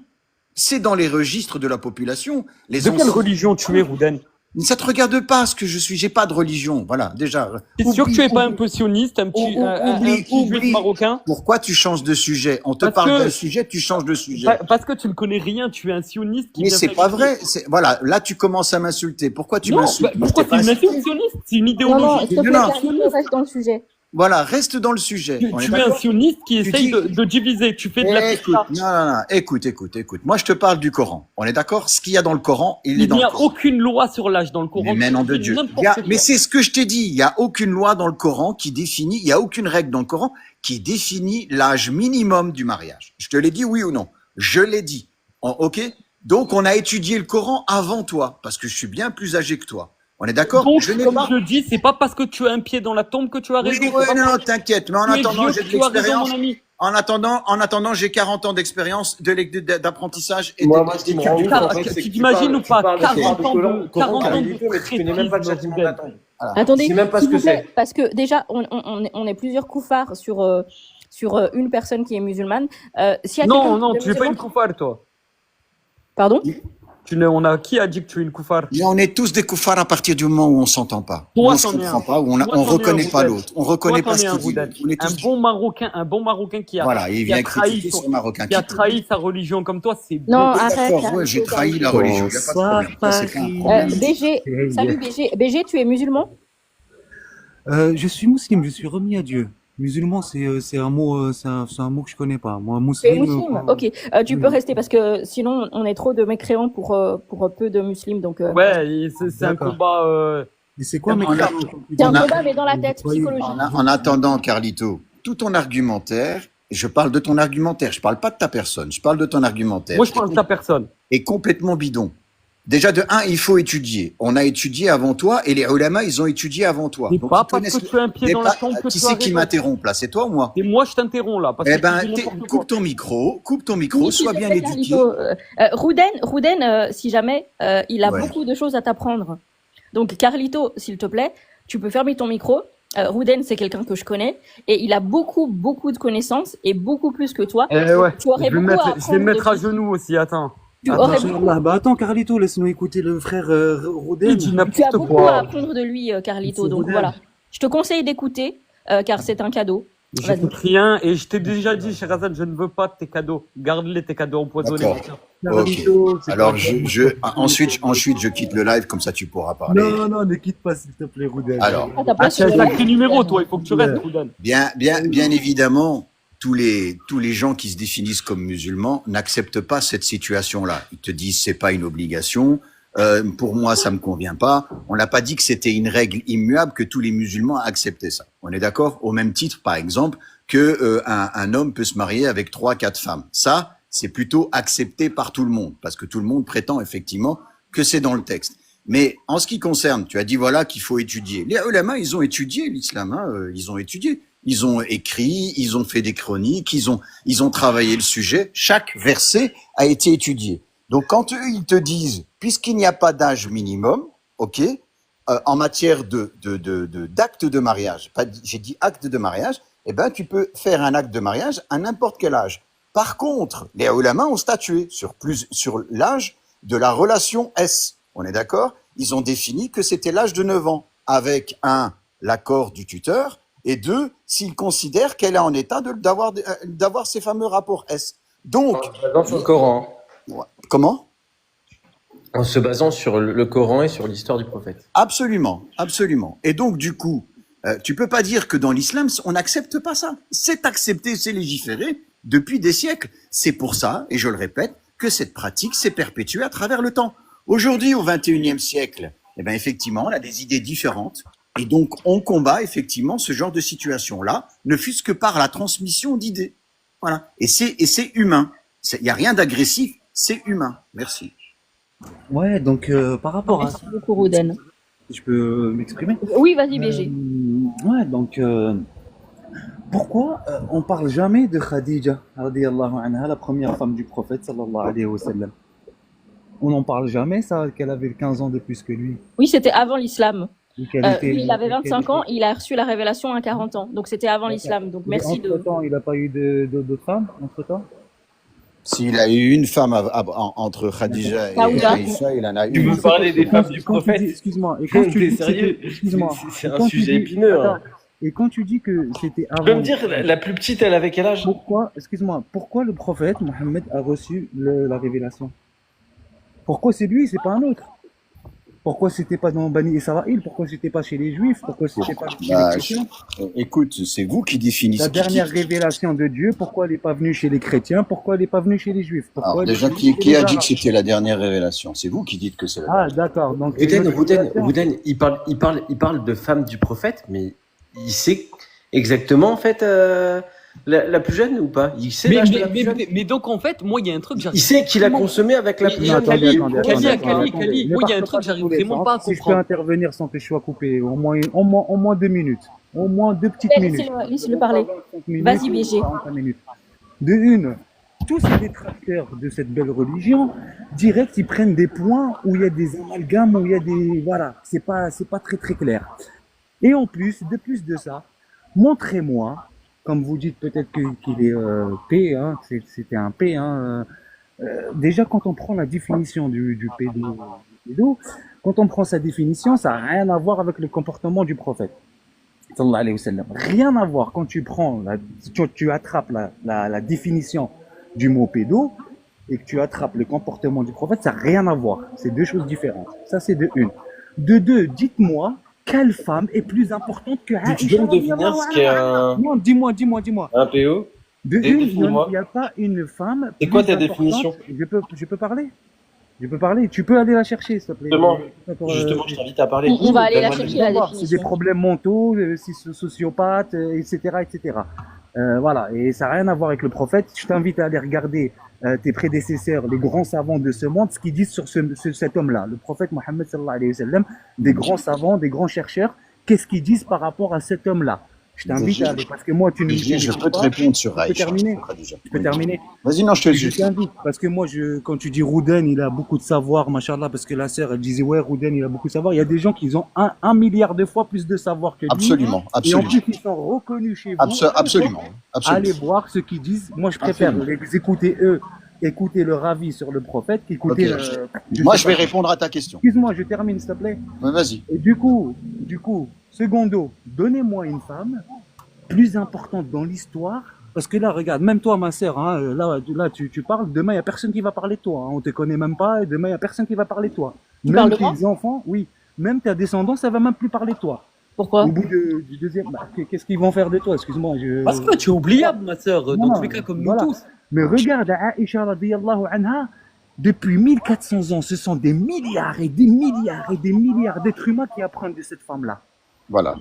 C'est dans les registres de la population. De quelle religion tu es, Rouden? Ça te regarde pas ce que je suis. J'ai pas de religion. Voilà, déjà. T'es sûr que tu es pas un peu sioniste, un petit juif marocain? Pourquoi tu changes de sujet? On te Parce parle que- d'un sujet, tu changes de sujet. Parce que tu ne connais rien, tu es un sioniste qui Mais vient c'est faire pas une- vrai. Voilà, là tu commences à m'insulter. Pourquoi tu Non, m'insultes? bah, pourquoi Je t'ai c'est pas une insulté. insulte sioniste? C'est une Non, idéologie. s'il te plaît, Non. Carlito, reste dans le sujet. Voilà, reste dans le sujet. On est Tu es un d'accord? sioniste qui Tu essaye dis- de diviser. Tu fais de la Écoute, non, écoute. Moi, je te parle du Coran. On est d'accord? Ce qu'il y a dans le Coran, il est Il dans n'y le a Coran. aucune loi sur l'âge dans le Coran. Mais nom de C'est Dieu. n'importe quoi. Mais c'est ce que je t'ai dit. Il y a aucune loi dans le Coran qui définit, il y a aucune règle dans le Coran qui définit l'âge minimum du mariage. Je te l'ai dit, oui ou non? Je l'ai dit. Ok? Donc, on a étudié le Coran avant toi, parce que je suis bien plus âgé que toi. On est d'accord? Donc, Je n'ai comme pas. je le dis, c'est pas parce que tu as un pied dans la tombe que tu as Oui, raison. oui, C'est pas non, parce que t'inquiète. Mais en tu es attendant, vieux j'ai que de tu as raison, l'expérience. mon ami. En attendant, j'ai 40 ans d'expérience d'apprentissage et Moi, ce qui me rend ouf, en fait, c'est que Tu t'imagines ou pas? 40 ans de mais tu connais même pas le châtiment Rouden. d'attente. Attendez, Je sais même pas s'il ce que vous plaît, c'est. parce que déjà, on est plusieurs koufars sur une personne qui est musulmane. S'il y a Non, quelqu'un non, de tu n'es pas une musulman- koufar, toi. Pardon? Qui a dit que tu es une koufar? Mais on est tous des koufars à partir du moment où on s'entend pas. Où Toi, on se t'en es comprend un. pas, où Toi, on t'en es reconnaît un, pas Rouden. l'autre. On reconnaît Toi, pas t'en ce es un, qu'il dit. Rouden. On est Un tous. bon Marocain qui a, Voilà, il qui vient a trahi critiquer sur Marocain. qui a trahi sa religion comme toi, c'est Non, beau. arrête. D'accord, ouais, j'ai trahi la religion. Il n'y a pas de problème. Ça, c'est pas un problème. BG, salut BG. BG, tu es musulman? Je suis musulman, je suis remis à Dieu. Musulman, c'est un mot, c'est un mot que je connais pas. Moi, Tu es musulman. musulman? Ok, tu peux rester parce que sinon on est trop de mécréants pour peu de musulmans. Donc, Ouais, c'est un D'accord. combat. Et c'est quoi mes On a- créneaux? c'est un on a- combat, mais dans la tête, Voyez, psychologique. En attendant, Carlito, tout ton argumentaire, je parle de ton argumentaire, je parle pas de ta personne, je parle de ton argumentaire. Moi, je parle de ta personne. Est complètement bidon. Déjà, de un, il faut étudier. On a étudié avant toi et les ulama, ils ont étudié avant toi. C'est Donc, pas ils parce connaissent que tu as un pied Mais dans la pas- tombe que Qui tu as c'est qui raison. m'interrompt là? C'est toi ou moi? Et moi, je t'interromps là. Parce Eh que ben, tu dis n'importe quoi. coupe ton micro, Oui, s'il sois te bien plaît, éduqué. Carlito. Rouden, si jamais, il a Ouais. beaucoup de choses à t'apprendre. Donc, Carlito, s'il te plaît, tu peux fermer ton micro. Rouden, c'est quelqu'un que je connais et il a beaucoup de connaissances et beaucoup plus que toi. Eh ouais. Tu aurais Je vais beaucoup à me apprendre mettre de à lui. genoux aussi, attends. Tu Attends, aurais Inch'Allah. Bah attends, Carlito, laisse-nous écouter le frère Roden. Il dit Tu as n'importe beaucoup à quoi. apprendre de lui, Carlito. C'est Donc Rouden. voilà. Je te conseille d'écouter, car c'est un cadeau. Vas-y. J'écoute rien et je t'ai déjà dit, Sherazade, je ne veux pas de tes cadeaux. Garde-les, tes cadeaux empoisonnés. D'accord. Ok. Alors, ensuite, je quitte le live, comme ça tu pourras parler. Non, ne quitte pas, s'il te plaît, Roden. Alors, Ah, t'as pas Ah, c'est un sur- sacré numéro, toi. Il faut que tu restes, Rouden. bien évidemment, tous les gens qui se définissent comme musulmans n'acceptent pas cette situation-là. Ils te disent c'est pas une obligation. Pour moi, ça me convient pas. On n'a pas dit que c'était une règle immuable, que tous les musulmans acceptaient ça. On est d'accord? Au même titre, par exemple, que un homme peut se marier avec 3-4 femmes. Ça, c'est plutôt accepté par tout le monde, parce que tout le monde prétend effectivement que c'est dans le texte. Mais en ce qui concerne, tu as dit voilà qu'il faut étudier. Les ulama, ils ont étudié l'islam, hein, ils ont étudié. Ils ont écrit, ils ont fait des chroniques, ils ont travaillé le sujet. Chaque verset a été étudié. Donc quand eux, ils te disent, puisqu'il n'y a pas d'âge minimum, ok, en matière d'acte de mariage, j'ai dit acte de mariage, eh ben tu peux faire un acte de mariage à n'importe quel âge. Par contre, les ulama ont statué sur l'âge de la relation S. On est d'accord? Ils ont défini que c'était l'âge de 9 ans, avec l'accord du tuteur, et 2, s'ils considèrent qu'elle est en état d'avoir ces fameux rapports S. Donc, en se basant sur le Coran. Comment? En se basant sur le Coran et sur l'histoire du prophète. Absolument, absolument. Et donc, du coup, tu peux pas dire que dans l'islam, on n'accepte pas ça. C'est accepté, c'est légiféré depuis des siècles. C'est pour ça, et je le répète, que cette pratique s'est perpétuée à travers le temps. Aujourd'hui, au XXIe siècle, eh ben effectivement, on a des idées différentes. Et donc, on combat effectivement ce genre de situation-là, ne fût-ce que par la transmission d'idées. Voilà. Et c'est humain. Il n'y a rien d'agressif, c'est humain. Merci. Ouais, donc par rapport à ça, Merci beaucoup, Rouden. je peux m'exprimer? Oui, vas-y, BG. Ouais, donc pourquoi on parle jamais de Khadija, radiyallahu anha, la première femme du prophète, sallallahu alayhi wa sallam? On n'en parle jamais, ça, qu'elle avait 15 ans de plus que lui. Oui, c'était avant l'islam. Et qu'elle était- Lui, il avait qu'elle 25 ans, était- il a reçu la révélation à 40 ans. Donc c'était avant l'islam. Donc Et merci de... entre-temps, il n'a pas eu d'autres femmes, entre-temps? S'il a eu une femme entre Khadija et Saouda. Aïcha, il en a Tu une. veux parler des femmes du Quand tu dis- prophète? excuse-moi, et quand tu T'es dis que sérieux? c'était- excuse-moi, C'est et un quand tu sujet dis- épineux. Hein. attends, et quand tu dis que c'était Tu peux avant, me dire, la plus petite, elle avait quel âge? pourquoi, excuse-moi, pourquoi le prophète Mohammed a reçu la révélation? Pourquoi c'est lui, c'est pas un autre? Pourquoi c'était pas dans Bani Israël? Pourquoi c'était pas chez les Juifs? Pourquoi c'était pas chez les Bah, chrétiens? écoute, c'est vous qui définissez. La dernière révélation de Dieu, pourquoi elle n'est pas venue chez les chrétiens? Pourquoi elle n'est pas venue chez les Juifs? Pourquoi Alors elle est déjà, venue qui chez les a dit Arabes? que c'était la dernière révélation? C'est vous qui dites que c'est la Ah, dernière. d'accord. Donc, Rouden, il parle de femme du prophète, mais il sait exactement, en fait, la plus jeune ou pas? Il sait l'âge de la plus jeune? Mais donc, en fait, moi, il y a un truc, j'arrive Il sait qu'il a vraiment- consommé avec la Mais- plus mais jeune. Kali, attendez, Kali, ne moi, il y a un partez truc, pas j'arrive dans tous les vraiment sens. pas à Si je peux comprendre. intervenir sans que je sois coupé, au moins 2 minutes. Au moins 2 petites minutes. Laissez-le parler. 5 minutes, Vas-y, BG. 45 minutes. De une, tous ces détracteurs de cette belle religion, direct, ils prennent des points où il y a des amalgames, où il y a des... Voilà, c'est pas très très clair. Et en plus, de ça, montrez-moi, comme vous dites peut-être qu'il est P, hein, c'était un P, hein, déjà quand on prend la définition du pédo, quand on prend sa définition, ça n'a rien à voir avec le comportement du prophète. Sallallahu alayhi wa sallam. Rien à voir. Quand tu prends, tu attrapes la définition du mot pédo et que tu attrapes le comportement du prophète, ça n'a rien à voir. C'est deux choses différentes. Ça, c'est de une. De deux, dites-moi, quelle femme est plus importante que Aïcha? Tu peux me définir ce qu'est un... Non, dis-moi. Un PO? De une, il Définis-moi. n'y a pas une femme. C'est quoi plus ta importante. définition? Je peux parler? Je peux parler. Tu peux aller la chercher, s'il te plaît. Justement, je t'invite à parler. On va aller la Donne-moi chercher, des- la voir, c'est des définition. problèmes mentaux, sociopathes, etc., etc. Voilà, et ça n'a rien à voir avec le prophète. Je t'invite à aller regarder tes prédécesseurs, les grands savants de ce monde, ce qu'ils disent sur cet homme-là, le prophète Mohammed sallallahu alayhi wa sallam, des grands savants, des grands chercheurs, qu'est-ce qu'ils disent par rapport à cet homme-là. Je t'invite à aller, parce que moi, tu ne Je peux te répondre sur Je peux Aïcha. terminer. Khadija. Je peux terminer. Vas-y, non, je te Je laisse. t'invite, parce que moi, quand tu dis Rouden, il a beaucoup de savoir, machallah, parce que la sœur, elle disait, ouais, Rouden, il a beaucoup de savoir. Il y a des gens qui ont un milliard de fois plus de savoir que lui. Absolument, Et en absolument. plus, ils sont reconnus chez vous. Absolument. Allez voir ce qu'ils disent. Moi, je préfère Absolument. les écouter eux, écouter leur avis sur le prophète, qu'écouter Ok. le... Moi, sais je vais pas. répondre à ta question. Excuse-moi, je termine, s'il te plaît. Ouais, vas-y. Et du coup, secondo, donnez-moi une femme plus importante dans l'histoire. Parce que là, regarde, même toi, ma sœur, hein, là tu parles, demain, il n'y a personne qui va parler de toi. Hein, on te connaît même pas, et demain, il n'y a personne qui va parler de toi. Tu Même parles de moi tes enfants, oui. Même ta descendance, ça va même plus parler de toi. Pourquoi? Au bout du deuxième, qu'est-ce qu'ils vont faire de toi? Excuse-moi. Parce que tu es oubliable, ma sœur, dans Non, tous les cas, comme voilà. nous tous. Mais regarde Aïcha radiyallahu anha, Depuis 1400 ans, ce sont des milliards et des milliards et des milliards d'êtres humains qui apprennent de cette femme-là. Voilà.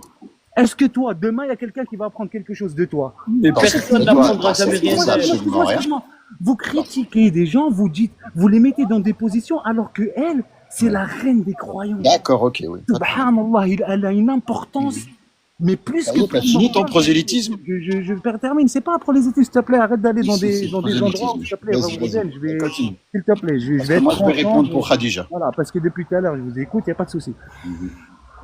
Est-ce que toi, demain, il y a quelqu'un qui va apprendre quelque chose de toi? Mais personne n'apprendra jamais rien d'elle. Absolument rien. Vous critiquez des gens, vous dites, vous les mettez dans des positions alors que elle, c'est la reine des croyants. D'accord, ok, oui. Subhanallah, elle a une importance, mais plus Ça que... y est, t'as fini ton prosélytisme? Je termine, c'est pas pour les études, s'il te plaît, arrête d'aller dans des endroits, s'il te plaît, Vas-y, Rosen, je vais... continue. S'il te plaît, je Parce vais que être moi, je vais franc, répondre pour Khadija. Voilà, parce que depuis tout à l'heure, je vous écoute, il n'y a pas de souci.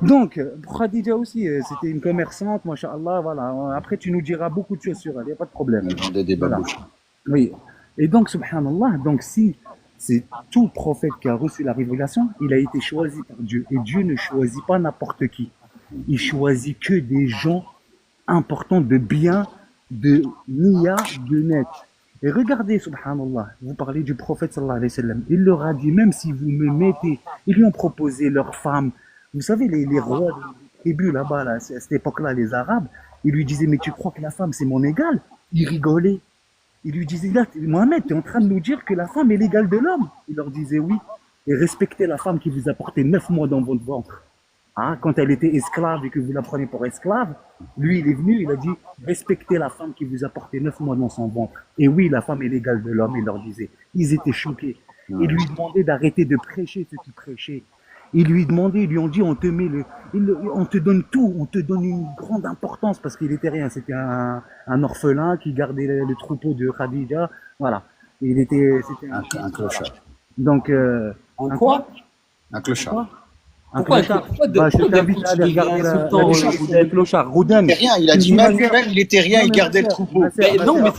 Donc, pour Khadija aussi, c'était une commerçante, machallah, voilà. Après, tu nous diras beaucoup de choses sur elle, il n'y a pas de problème. Elle vendait des babouches. Oui. Et donc, subhanallah, donc si c'est tout prophète qui a reçu la révélation, il a été choisi par Dieu. Et Dieu ne choisit pas n'importe qui. Il choisit que des gens importants de bien, de niya, de net. Et regardez, subhanallah, vous parlez du prophète sallallahu alayhi wa sallam. Il leur a dit, même si vous me mettez, ils lui ont proposé leurs femmes. Vous savez, les rois des tribus là-bas, là, à cette époque-là, les Arabes, ils lui disaient, mais tu crois que la femme c'est mon égal? Il rigolait. Il lui disait, là, Mohamed, tu es en train de nous dire que la femme est l'égale de l'homme? Il leur disait oui. Et respectez la femme qui vous a porté 9 mois dans votre ventre. Hein, quand elle était esclave et que vous la prenez pour esclave, lui, il est venu, il a dit, respectez la femme qui vous a porté 9 mois dans son ventre. Et oui, la femme est l'égale de l'homme, il leur disait. Ils étaient choqués. Ils lui demandaient d'arrêter de prêcher ce qu'il prêchait. Ils lui demandaient, ils lui ont dit, on te met on te donne tout, on te donne une grande importance parce qu'il était rien. C'était un orphelin qui gardait le troupeau de Khadija. Voilà. C'était Un clochard. Donc, Un quoi? Un clochard. un Pourquoi clochard. pourquoi Bah, je t'invite à aller regarder le clochard. Rouden. Il était rien, il a dit même lui-même, il était rien, il gardait le troupeau. Mais non, mais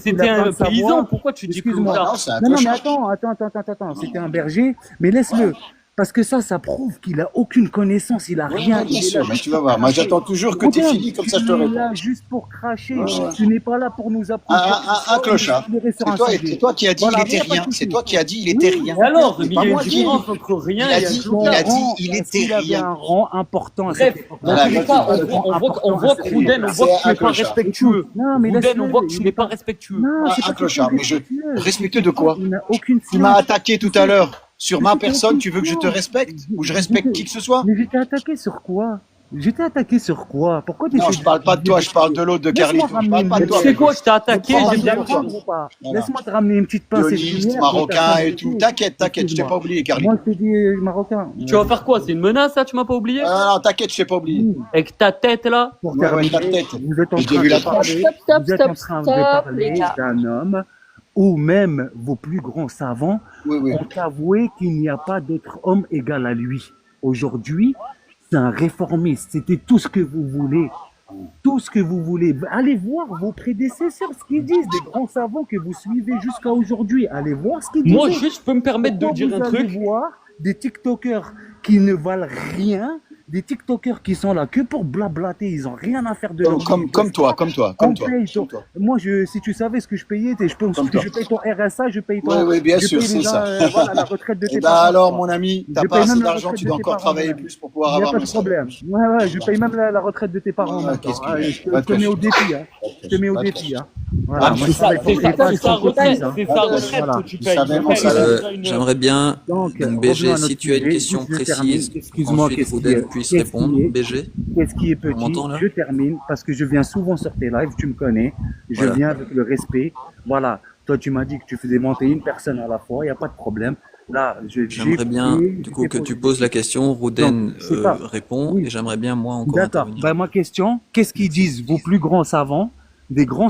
c'était un paysan. Pourquoi tu dis Excuse-moi. clochard? Non, mais attends. C'était un berger. Mais laisse-le. Parce que ça prouve qu'il a aucune connaissance, il a rien. Bien sûr, mais tu vas voir. Moi, j'attends toujours que tu aies fini, comme ça je te Tu es réponds. là juste pour cracher. Tu n'es pas là pour nous apprendre. Un clochard. C'est toi qui as dit il était rien. C'est toi qui as dit il était rien. Et alors, C'est il y pas a une moi qui ai différence dit. entre rien Il a et un dit, clochard. il a dit il était Il avait un rien. rang important. à Bref, cette époque. dans tous les cas, on voit que Rouden, on voit que tu n'es pas respectueux. Non, mais Rouden, on voit que tu n'es pas respectueux. Non, c'est Un pas clochard. Mais respectueux de quoi? Il n'a aucune Tu m'as attaqué tout à l'heure. Sur ma personne, tu veux que je te respecte? Ou je respecte qui que ce soit? Mais j'étais attaqué sur quoi? J'étais attaqué sur quoi? Pourquoi tu Non, je parle pas de toi, je parle de l'autre, de Carlito. Je parle pas de Tu toi. sais quoi, je t'ai attaqué, j'ai bien vu. Voilà. Laisse-moi te ramener une petite pincée de Violiste, lumière. marocain et tout. T'inquiète, je t'ai pas oublié, Carlito. Moi, je te dis marocain. Tu vas faire quoi? C'est une menace, ça? Tu m'as pas oublié? Non, t'inquiète, je t'ai pas oublié. Avec ta tête, là? Pour Ouais, terminer, ta tête. vous êtes en J'ai train vu la de parler, Stop, vous êtes en train de les parler gars. d'un homme ou même vos plus grands savants Oui. ont avoué qu'il n'y a pas d'autre homme égal à lui. Aujourd'hui, c'est un réformiste. C'était tout ce que vous voulez. Tout ce que vous voulez. Allez voir vos prédécesseurs, ce qu'ils disent, des grands savants que vous suivez jusqu'à aujourd'hui. Allez voir ce qu'ils disent. Moi, juste, je peux me permettre de Pourquoi dire vous un allez truc. voir des TikTokers qui ne valent rien, des TikTokers qui sont là que pour blablater, ils ont rien à faire de leur vie. Comme toi. On paye moi, si tu savais ce que je payais, je pense Comme que toi. je paye ton RSA, je paye ton. Oui, bien je sûr, paye c'est déjà, ça. voilà, la retraite de tes Et parents. bah alors, mon ami, t'as Je pas paye assez même la d'argent, retraite tu de dois tes encore parents, travailler madame. plus pour pouvoir Il n'y a avoir pas le de problème. Ouais, je paye même la retraite de tes parents. maintenant. qu'est-ce qu'il Ah, est. je te mets au défi. Je te mets au défi. Voilà, Ah, moi, c'est je ça, travaille pour c'est tes parents, sa ils sont retraite, cotistes, c'est sa retraite Voilà. que tu payes. J'aimerais bien, Donc, donc BG, revenons à si notre tu as une sujet. question Je termine. précise, Excuse-moi, ensuite qu'est-ce qui Rouden est- puisse qu'est-ce qui répondre. est- BG, Qu'est-ce qui est on petit? m'entend là? Je termine parce que je viens souvent sur tes lives, tu me connais. Je Voilà. viens avec le respect. Voilà. Toi, tu m'as dit que tu faisais monter une personne à la fois, il n'y a pas de problème. Là, J'aimerais bien, du coup, que tu poses la question, Rouden c'est pas- répond, oui. et j'aimerais bien, moi, encore D'accord. intervenir. Ben, ma question, qu'est-ce qu'ils disent vos plus grands savants, des grands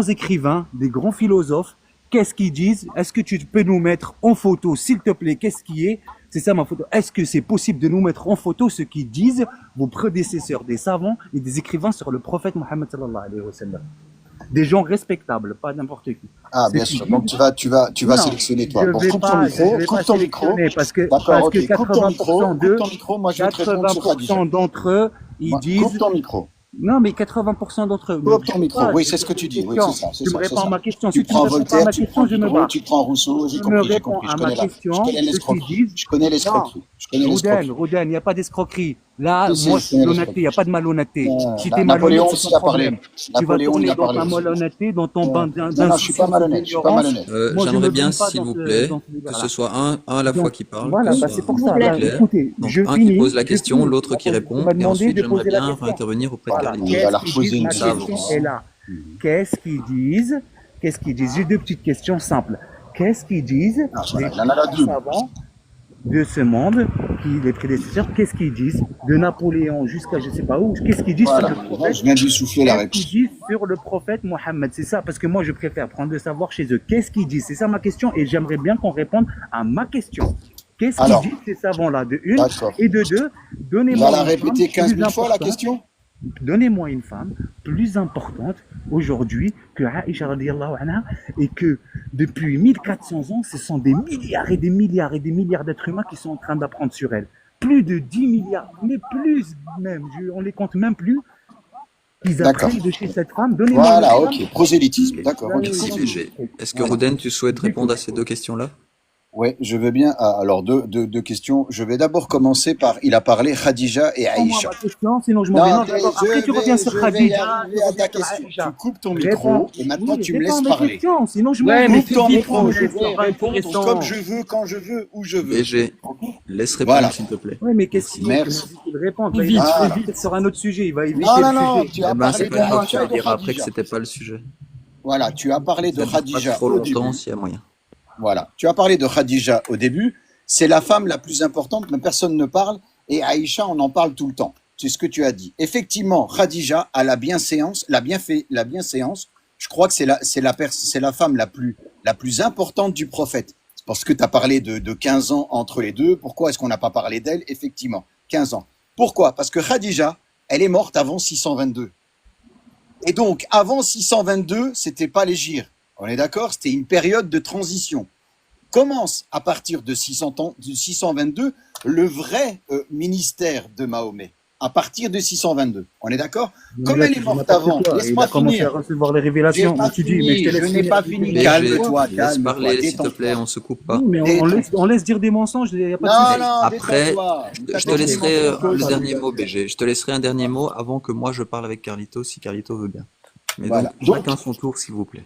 écrivains, des grands philosophes? Qu'est-ce qu'ils disent? Est-ce que tu peux nous mettre en photo, s'il te plaît? Qu'est-ce qui est? C'est ça ma photo. Est-ce que c'est possible de nous mettre en photo ce qu'ils disent vos prédécesseurs, des savants et des écrivains sur le prophète Mohammed sallallahu alayhi wa sallam? Des gens respectables, pas n'importe qui. Ah, bien sûr. Donc, tu vas Non, sélectionner, toi. je Bon, vais coupe ton pas- micro, je vais pas coupe ton micro. sélectionner parce que D'accord, ok. Coupe ton 80% micro, coupe ton micro. Moi, je vais te répondre sur Khadija. 80% d'entre eux, ils disent. Coupe ton micro. Non, mais 80% d'entre eux. Coupe ton micro. Ah, Oui, c'est ce que tu dis. Oui, c'est ça. Tu me réponds à ma question. Tu Si tu ne prends réponds pas à Voltaire, ma tu question, prends je me Diderot, bats. tu prends Rousseau. J'ai Tu me compris, j'ai réponds compris. à Je ma connais question. l'escroquerie. Je connais l'escroquerie. Je connais l'escroquerie. Rouden, il n'y a pas d'escroquerie. Là, Si, moi, je je suis connais les malhonnêteté, il n'y a pas de malhonnêteté. Si Na- tu es Napoléon malhonnête, c'est aussi ton a parlé. problème. Tu vas Napoléon, tourner il a dans parlé ta aussi. malhonnêteté, dans ton bain Non, non, je suis pas d'insouciance et malhonnête. Je suis pas d'ignorance. malhonnête. Moi, je J'aimerais me bien, baigne pas s'il dans vous ce, plaît, dans ce que délire-là. ce soit un à la fois Donc, qui parle, voilà, que ce bah, soit c'est pour S'il vous ça. plaît. Là, clair. écoutez, Donc, je un qui finis, pose la je question, finis. l'autre qui Tu répond, m'as et demandé ensuite de j'aimerais poser la bien question. intervenir auprès de Voilà, Carlito. Il va la qu'est-ce qu'ils reposer disent? une Ma Ça deuxième question avance. fois. est là. Qu'est-ce qu'ils disent? Qu'est-ce qu'ils disent? J'ai deux petites questions simples. Qu'est-ce qu'ils disent Ah, les voilà, il en a la grands double. savants de ce monde, les prédécesseurs, qu'est-ce qu'ils disent de Napoléon jusqu'à je sais pas où, qu'est-ce qu'ils disent sur Voilà. le Là, prophète, je viens de lui souffler la qu'est-ce qu'ils réponse. disent sur le prophète Mohammed, c'est ça, parce que moi je préfère prendre le savoir chez eux, qu'est-ce qu'ils disent, c'est ça ma question, et j'aimerais bien qu'on réponde à ma question. Qu'est-ce qu'ils Alors, disent ces savants-là, de une, d'accord. et de deux, Il donnez-moi va la une femme répéter 15 plus 000 fois, la importante, question? donnez-moi une femme plus importante aujourd'hui que Aïcha radiallahu anha, et que depuis 1400 ans, ce sont des milliards et des milliards et des milliards d'êtres humains qui sont en train d'apprendre sur elle. Plus de 10 milliards, mais plus même, on les compte même plus, ils D'accord. apprennent de chez cette femme. Donnez-moi Voilà, une femme. ok. Prosélytisme. D'accord, ok. Merci, BG. Est-ce que Voilà. Roden, tu souhaites répondre à ces deux questions-là? Oui, je veux bien. Alors, deux questions. Je vais d'abord commencer par, il a parlé Khadija et Réponds-moi Aïcha. ma question, sinon je m'en vais. Non, Non, mais d'accord. Après, tu reviens sur je vais y Khadija, arriver tu à reviens ta sur question. Tu Aïcha. coupes ton Réponds. micro et maintenant Oui, tu me réponds laisses à mes parler. questions, sinon je m'en Ouais, vais. mais Coupe c'est ton vite, micro, je c'est veux pas répondre intéressant. comme je veux, quand je veux, où je veux. BG, laisse répondre, Voilà. s'il te plaît. Oui, mais qu'est-ce qu'il Merci. veut? Tu m'as dit qu'il réponde. Très Là, il vite, va très Voilà. vite. sur un autre sujet. Il va éviter Non, le non, non, sujet. tu Eh as ben, parlé c'est de pas grave, tu Aïcha vas et de dire après que Khadija. c'était pas le sujet. Voilà, tu as parlé de Ça dure pas Khadija trop au longtemps début. s'il y a moyen. Voilà, tu as parlé de Khadija au début. C'est la femme la plus importante, mais personne ne parle. Et Aïcha, on en parle tout le temps. C'est ce que tu as dit. Effectivement, Khadija a la bienséance, la bienséance. Je crois que c'est la femme la plus importante du prophète. C'est parce que tu as parlé de 15 ans entre les deux. Pourquoi est-ce qu'on n'a pas parlé d'elle? Effectivement, 15 ans. Pourquoi? Parce que Khadija, elle est morte avant 622. Et donc, avant 622, c'était pas l'hégire. On est d'accord? C'était une période de transition. Commence à partir de 622 le vrai ministère de Mahomet. À partir de 622. On est d'accord? Comme Là, elle tu est dis morte n'importe avant, quoi. Il laisse-moi a commencé à finir. recevoir les J'ai révélations. pas Mais tu dis, mais je fini, te je laisse n'ai finir. pas fini. BG, Calme-toi, laisse calme-toi, parler, s'il te détends-toi. plaît, on se coupe pas. Oui, mais on laisse dire des mensonges, il n'y a pas de Non, souci. non, Après, détends-toi. je te laisserai le dernier mot, BG. Je te laisserai un dernier mot avant que moi je parle avec Carlito, si Carlito veut bien. Mais Voilà. donc, chacun son tour, s'il vous plaît.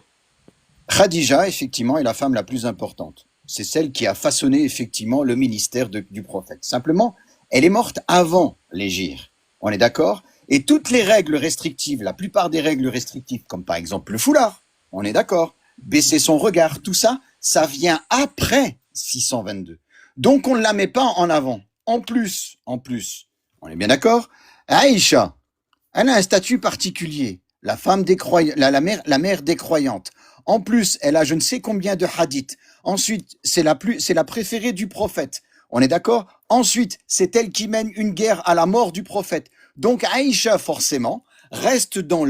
Khadija, effectivement, est la femme la plus importante. C'est celle qui a façonné, effectivement, le ministère du prophète. Simplement, elle est morte avant l'hégire. On est d'accord? Et toutes les règles restrictives, la plupart des règles restrictives, comme par exemple le foulard, on est d'accord? Baisser son regard, tout ça, ça vient après 622. Donc, on ne la met pas en avant. En plus, on est bien d'accord? Aïcha, elle a un statut particulier. La femme des croyants, la mère des croyantes. En plus, elle a je ne sais combien de hadiths. Ensuite, c'est la préférée du prophète. On est d'accord? Ensuite, c'est elle qui mène une guerre à la mort du prophète. Donc, Aïcha, forcément, reste dans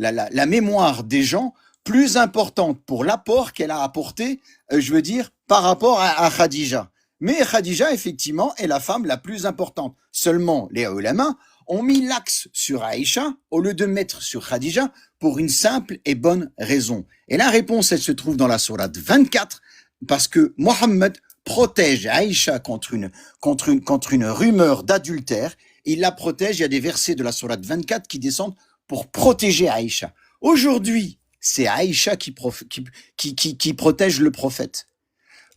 la mémoire des gens plus importante pour l'apport qu'elle a apporté, je veux dire, par rapport à Khadija. Mais Khadija, effectivement, est la femme la plus importante. Seulement, les ulama ont mis l'axe sur Aïcha au lieu de mettre sur Khadija pour une simple et bonne raison. Et la réponse, elle se trouve dans la sourate 24, parce que Mohammed protège Aïcha contre une rumeur d'adultère. Il la protège, il y a des versets de la sourate 24 qui descendent pour protéger Aïcha. Aujourd'hui, c'est Aïcha qui protège le prophète.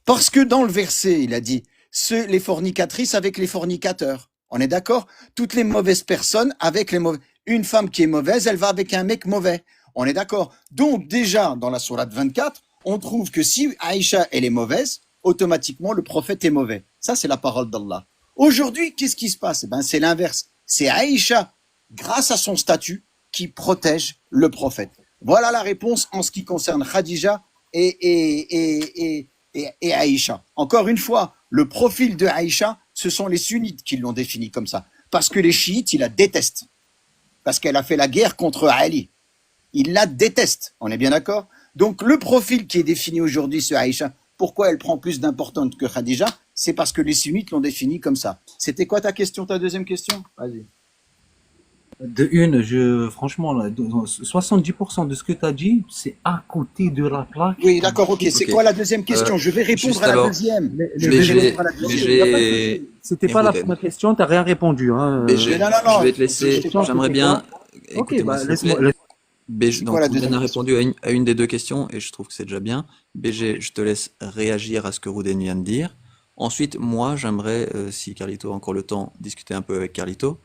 Parce que dans le verset, il a dit, les fornicatrices avec les fornicateurs. On est d'accord? Toutes les mauvaises personnes avec les mauvais. Une femme qui est mauvaise, elle va avec un mec mauvais. On est d'accord? Donc déjà, dans la sourate 24, on trouve que si Aïcha, elle est mauvaise, automatiquement, le prophète est mauvais. Ça, c'est la parole d'Allah. Aujourd'hui, qu'est-ce qui se passe? C'est l'inverse. C'est Aïcha, grâce à son statut, qui protège le prophète. Voilà la réponse en ce qui concerne Khadija et Aïcha. Encore une fois, le profil de Aïcha, ce sont les sunnites qui l'ont défini comme ça. Parce que les chiites, ils la détestent. Parce qu'elle a fait la guerre contre Ali. Ils la détestent. On est bien d'accord? Donc, le profil qui est défini aujourd'hui sur Aïcha, pourquoi elle prend plus d'importance que Khadija? C'est parce que les sunnites l'ont défini comme ça. C'était quoi ta question, ta deuxième question? Vas-y. De une, franchement, là, 70% de ce que tu as dit, c'est à côté de la plaque. Oui, d'accord, ok. C'est quoi la deuxième question? Je vais répondre Juste à la alors, deuxième. Je BG, vais répondre à la deuxième. Y a pas de BG souci. C'était et pas la Roden. première question, t'as rien répondu. Hein. BG, Non, non, je non. vais te laisser, Question, j'aimerais c'était bien, quoi? Ok, écoutez-moi bah s'il vous laisse-moi. plaît. BG, C'est donc quoi la Rouden deuxième a question? répondu à une des deux questions et je trouve que c'est déjà bien. BG, je te laisse réagir à ce que Rouden vient de dire. Ensuite, moi, j'aimerais, si Carlito a encore le temps, discuter un peu avec Carlito.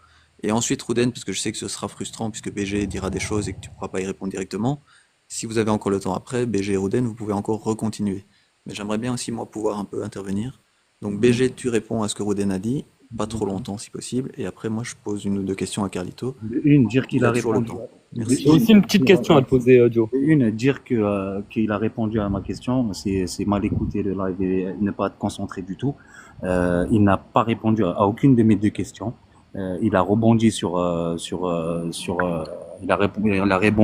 Et ensuite, Rouden, puisque je sais que ce sera frustrant, puisque BG dira des choses et que tu ne pourras pas y répondre directement. Si vous avez encore le temps après, BG et Rouden, vous pouvez encore recontinuer. Mais j'aimerais bien aussi, moi, pouvoir un peu intervenir. Donc, BG, tu réponds à ce que Rouden a dit, pas trop longtemps si possible. Et après, moi, je pose une ou deux questions à Carlito. Dire qu'il Il a a toujours le répondu. temps. Merci. J'ai aussi une petite question à te poser, Joe. Dire qu'il a répondu à ma question, c'est mal écouter le live et ne pas être concentré du tout. Il n'a pas répondu à aucune de mes deux questions. Il a rebondi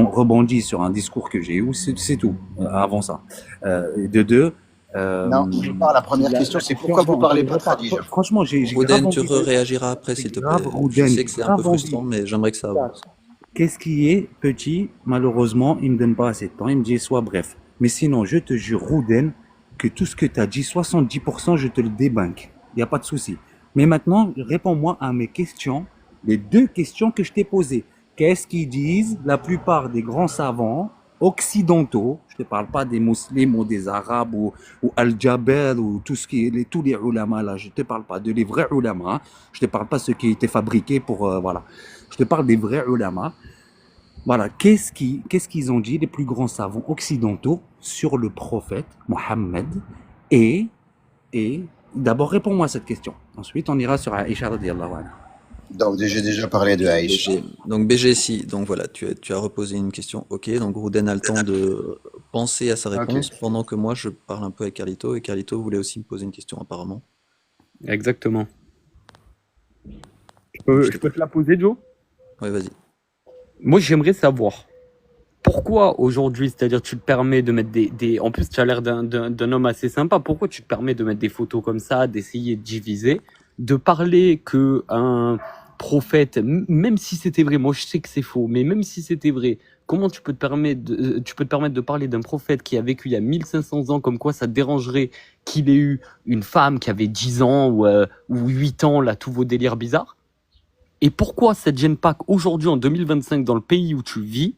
rebondi sur un discours que j'ai eu, c'est tout, avant ça. De deux, Non, je parle. La première question, c'est pourquoi vous parlez pas de Khadija? franchement, j'ai grave Rouden, tu envie de... réagiras après, s'il te plaît. grave, Je Rouden, sais que c'est un peu grave envie. frustrant, mais j'aimerais que ça avance. Qu'est-ce qui est petit? Malheureusement, il me donne pas assez de temps. Il me dit, sois bref. Mais sinon, je te jure, Rouden, que tout ce que tu as dit, 70%, je te le débanque. Il n'y a pas de souci. Mais maintenant, réponds-moi à mes questions, les deux questions que je t'ai posées. Qu'est-ce qu'ils disent la plupart des grands savants occidentaux? Je ne te parle pas des musulmans ou des arabes ou Al-Jabal ou tout ce qui est, tous les ulama là. Je ne te parle pas de les vrais ulama. Je ne te parle pas de ceux qui étaient fabriqués pour, voilà. Je te parle des vrais ulama. Voilà, qu'est-ce qu'ils ont dit, les plus grands savants occidentaux, sur le prophète Mohammed? Et d'abord, réponds-moi à cette question. Ensuite, on ira sur Aïcha radiyallahu anha. Donc, j'ai déjà parlé de Aïcha. Donc BG, si, donc voilà, tu as reposé une question, ok, donc Rouden a le temps de penser à sa réponse pendant que moi je parle un peu avec Carlito, et Carlito voulait aussi me poser une question apparemment. Exactement. Je peux te la poser, Joe? Ouais, vas-y. Moi, j'aimerais savoir pourquoi aujourd'hui, c'est-à-dire tu te permets de mettre en plus, tu as l'air d'un homme assez sympa, pourquoi tu te permets de mettre des photos comme ça, d'essayer de diviser, de parler que un prophète, même si c'était vrai, moi je sais que c'est faux, mais même si c'était vrai, comment tu peux te permettre de parler d'un prophète qui a vécu il y a 1500 ans, comme quoi ça te dérangerait qu'il ait eu une femme qui avait 10 ans ou 8 ans, là, tous vos délires bizarres? Et pourquoi ça te gêne pas qu'aujourd'hui, en 2025, dans le pays où tu vis,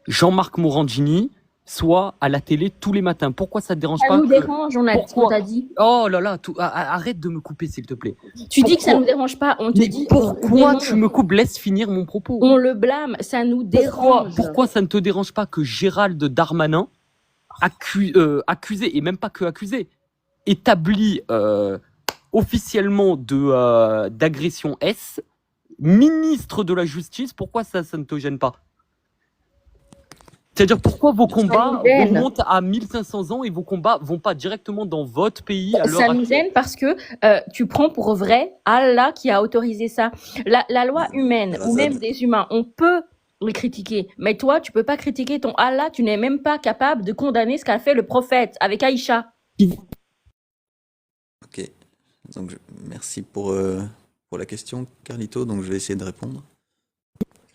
Jean-Marc Morandini soit à la télé tous les matins? Pourquoi ça te dérange pas? Ça nous dérange, on a dit ce qu'on t'a dit. Oh là là, arrête de me couper, s'il te plaît. Tu dis que ça nous dérange pas, on te dit... Pourquoi tu me coupes? Laisse finir mon propos. On le blâme, ça nous dérange. Pourquoi ça ne te dérange pas que Gérald Darmanin, accusé, et même pas que accusé, établi officiellement d'agression S, ministre de la Justice, pourquoi ça ne te gêne pas? C'est-à-dire, pourquoi vos combats remontent à 1500 ans et vos combats vont pas directement dans votre pays à l'heure Ça nous gêne parce que tu prends pour vrai Allah qui a autorisé ça. La loi humaine ou même des humains, on peut les critiquer. Mais toi, tu peux pas critiquer ton Allah, tu n'es même pas capable de condamner ce qu'a fait le prophète avec Aïcha. Ok, donc merci pour la question, Carlito, donc je vais essayer de répondre.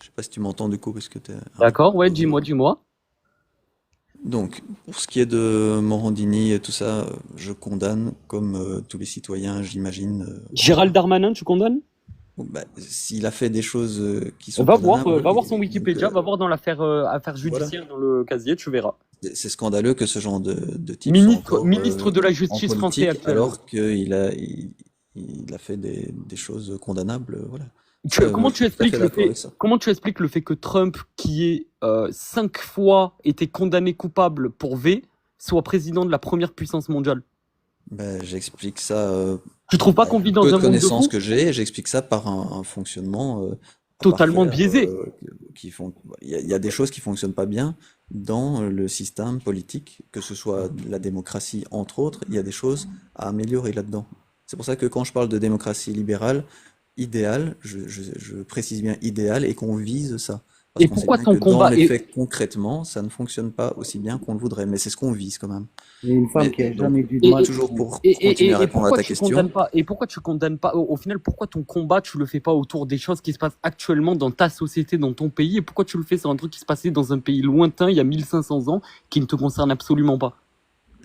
Je sais pas si tu m'entends du coup, parce que t'es... D'accord, ouais, dis-moi. Donc, pour ce qui est de Morandini et tout ça, je condamne, comme tous les citoyens, j'imagine. Gérald Darmanin, tu condamnes? Bon, bah, s'il a fait des choses qui sont Va condamnables, voir son Wikipédia, va voir dans l'affaire affaires judiciaires, dans le casier, tu verras. c'est scandaleux que ce genre de type Ministre de la Justice en français politique, actuellement. alors qu'il a fait des choses condamnables, voilà. Comment tu expliques le fait que Trump, qui est 5 fois été condamné coupable pour V, soit président de la première puissance mondiale? Ben, j'explique ça. Tu trouves pas qu'on vit dans un monde de connaissances fous? que j'ai, j'explique ça par un fonctionnement totalement biaisé. Il y a des choses qui fonctionnent pas bien dans le système politique, que ce soit la démocratie entre autres. Il y a des choses à améliorer là-dedans. C'est pour ça que quand je parle de démocratie libérale, idéale, je précise bien idéale, et qu'on vise ça. Parce Et qu'on sait pourquoi bien ton que dans combat les est... faits, concrètement, ça ne fonctionne pas aussi bien qu'on le voudrait. Mais c'est ce qu'on vise quand même. Il y a une femme Mais qui a donc, jamais dû de Et, mal. toujours pour et, continuer à et répondre à pourquoi ta tu question, condamnes pas, et pourquoi tu condamnes pas, au final, pourquoi ton combat, tu le fais pas autour des choses qui se passent actuellement dans ta société, dans ton pays, et pourquoi tu le fais sur un truc qui se passait dans un pays lointain, il y a 1500 ans, qui ne te concerne absolument pas?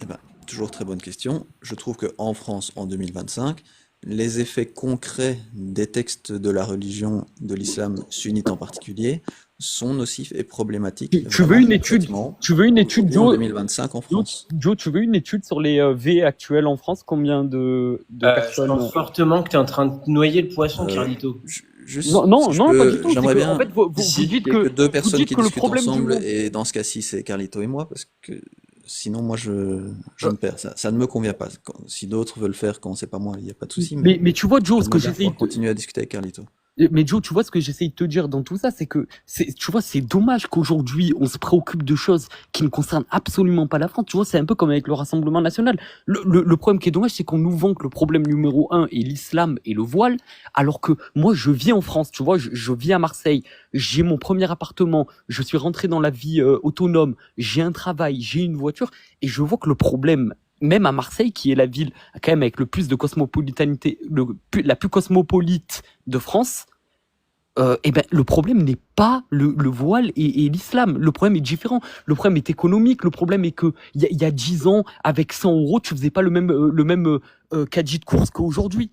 eh ben, toujours très bonne question. Je trouve qu'en France, en 2025, les effets concrets des textes de la religion de l'islam sunnite en particulier sont nocifs et problématiques Tu veux vraiment une étude, concrètement tu veux une étude, aujourd'hui en Joe, 2025 en Joe, France. Joe, tu veux une étude sur les V actuels en France? Combien de Je personnes? pense fortement que tu es en train de noyer le poisson, Euh, Carlito. Juste, Non, non, si je non, pas du peux, tout. C'est j'aimerais que, en bien fait, vous qu'il dites y ait que que, deux vous personnes dites qui que le discutent problème du ensemble, monde. et dans ce cas-ci, c'est Carlito et moi, parce que sinon, moi, je me perds. Ça ne me convient pas. Si d'autres veulent faire quand c'est pas moi, il n'y a pas de souci, Mais tu vois, Joe, ce que j'aimerais bien j'essaye pouvoir continuer à discuter avec Carlito. Mais Joe, tu vois ce que j'essaye de te dire dans tout ça, c'est que tu vois, c'est dommage qu'aujourd'hui on se préoccupe de choses qui ne concernent absolument pas la France. Tu vois, c'est un peu comme avec le Rassemblement national. Le problème qui est dommage, c'est qu'on nous vend que le problème numéro 1 est l'islam et le voile, alors que moi je vis en France, tu vois, je vis à Marseille, j'ai mon premier appartement, je suis rentré dans la vie autonome, j'ai un travail, j'ai une voiture, et je vois que le problème, même à Marseille, qui est la ville quand même avec le plus de cosmopolitanité, la plus cosmopolite de France, eh ben, le problème n'est pas le voile et l'islam. Le problème est différent. Le problème est économique. Le problème est que il y a 10 ans, avec 100 euros, tu faisais pas le même caddie de course qu'aujourd'hui.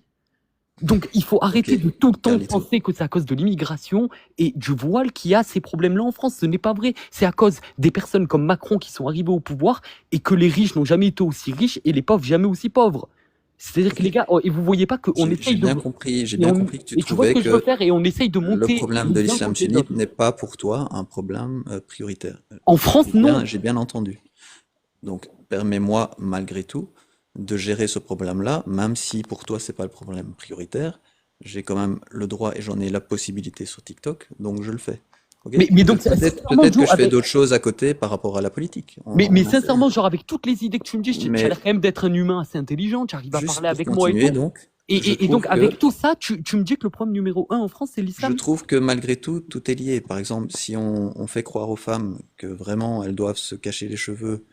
Donc, il faut arrêter Ok, de tout le temps Carlito. penser que c'est à cause de l'immigration et du voile qu'il y a ces problèmes-là en France. Ce n'est pas vrai. C'est à cause des personnes comme Macron qui sont arrivées au pouvoir et que les riches n'ont jamais été aussi riches et les pauvres jamais aussi pauvres. C'est-à-dire que Ok. les gars, et vous voyez pas qu'on J'ai essaye de... bien compris, j'ai Et, bien compris que tu et tu vois ce trouvais que je veux que faire et on essaye de le monter problème de les uns l'islam contre les sunnite autres. n'est pas pour toi un problème prioritaire. En France, non. J'ai bien entendu. Donc, permets-moi, malgré tout, de gérer ce problème-là, même si pour toi, c'est pas le problème prioritaire. J'ai quand même le droit et j'en ai la possibilité sur TikTok, donc je le fais. Ok. Mais donc, Peut-être sincèrement, peut-être que Joe, je fais avec... d'autres choses à côté par rapport à la politique. Mais On en sait sincèrement, rien. genre, avec toutes les idées que tu me dis, tu as Mais l'air quand même d'être un humain assez intelligent, tu arrives à juste parler pour avec moi et continuer, tout. donc, je Et donc, trouve avec que tout ça, tu me dis que le problème numéro 1 en France, c'est je l'islam? trouve que malgré tout, tout est lié. Par exemple, si on fait croire aux femmes que vraiment elles doivent se cacher les cheveux,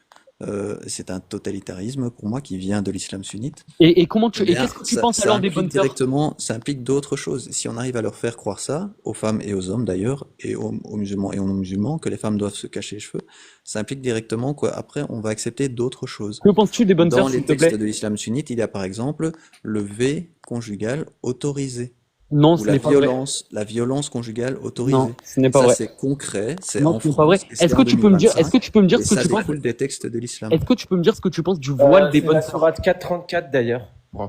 c'est un totalitarisme pour moi qui vient de l'islam sunnite. Et comment Eh et bien, qu'est-ce que tu penses alors des bonnes sœurs? directement, ça implique d'autres choses. Si on arrive à leur faire croire ça, aux femmes et aux hommes d'ailleurs, et aux musulmans et aux non-musulmans, que les femmes doivent se cacher les cheveux, ça implique directement qu'après on va accepter d'autres choses. Que penses-tu des bonnes Dans sœurs, les s'il te textes plaît? de l'islam sunnite, il y a par exemple le V conjugal autorisé. Non, Ou ce n'est pas vrai. la violence conjugale autorisée. Non, ce n'est pas Ça, vrai. c'est concret, c'est Non, en ce n'est pas vrai. France, et c'est Est-ce en que tu peux me dire, 2025, ce et que ça tu penses? découle des textes de l'islam. Est-ce que tu peux me dire ce que tu penses du voile des C'est bonnes la sœurs? sourate 434 d'ailleurs.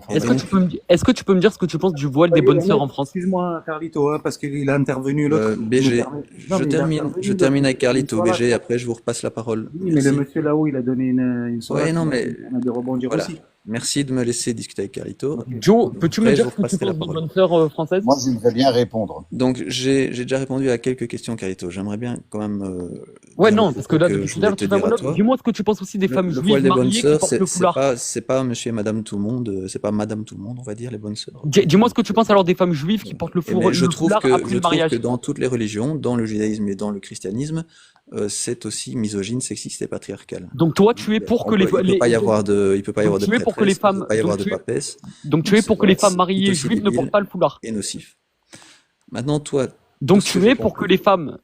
Est-ce que tu peux me dire ce que tu penses du voile des bonnes sœurs en France? Excuse-moi, Carlito, hein, parce qu'il a intervenu l'autre. Il me BG, permet- Non, mais il a intervenu je l'autre. termine avec Carlito, Voilà. BG, après je vous repasse la parole. Oui, mais le Merci. monsieur là-haut, il a donné une soirée. Ouais, non, mais On a dû rebondir voilà. aussi. Merci de me laisser discuter avec Carlito. Joe, peux-tu me Après, je dire vous ce que tu repasserai la penses des parole. bonnes sœurs françaises? Moi, j'aimerais bien répondre. Donc, j'ai déjà répondu à quelques questions, Carlito. J'aimerais bien quand même Ouais, dire non, le parce que propos là, que depuis je tout à l'heure, voulais te tu fais un dire à monologue. toi. Dis-moi ce que tu penses aussi des femmes Le juives voile des bonnes mariées qui sœurs, portent le foulard. c'est pas monsieur et madame tout le monde, c'est pas madame tout le monde, on va dire, les bonnes sœurs. Dis-moi ce que tu penses alors des femmes juives qui portent le Eh ben, je trouve foulard que, après je le trouve mariage. que dans toutes les religions, dans le judaïsme et dans le christianisme, c'est aussi misogyne, sexiste et patriarcal. Donc toi, tu es pour que Il peut pas y avoir de, il peut pas y donc avoir de tu es pour que les prêtresse, il femmes, peut pas y avoir donc de tu es, papesse. donc tu es pour que les femmes mariées aussi juives ne débile portent pas le foulard. et nocif. Maintenant, toi, Donc tout ce que tu je es pour que comprends, les femmes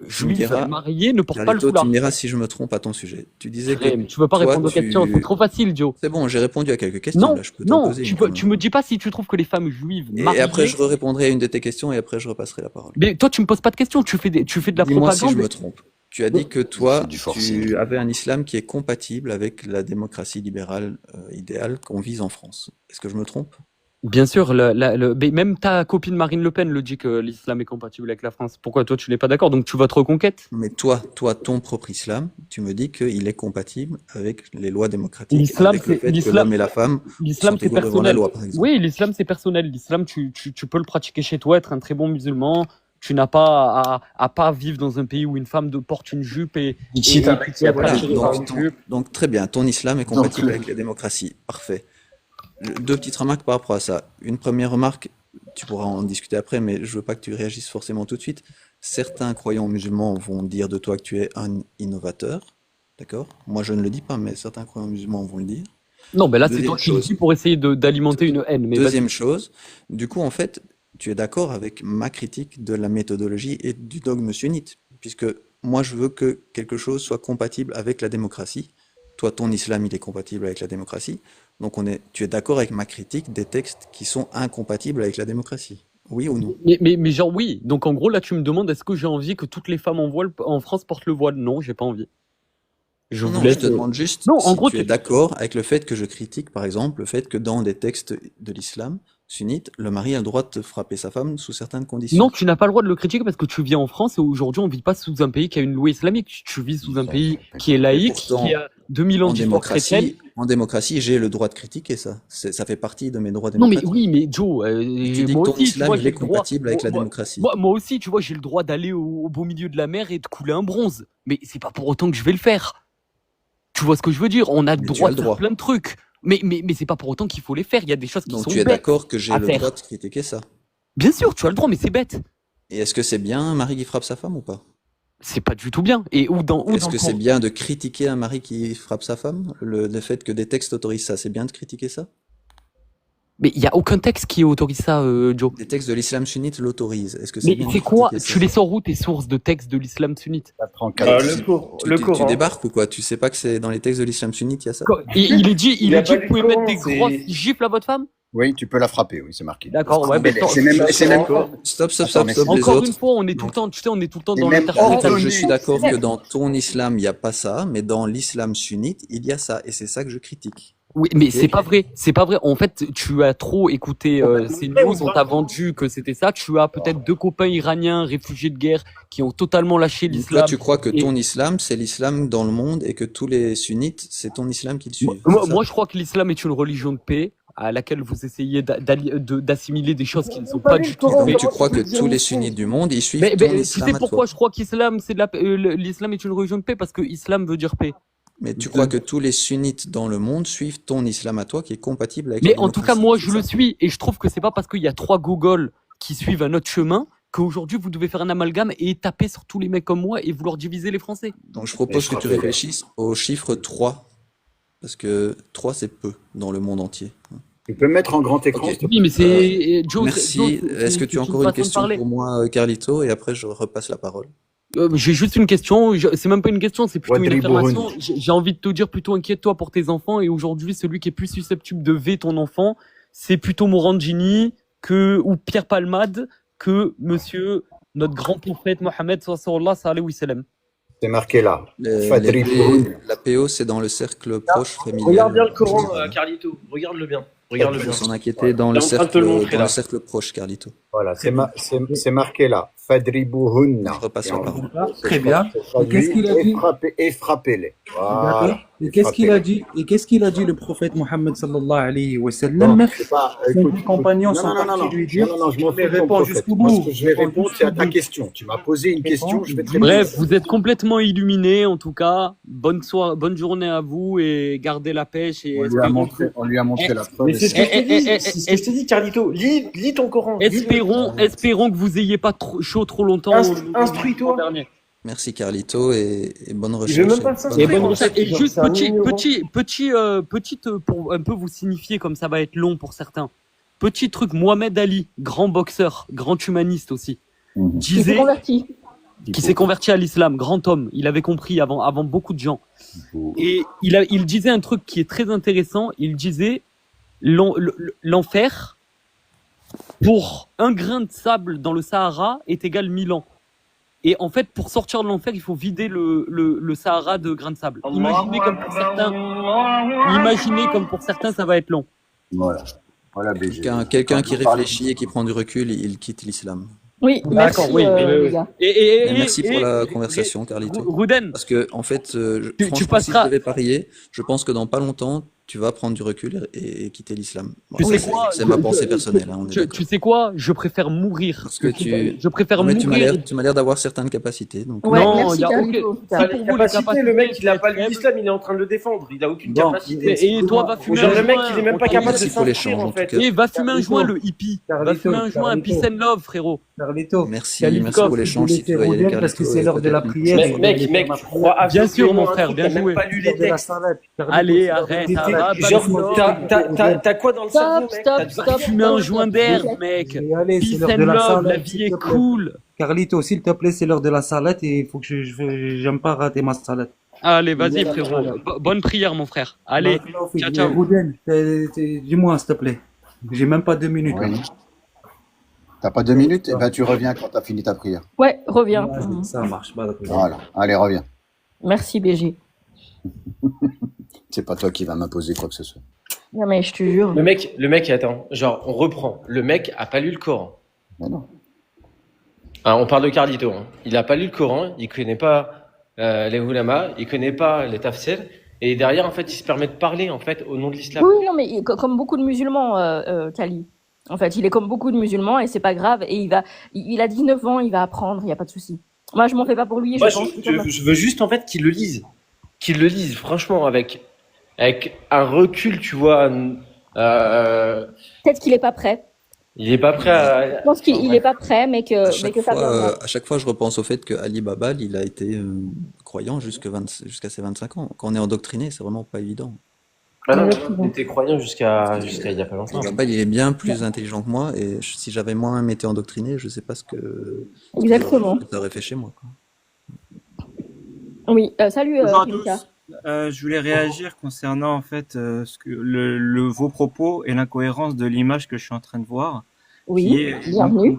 tu me juives diras, mariées ne portent pas le Carlito, tu foulard. me diras si je me trompe à ton sujet. Tu disais que Mais tu veux pas toi, répondre aux questions, c'est trop facile, Joe. C'est bon, j'ai répondu à quelques questions, Non, là, je peux t'en non, poser une quand même. tu me dis pas si tu trouves que les femmes juives Et mariées. après, je répondrai à une de tes questions et après, je repasserai la parole. Mais toi, tu me poses pas de questions, tu fais de la Dis-moi si propagande. je me trompe. Tu as dit que toi, tu avais un islam qui est compatible avec la démocratie libérale idéale qu'on vise en France. Est-ce que je me trompe? Bien sûr, mais même ta copine Marine Le Pen le dit que l'islam est compatible avec la France. Pourquoi toi tu n'es pas d'accord? Donc tu votes Reconquête? Mais toi, ton propre islam, tu me dis qu'il est compatible avec les lois démocratiques, L'islam, avec le c'est fait que l'homme et la femme l'islam, sont c'est égaux devant la personnel. loi, par exemple. Oui, l'islam, c'est personnel. L'islam, tu peux le pratiquer chez toi, être un très bon musulman. Tu n'as pas à pas vivre dans un pays où une femme porte une jupe et tu peux être attiré par une jupe. Donc très bien, ton islam est compatible avec la démocratie. Parfait. Deux petites remarques par rapport à ça. Une première remarque, tu pourras en discuter après, mais je veux pas que tu réagisses forcément tout de suite. Certains croyants musulmans vont dire de toi que tu es un innovateur, d'accord? Moi, je ne le dis pas, mais certains croyants musulmans vont le dire. Non, mais là, c'est Deuxième toi qui le chose, dis pour essayer d'alimenter une haine. Mais vas-y. deuxième chose, du coup, en fait, tu es d'accord avec ma critique de la méthodologie et du dogme sunnite, puisque moi, je veux que quelque chose soit compatible avec la démocratie. Toi, ton islam, il est compatible avec la démocratie. Donc, tu es d'accord avec ma critique des textes qui sont incompatibles avec la démocratie. Oui ou non? Mais genre, oui. Donc, en gros, là, tu me demandes est-ce que j'ai envie que toutes les femmes en France portent le voile? Non, j'ai pas envie. Je vous Non, laisse. je te demande juste Non, en si gros, tu es d'accord avec le fait que je critique, par exemple, le fait que dans des textes de l'islam sunnite, le mari a le droit de frapper sa femme sous certaines conditions. Non, tu n'as pas le droit de le critiquer parce que tu vis en France et aujourd'hui, on vit pas sous un pays qui a une loi islamique. Tu vis sous un pays qui est laïque, pourtant, qui a 2000 ans En d'histoire chrétienne. démocratie, j'ai le droit de critiquer ça. Ça fait partie de mes droits Non, mais démocratiques. oui, mais Joe, Tu dis moi que ton aussi, tu islam, vois, il j'ai est le droit. compatible avec la démocratie. Moi aussi, tu vois, j'ai le droit d'aller au beau milieu de la mer et de couler un bronze. Mais c'est pas pour autant que je vais le faire. Tu vois ce que je veux dire? On a le Mais tu droit as le de faire droit. plein de trucs. Mais c'est pas pour autant qu'il faut les faire. Il y a des choses qui Donc sont tu es bêtes d'accord que j'ai à le faire. droit de critiquer ça. Bien sûr, tu as le droit, mais c'est bête. Et est-ce que c'est bien un mari qui frappe sa femme ou pas? C'est pas du tout bien. Et Est-ce dans que le c'est Coran. bien de critiquer un mari qui frappe sa femme? Le fait que des textes autorisent ça, c'est bien de critiquer ça? Mais il y a aucun texte qui autorise ça, Joe. Des textes de l'islam sunnite l'autorisent. Est-ce que c'est Mais bien de c'est quoi? critiquer ça? Tu les sors où tes sources de textes de l'islam sunnite? Tu débarques ou quoi? Tu sais pas que c'est dans les textes de l'islam sunnite, il y a ça? Et il est dit, Il a pas que vous lu pouvez le mettre Coran, des c'est- grosses gifles à votre femme? Oui, tu peux la frapper, oui, c'est marqué. D'accord, ouais, mais C'est même, c'est même Stop, Attends, mais les encore autres. une fois, on est tout le temps, tu sais, on est tout le temps Et dans même l'interprétation. Donc, je suis d'accord que dans ton islam, il n'y a pas ça, mais dans l'islam sunnite, il y a ça. Et c'est ça que je critique. Oui, mais Ok. c'est pas vrai, c'est pas vrai. En fait, tu as trop écouté ces news, on t'a vendu que c'était ça. Tu as peut-être 2 copains iraniens réfugiés de guerre qui ont totalement lâché Donc l'islam. toi, tu crois que Et- ton islam, c'est l'islam dans le monde et que tous les sunnites, c'est ton islam qu'ils suivent. Moi, c'est ça? moi, je crois que l'islam est une religion de paix à laquelle vous essayez d'assimiler des choses qui ne sont pas du tout Donc vraies. tu crois que tous les sunnites du monde, ils suivent Mais ton tu islam sais à pourquoi toi. je crois qu'islam, c'est l'islam est une religion de paix? Parce que islam veut dire paix. Mais tu crois que tous les sunnites dans le monde suivent ton islam à toi qui est compatible avec Mais la en tout cas, démocratie, moi, c'est je ça? le suis. Et je trouve que c'est pas parce qu'il y a 3 gogols qui suivent un autre chemin qu'aujourd'hui, vous devez faire un amalgame et taper sur tous les mecs comme moi et vouloir diviser les Français. Donc je propose que tu réfléchisses au chiffre 3. Parce que 3, c'est peu dans le monde entier. Tu peux mettre en grand écran. Ok. s'il te Oui, mais c'est Joe. Merci. Joe, Est-ce que tu as encore une façon de question parler. pour moi, Carlito? Et après, je repasse la parole. J'ai juste une question. C'est même pas une question, c'est plutôt une Wadri affirmation. Bouhoun. J'ai envie de te dire plutôt inquiète-toi pour tes enfants. Et aujourd'hui, celui qui est plus susceptible de V ton enfant, c'est plutôt Morandini ou Pierre Palmade que monsieur, notre grand prophète Mohammed sallallahu alayhi wa sallam. C'est marqué là. Les Fadri Bouhoun. la PO, c'est dans le cercle proche familial. Regarde bien le Coran, Carlito. Regarde-le bien. Regarde-le Il bien. faut s'en inquiéter dans Il le est en train de te le montrer, dans là. le cercle proche, Carlito. Voilà, c'est marqué là. Fadribuhunna. Je repasse la parole. Très bien. Et qu'est-ce qu'il a dit? Et frappez-les. Voilà. D'accord. Et qu'est-ce qu'il a dit? Et qu'est-ce qu'il a dit le prophète Mohammed sallallahu alayhi wa Non, sallam? c'est pas. Ses Écoute, compagnons non, sont non, non, partis lui dire. non, je m'en fous mais de ton réponds prophète. jusqu'au Moi, ce bout. que je vais Réponds répondre, c'est à ta jusqu'au bout. question. Tu m'as posé une question, je vais te répondre. Bref, vous êtes complètement illuminés en tout cas. Bonne journée à vous et gardez la pêche. Et On lui a montré la preuve. Mais c'est ce que je t'ai dit, c'est ce que je t'ai dit, Carlito. Lis ton Coran. Espérons que vous ayez pas chaud trop longtemps. Instruis-toi. Merci Carlito et bonne recherche. Je vais même pas Bonne s'instruire. Et bonne recherche. recherche. Et Genre, juste c'est un ignorant. petite pour un peu vous signifier comme ça va être long pour certains. Petit truc, Mohamed Ali, grand boxeur, grand humaniste aussi, Qui s'est disait, converti. qui s'est converti à l'islam, grand homme, il avait compris avant beaucoup de gens. Et il disait un truc qui est très intéressant, il disait l'enfer pour un grain de sable dans le Sahara est égal 1000 ans. Et en fait, pour sortir de l'enfer, il faut vider le Sahara de grains de sable. Imaginez comme pour certains, ça va être long. Voilà. Voilà, BG. Quelqu'un qui réfléchit et qui prend du recul, il quitte l'islam. Oui, merci D'accord, oui, les gars. Et merci pour la conversation, Carlito. Ruden, Parce que, en fait, tu franchement, si je passeras. devais parier, je pense que dans pas longtemps, tu vas prendre du recul et quitter l'islam. Tu Bon, sais quoi, c'est ma pensée personnelle, hein, on est d'accord. tu sais quoi, je préfère mourir. Parce que Je préfère mais tu m'as mourir. l'air d'avoir certaines capacités. Donc, Ouais, Non, merci il y a Carlito. aucun. putain. Si Les pour vous, les capacités, le mec, il a capacités pas lu faibles. l'islam, il est en train de le défendre. Il a aucune Bon, capacité. Et toi, va fumer Genre, un le mec, joint. il est même pas on capable de merci pour l'échange, s'instruire, en en tout fait. cas. Et va fumer un Carlito, joint, le hippie. Va Carlito, fumer un joint, Carlito. peace and love, frérot. Carlito, Merci Kalikov, pour je vais l'échange. Si tu laisser dois y aller, Roden parce que Carlito, c'est et l'heure de la peut-être une prière. prochaine Je fois. vais aller Mec, faire ma tu prière. crois Bien sûr, aveuglément mon un frère, truc, bien t'as même joué. pas lu C'est l'heure les de la textes. salade. Carlito, Allez, c'est l'heure de arrête, la ça salade. va, Genre, Babylone. t'as quoi dans le cerveau, Stop, mec? stop, T'as du- stop, Fumer un stop, joint stop. d'air, S'il mec. Je vais y aller, c'est Peace l'heure and de la love, salade. la vie S'il est te plaît. cool. Carlito, s'il te plaît, c'est l'heure de la salade et il faut que j'aime pas rater ma salade. Allez, vas-y, Voilà, frérot. voilà. Bonne prière, mon frère. Allez, Barakallahu fik. ciao, ciao. Rouden, dis-moi s'il te plaît. J'ai même pas 2 minutes. Oui. là. T'as pas 2 minutes? Eh ben, tu reviens quand t'as fini ta prière. Ouais, reviens. Vas-y, ça marche. Barakallahu. Voilà. Allez, reviens. Merci BG. C'est pas toi qui va m'imposer quoi que ce soit. Non mais je te jure. Le mec, attends, genre, on reprend. Le mec a pas lu le Coran. Mais non. Ah, on parle de Carlito. Hein. Il a pas lu le Coran, il connaît pas les ulama, il connaît pas les tafsirs, et derrière, en fait, il se permet de parler, en fait, au nom de l'islam. Oui, non mais comme beaucoup de musulmans, Kali. En fait, il est comme beaucoup de musulmans et c'est pas grave. Et il a 19 ans, il va apprendre, il y a pas de souci. Moi, je m'en fais pas pour lui. Moi, Je pense que je veux juste, en fait, qu'il le lise. Qu'il le lise, franchement, avec un recul, tu vois. peut-être qu'il est pas prêt. Il est pas prêt à. Je pense qu'il est pas prêt, mais À que chaque ça viendra. fois, à chaque fois, je repense au fait que Ali Baba, il a été croyant jusqu'à ses 25 ans. Quand on est endoctriné, c'est vraiment pas évident. Ah non, il était croyant jusqu'à il y a pas longtemps. Ali Baba, il est bien plus intelligent que moi, et si j'avais moi-même été endoctriné, je sais pas ce que Exactement. ça aurait fait chez moi, quoi. Oui, salut Bonjour à Mika. tous. Je voulais réagir concernant en fait vos propos et l'incohérence de l'image que je suis en train de voir. Oui, qui est bienvenue.